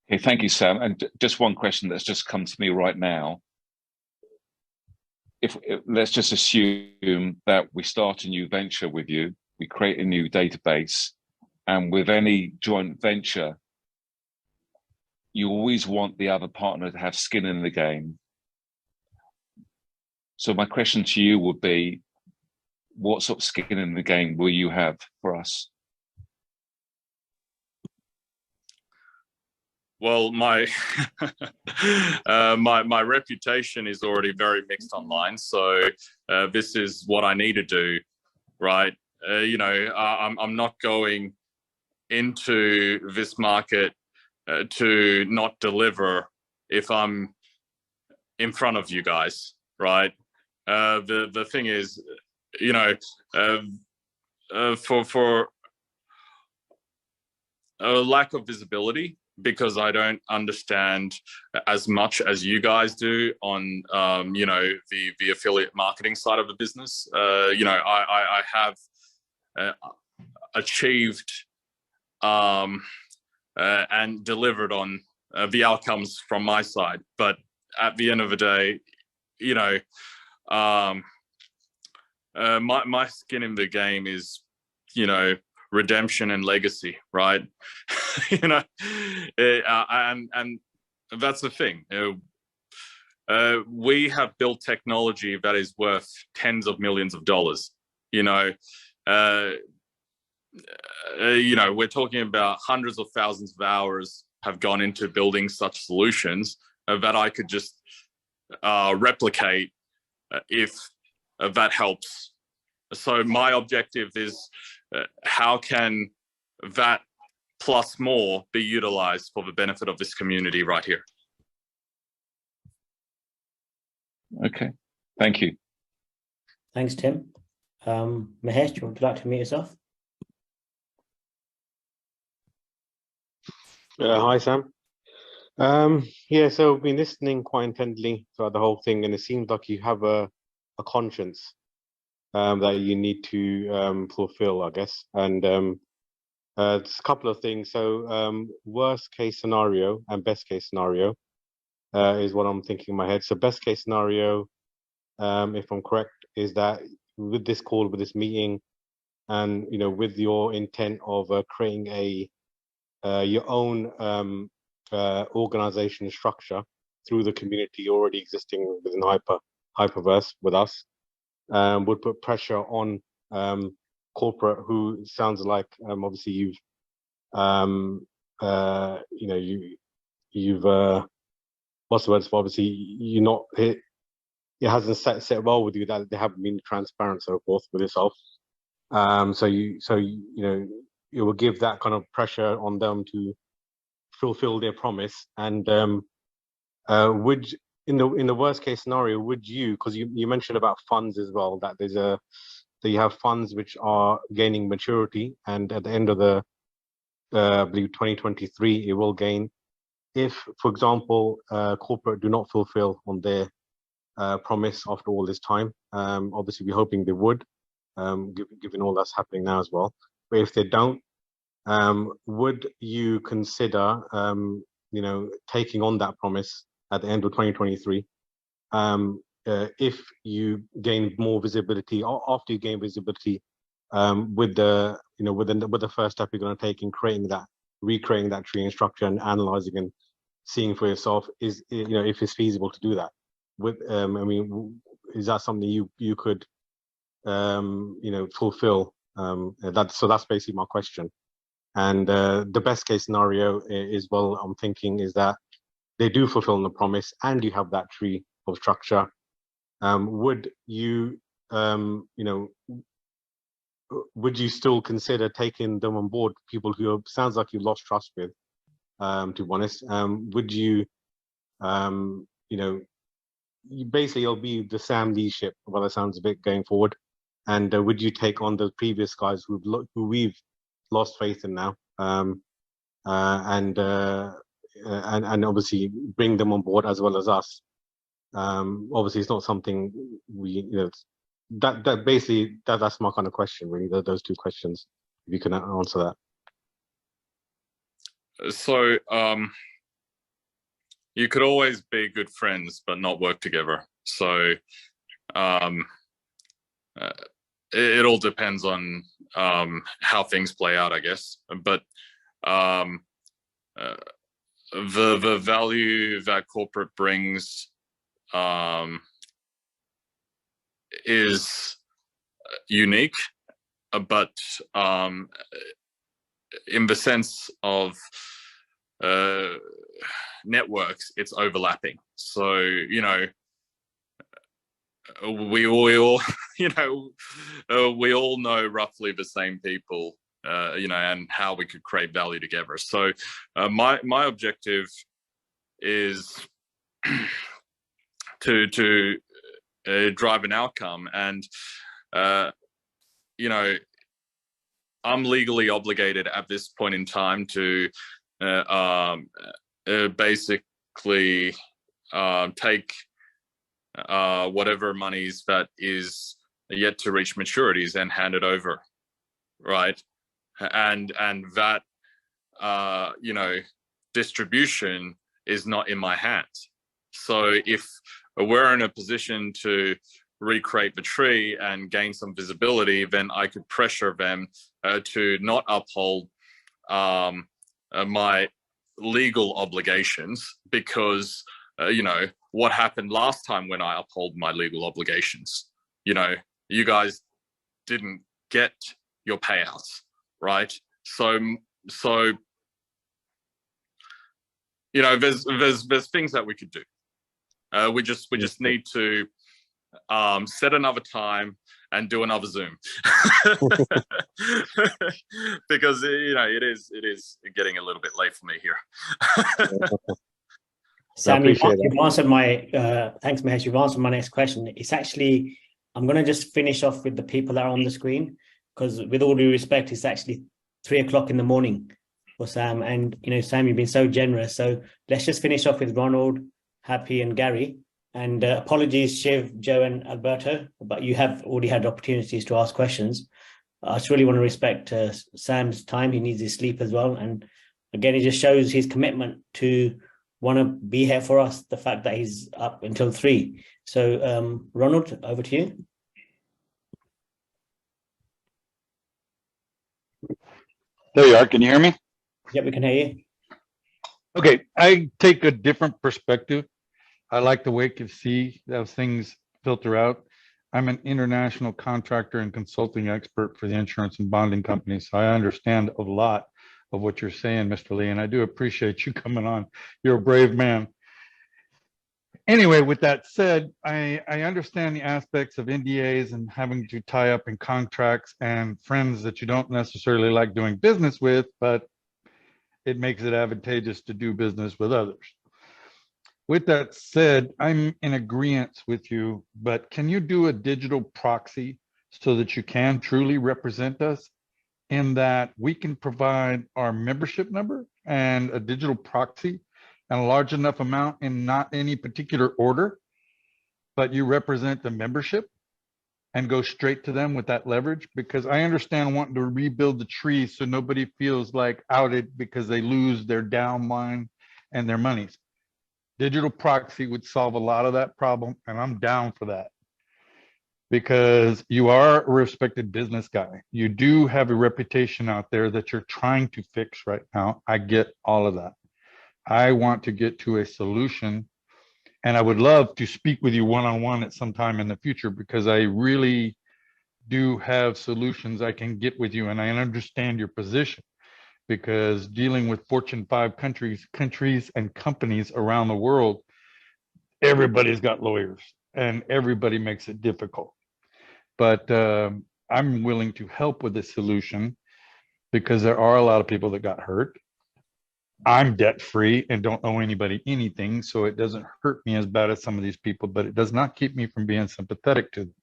Okay, thank you, Sam. And just one question that's just come to me right now. If let's just assume that we start a new venture with you, we create a new database, and with any joint venture, you always want the other partner to have skin in the game. So my question to you would be, what sort of skin in the game will you have for us? Well, my my reputation is already very mixed online, so this is what I need to do, right? I'm not going into this market to not deliver if I'm in front of you guys, right? The thing is, for a lack of visibility, because I don't understand as much as you guys do on, the affiliate marketing side of the business. I have achieved and delivered on the outcomes from my side. But at the end of the day, my skin in the game is, redemption and legacy, right? And that's the thing. We have built technology that is worth tens of millions of dollars. We're talking about hundreds of thousands of hours have gone into building such solutions that I could just replicate if that helps. So my objective is how can that plus more be utilized for the benefit of this community right here. Okay, thank you. Thanks, Tim. Mahesh, would you like to mute yourself? Hi, Sam. So I've been listening quite intently throughout the whole thing, and it seems like you have a conscience that you need to fulfill, I guess. And it's a couple of things. So worst case scenario and best case scenario is what I'm thinking in my head. So best case scenario, if I'm correct, is that with this call, with this meeting, and with your intent of creating your own organization structure through the community already existing within HyperVerse with us, would put pressure on corporate, who sounds like obviously you've what's the word for, obviously you're not, it hasn't set well with you, that they haven't been transparent, so forth with yourself. So it will give that kind of pressure on them to fulfill their promise. And would, in the worst case scenario, would you, because you mentioned about funds as well, that that you have funds which are gaining maturity, and at the end of the I believe 2023 it will gain. If, for example, corporate do not fulfill on their promise after all this time, obviously we're hoping they would, given all that's happening now as well. But if they don't, would you consider, taking on that promise at the end of 2023, if you gain more visibility, or after you gain visibility, with the first step you're going to take in recreating that tree and structure and analyzing and seeing for yourself, is if it's feasible to do that? Is that something you could fulfill? So that's basically my question. And the best case scenario is, well, I'm thinking, is that they do fulfill the promise and you have that tree of structure, would you, would you still consider taking them on board? People who sounds like you lost trust with, to be honest. Would you, basically it'll be the Sam Lee ship, well, that sounds a bit going forward. And would you take on the previous guys who we've lost faith in now, and obviously bring them on board as well as us? Obviously, it's not something we, that basically that's my kind of question, really. Those two questions, if you can answer that. So you could always be good friends but not work together. So it all depends on how things play out, I guess. But the value that corporate brings is unique, but in the sense of networks, it's overlapping. So we all we all know roughly the same people, and how we could create value together. So my objective is to drive an outcome, and I'm legally obligated at this point in time to basically take whatever monies that is yet to reach maturities and hand it over, right? And that distribution is not in my hands. So if we're in a position to recreate the tree and gain some visibility, then I could pressure them to not uphold my legal obligations, because what happened last time when I uphold my legal obligations, you guys didn't get your payouts, right? So there's things that we could do. We just need to set another time and do another Zoom, because it is getting a little bit late for me here. Sam, you've answered my thanks, Mahesh. You've answered my next question. It's actually, I'm going to just finish off with the people that are on the screen, because with all due respect, it's actually 3 o'clock in the morning for Sam. And Sam, you've been so generous. So let's just finish off with Ronald, Happy, and Gary. And apologies, Shiv, Joe, and Alberto, but you have already had opportunities to ask questions. I just really want to respect Sam's time. He needs his sleep as well. And again, it just shows his commitment to want to be here for us, the fact that he's up until 3. So Ronald, over to you. There you are. Can you hear me? Yeah, we can hear you. Okay, I take a different perspective. I like the way you see those things filter out. I'm an international contractor and consulting expert for the insurance and bonding companies, so I understand a lot of what you're saying, Mr. Lee, and I do appreciate you coming on. You're a brave man. Anyway, with that said, I understand the aspects of NDAs and having to tie up in contracts and friends that you don't necessarily like doing business with, but it makes it advantageous to do business with others. With that said, I'm in agreement with you, but can you do a digital proxy so that you can truly represent us, in that we can provide our membership number and a digital proxy and a large enough amount in not any particular order, but you represent the membership and go straight to them with that leverage? Because I understand wanting to rebuild the tree so nobody feels like outed because they lose their downline and their monies. Digital proxy would solve a lot of that problem, and I'm down for that. Because you are a respected business guy. You do have a reputation out there that you're trying to fix right now. I get all of that. I want to get to a solution, and I would love to speak with you one-on-one at some time in the future, because I really do have solutions I can get with you, and I understand your position, because dealing with Fortune 5 countries and companies around the world, everybody's got lawyers, and everybody makes it difficult. But I'm willing to help with this solution because there are a lot of people that got hurt. I'm debt free and don't owe anybody anything, so it doesn't hurt me as bad as some of these people, but it does not keep me from being sympathetic to them.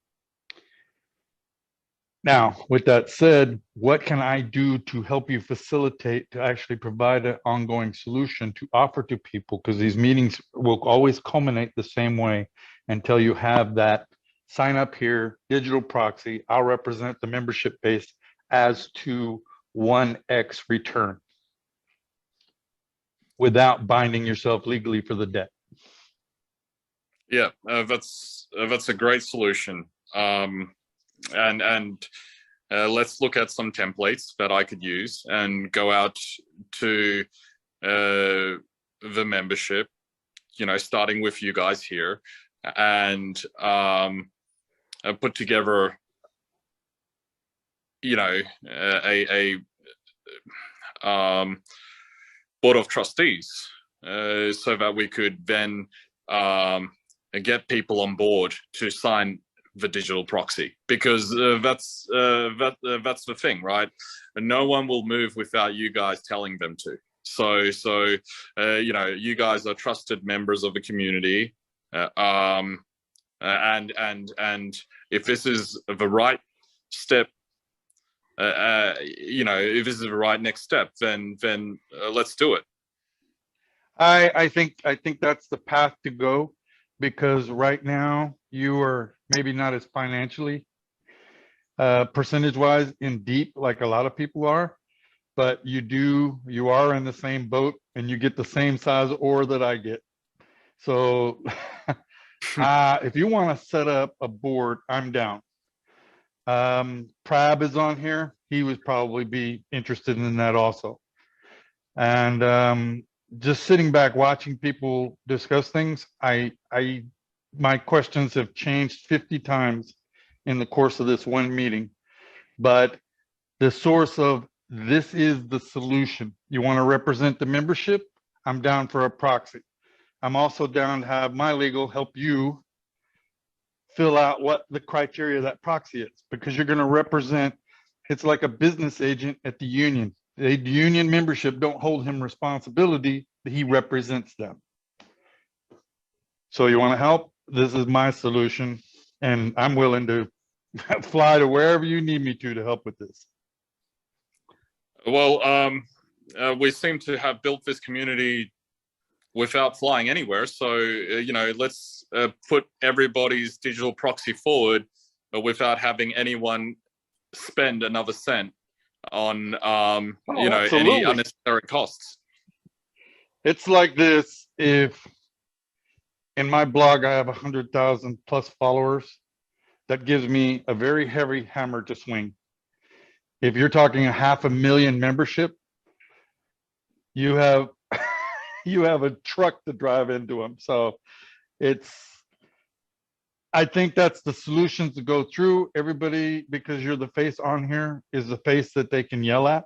Now, with that said, what can I do to help you facilitate to actually provide an ongoing solution to offer to people? Because these meetings will always culminate the same way until you have that sign up here, digital proxy. I'll represent the membership base as to 1x return without binding yourself legally for the debt. Yeah, that's a great solution. And let's look at some templates that I could use and go out to the membership, you know, starting with you guys here, and put together, you know, a board of trustees, so that we could then get people on board to sign the digital proxy, because that's the thing, right? And no one will move without you guys telling them to. So you know, you guys are trusted members of the community, and if this is the right step, you know, if this is the right next step, then let's do it. I think that's the path to go, because right now you are maybe not as financially percentage wise in deep like a lot of people are, but you are in the same boat and you get the same size ore that I get. So if you want to set up a board, I'm down. Prab is on here. He would probably be interested in that also. And just sitting back watching people discuss things, my questions have changed 50 times in the course of this one meeting. But the source of this is the solution. You want to represent the membership? I'm down for a proxy. I'm also down to have my legal help you fill out what the criteria of that proxy is, because you're going to represent, it's like a business agent at the union. The union membership don't hold him responsibility, he represents them. So you want to help? This is my solution, and I'm willing to fly to wherever you need me to help with this. Well, we seem to have built this community without flying anywhere. So, you know, let's put everybody's digital proxy forward without having anyone spend another cent on, you know, absolutely. any unnecessary costs. It's like this. If in my blog, I have 100,000 plus followers, that gives me a very heavy hammer to swing. If you're talking 500,000 membership, you have you have a truck to drive into them. So I think that's the solutions to go through. Everybody, because you're the face on here, is the face that they can yell at.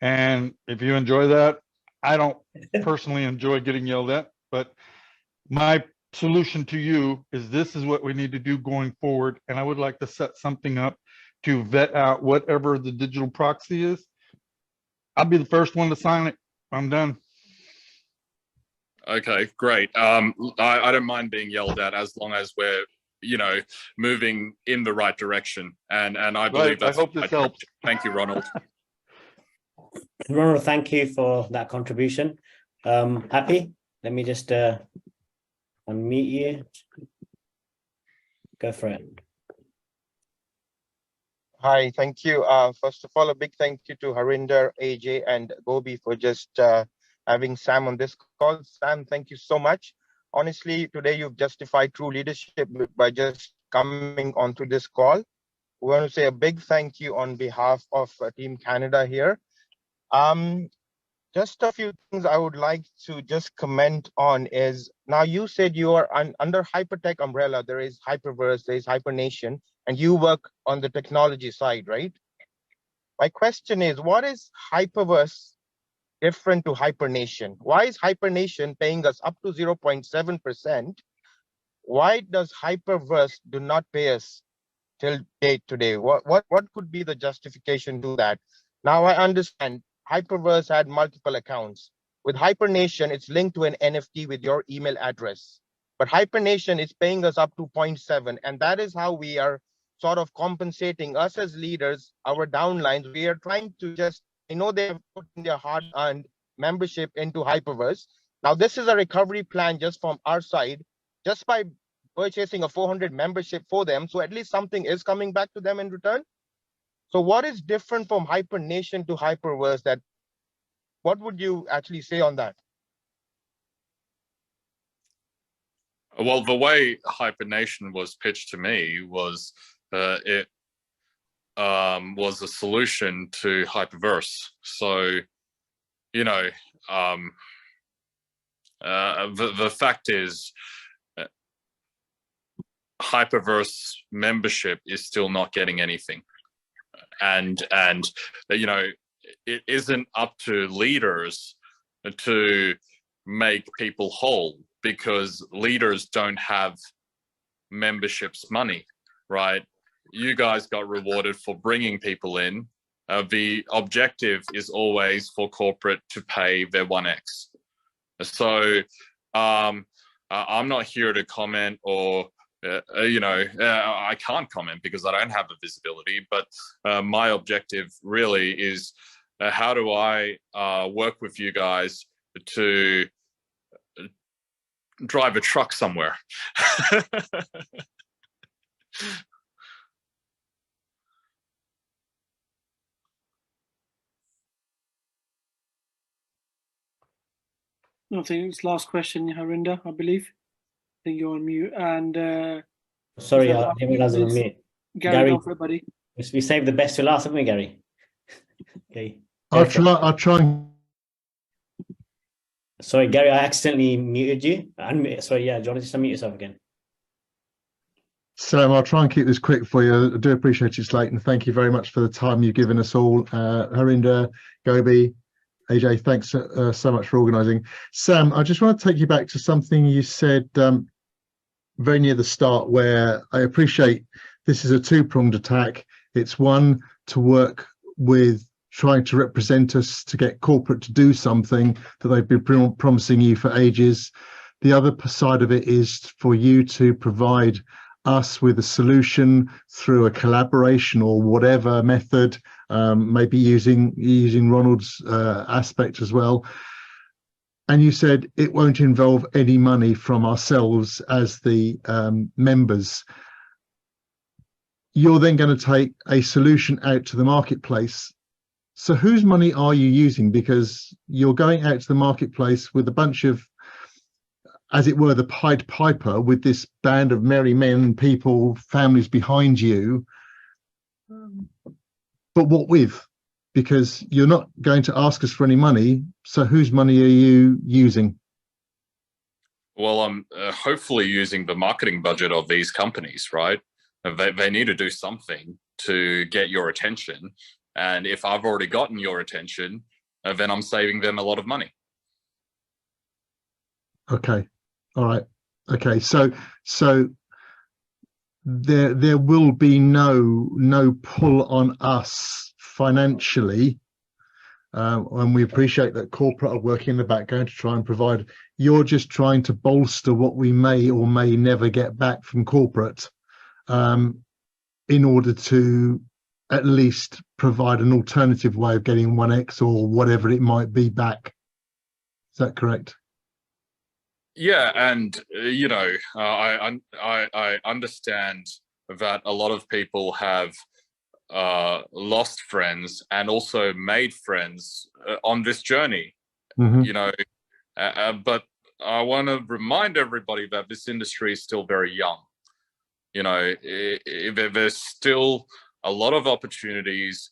And if you enjoy that, I don't personally enjoy getting yelled at, but my solution to you is this is what we need to do going forward. And I would like to set something up to vet out whatever the digital proxy is. I'll be the first one to sign it. I'm done. Okay, great. I don't mind being yelled at as long as we're, you know, moving in the right direction. And I believe that's I hope this helps. Thank you, Ronald. Ronald, thank you for that contribution. Happy? Let me just unmute you. Go for it. Hi, thank you. First of all, a big thank you to Harinder, AJ, and Gobi for just having Sam on this call. Sam, thank you so much. Honestly, today you've justified true leadership by just coming onto this call. We want to say a big thank you on behalf of Team Canada here. Just a few things I would like to just comment on is, now you said you are under Hypertech umbrella. There is HyperVerse, there is HyperNation, and you work on the technology side, right? My question is, what is HyperVerse different to HyperNation? Why is HyperNation paying us up to 0.7%, why does HyperVerse do not pay us till date today? What could be the justification to that? Now I understand HyperVerse had multiple accounts. With HyperNation, it's linked to an NFT with your email address. But HyperNation is paying us up to 0.7, and that is how we are sort of compensating us as leaders, our downlines. We are trying to just, they have put in their hard-earned membership into HyperVerse. Now, this is a recovery plan just from our side, just by purchasing a 400 membership for them. So at least something is coming back to them in return. So what is different from HyperNation to HyperVerse? What would you actually say on that? Well, the way HyperNation was pitched to me was it was a solution to HyperVerse. So, the fact is, HyperVerse membership is still not getting anything, and it isn't up to leaders to make people whole, because leaders don't have memberships money, right? You guys got rewarded for bringing people in. The objective is always for corporate to pay their 1x. So I'm not here to comment, or I can't comment because I don't have the visibility, but my objective really is how do I work with you guys to drive a truck somewhere. I think it's last question, Harinder, I believe. I think you're on mute. And sorry, I didn't realize I was on mute. Gary, go for it, buddy. We saved the best to last, haven't we, Gary? Okay. I'll try. Sorry, Gary, I accidentally muted you. Sorry, yeah, do you want to just unmute yourself again? Sam, I'll try and keep this quick for you. I do appreciate it's late, and thank you very much for the time you've given us all. Harinder, Gobi, AJ, thanks so much for organising. Sam, I just want to take you back to something you said very near the start, where I appreciate this is a two-pronged attack. It's one, to work with trying to represent us, to get corporate to do something that they've been promising you for ages. The other side of it is for you to provide us with a solution through a collaboration or whatever method, maybe using Ronald's aspect as well. And you said it won't involve any money from ourselves as the members. You're then going to take a solution out to the marketplace. So whose money are you using? Because you're going out to the marketplace with a bunch of, as it were, the Pied Piper, with this band of merry men, people, families behind you. But what with? Because you're not going to ask us for any money. So whose money are you using? Well, I'm hopefully using the marketing budget of these companies, right? They need to do something to get your attention. And if I've already gotten your attention, then I'm saving them a lot of money. Okay. All right. Okay. So there will be no pull on us financially. And we appreciate that corporate are working in the background to try and provide. You're just trying to bolster what we may or may never get back from corporate, in order to at least provide an alternative way of getting 1x or whatever it might be back. Is that correct? Yeah, and I understand that a lot of people have lost friends and also made friends on this journey. Mm-hmm. But I want to remind everybody that this industry is still very young. There's still a lot of opportunities,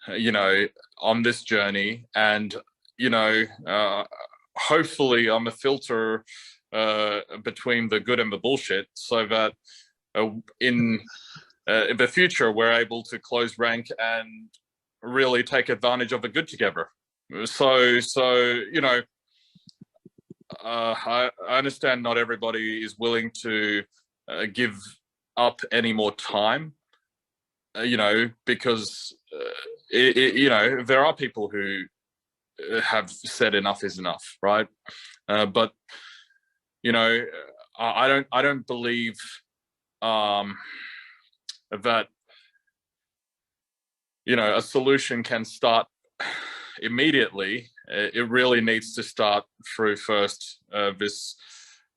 on this journey, and hopefully I'm a filter between the good and the bullshit, so that in the future we're able to close rank and really take advantage of the good together. So I understand not everybody is willing to give up any more time, you know, because there are people who have said enough is enough, right? But you know, I don't believe that, you know, a solution can start immediately. It really needs to start through first this,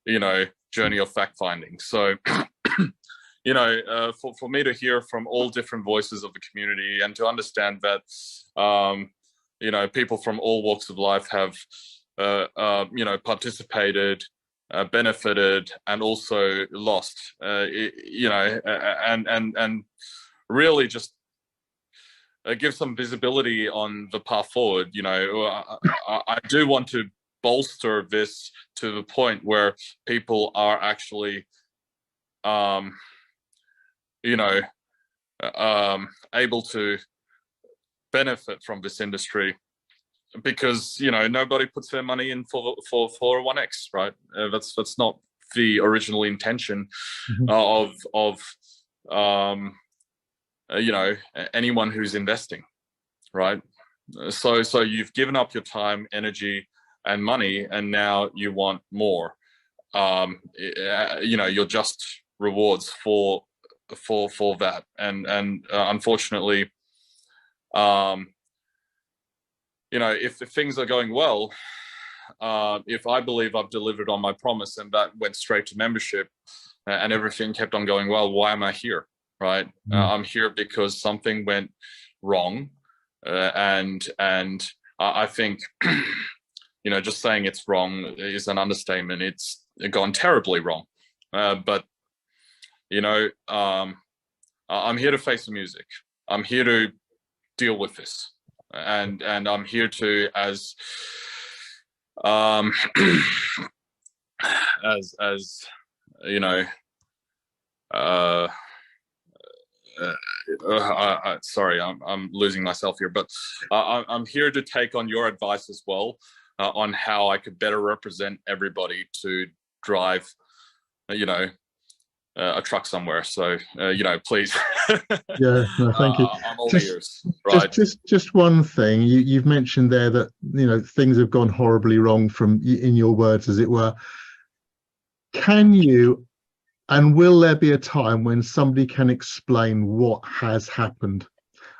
you know, journey of fact finding. So, you know, for me to hear from all different voices of the community and to understand that, you know, people from all walks of life have, you know, participated, benefited, and also lost, you know, and really just give some visibility on the path forward. You know, I do want to bolster this to the point where people are actually, you know, able to benefit from this industry, because, you know, nobody puts their money in for 1x, right? That's not the original intention of you know, anyone who's investing, right? So you've given up your time, energy, and money, and now you want more. You know, you're just rewards for that, and unfortunately, you know, if things are going well, if I believe I've delivered on my promise and that went straight to membership, and everything kept on going well, why am I here? Right? I'm here because something went wrong, and I think, you know, just saying it's wrong is an understatement. It's gone terribly wrong, but you know, I'm here to face the music. I'm here to deal with this, and I'm here to, as you know, sorry, I'm losing myself here, but I'm here to take on your advice as well, on how I could better represent everybody to drive, you know, a truck somewhere. So, you know, please. Yeah, no, thank you. I'm all ears. Right. Just one thing. You've mentioned there that, you know, things have gone horribly wrong, from, in your words, as it were. Can you, and will there be a time when somebody can explain what has happened?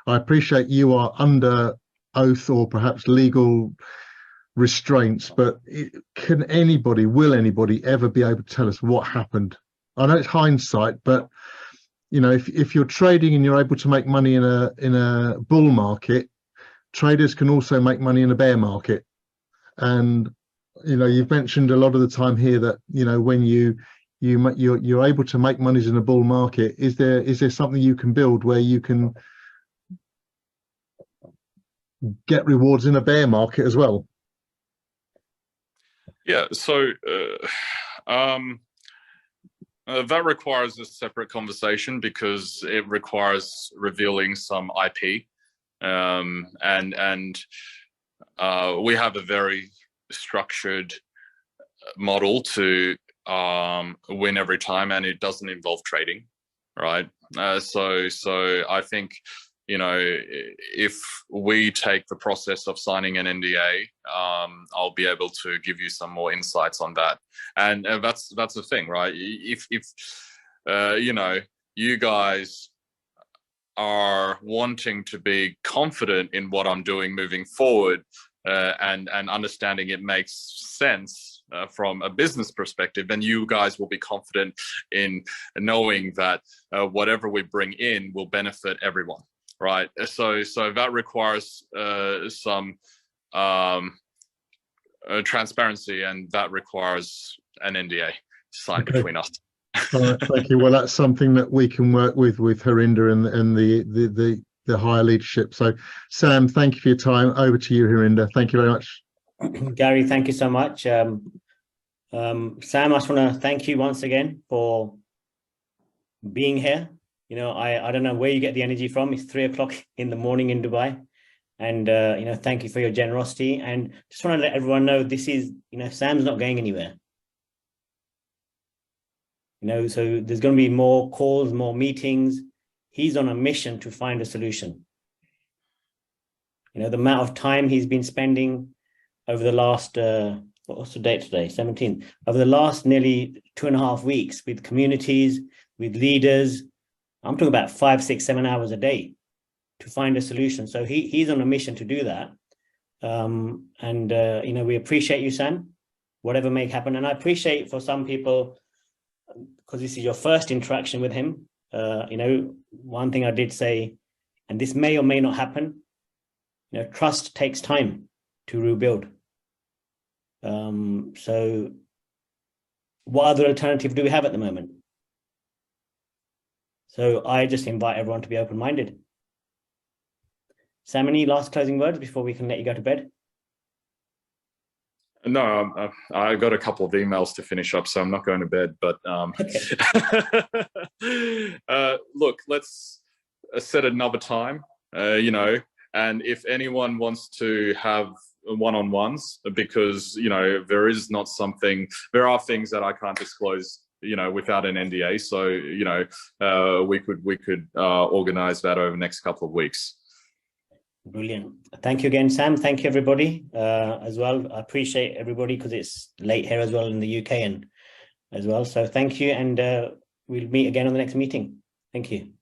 I appreciate you are under oath or perhaps legal restraints, but will anybody ever be able to tell us what happened? I know it's hindsight, but, you know, if you're trading and you're able to make money in a bull market, traders can also make money in a bear market. And, you know, you've mentioned a lot of the time here that, you know, when you're able to make monies in a bull market, is there something you can build where you can get rewards in a bear market as well? Yeah, so that requires a separate conversation, because it requires revealing some IP, and we have a very structured model to win every time, and it doesn't involve trading, right? So I think, you know, if we take the process of signing an NDA, I'll be able to give you some more insights on that. And that's the thing, right? If you know, you guys are wanting to be confident in what I'm doing moving forward, and understanding it makes sense from a business perspective, then you guys will be confident in knowing that whatever we bring in will benefit everyone, right? So that requires some transparency, and that requires an NDA signed between us. All right, thank you. Well, that's something that we can work with Harinder and the higher leadership. So, Sam, thank you for your time. Over to you, Harinder. Thank you very much. Gary, thank you so much. Sam, I just want to thank you once again for being here. You know, I don't know where you get the energy from. It's 3 o'clock in the morning in Dubai, And thank you for your generosity. And just want to let everyone know this is, Sam's not going anywhere. So there's going to be more calls, more meetings. He's on a mission to find a solution. The amount of time he's been spending over the last, what's the date today? 17th. Over the last nearly 2.5 weeks with communities, with leaders. I'm talking about 5, 6, 7 hours a day to find a solution. So he's on a mission to do that. We appreciate you, Sam, whatever may happen. And I appreciate for some people, because this is your first interaction with him, one thing I did say, and this may or may not happen, trust takes time to rebuild. So what other alternative do we have at the moment? So I just invite everyone to be open-minded. Sam, any last closing words before we can let you go to bed? No, I got a couple of emails to finish up, so I'm not going to bed. But look, let's set another time, and if anyone wants to have one-on-ones, because, there are things that I can't disclose, without an NDA. So, we could organize that over the next couple of weeks. Brilliant. Thank you again, Sam. Thank you, everybody, as well. I appreciate everybody because it's late here as well in the UK and as well. So thank you. And we'll meet again on the next meeting. Thank you.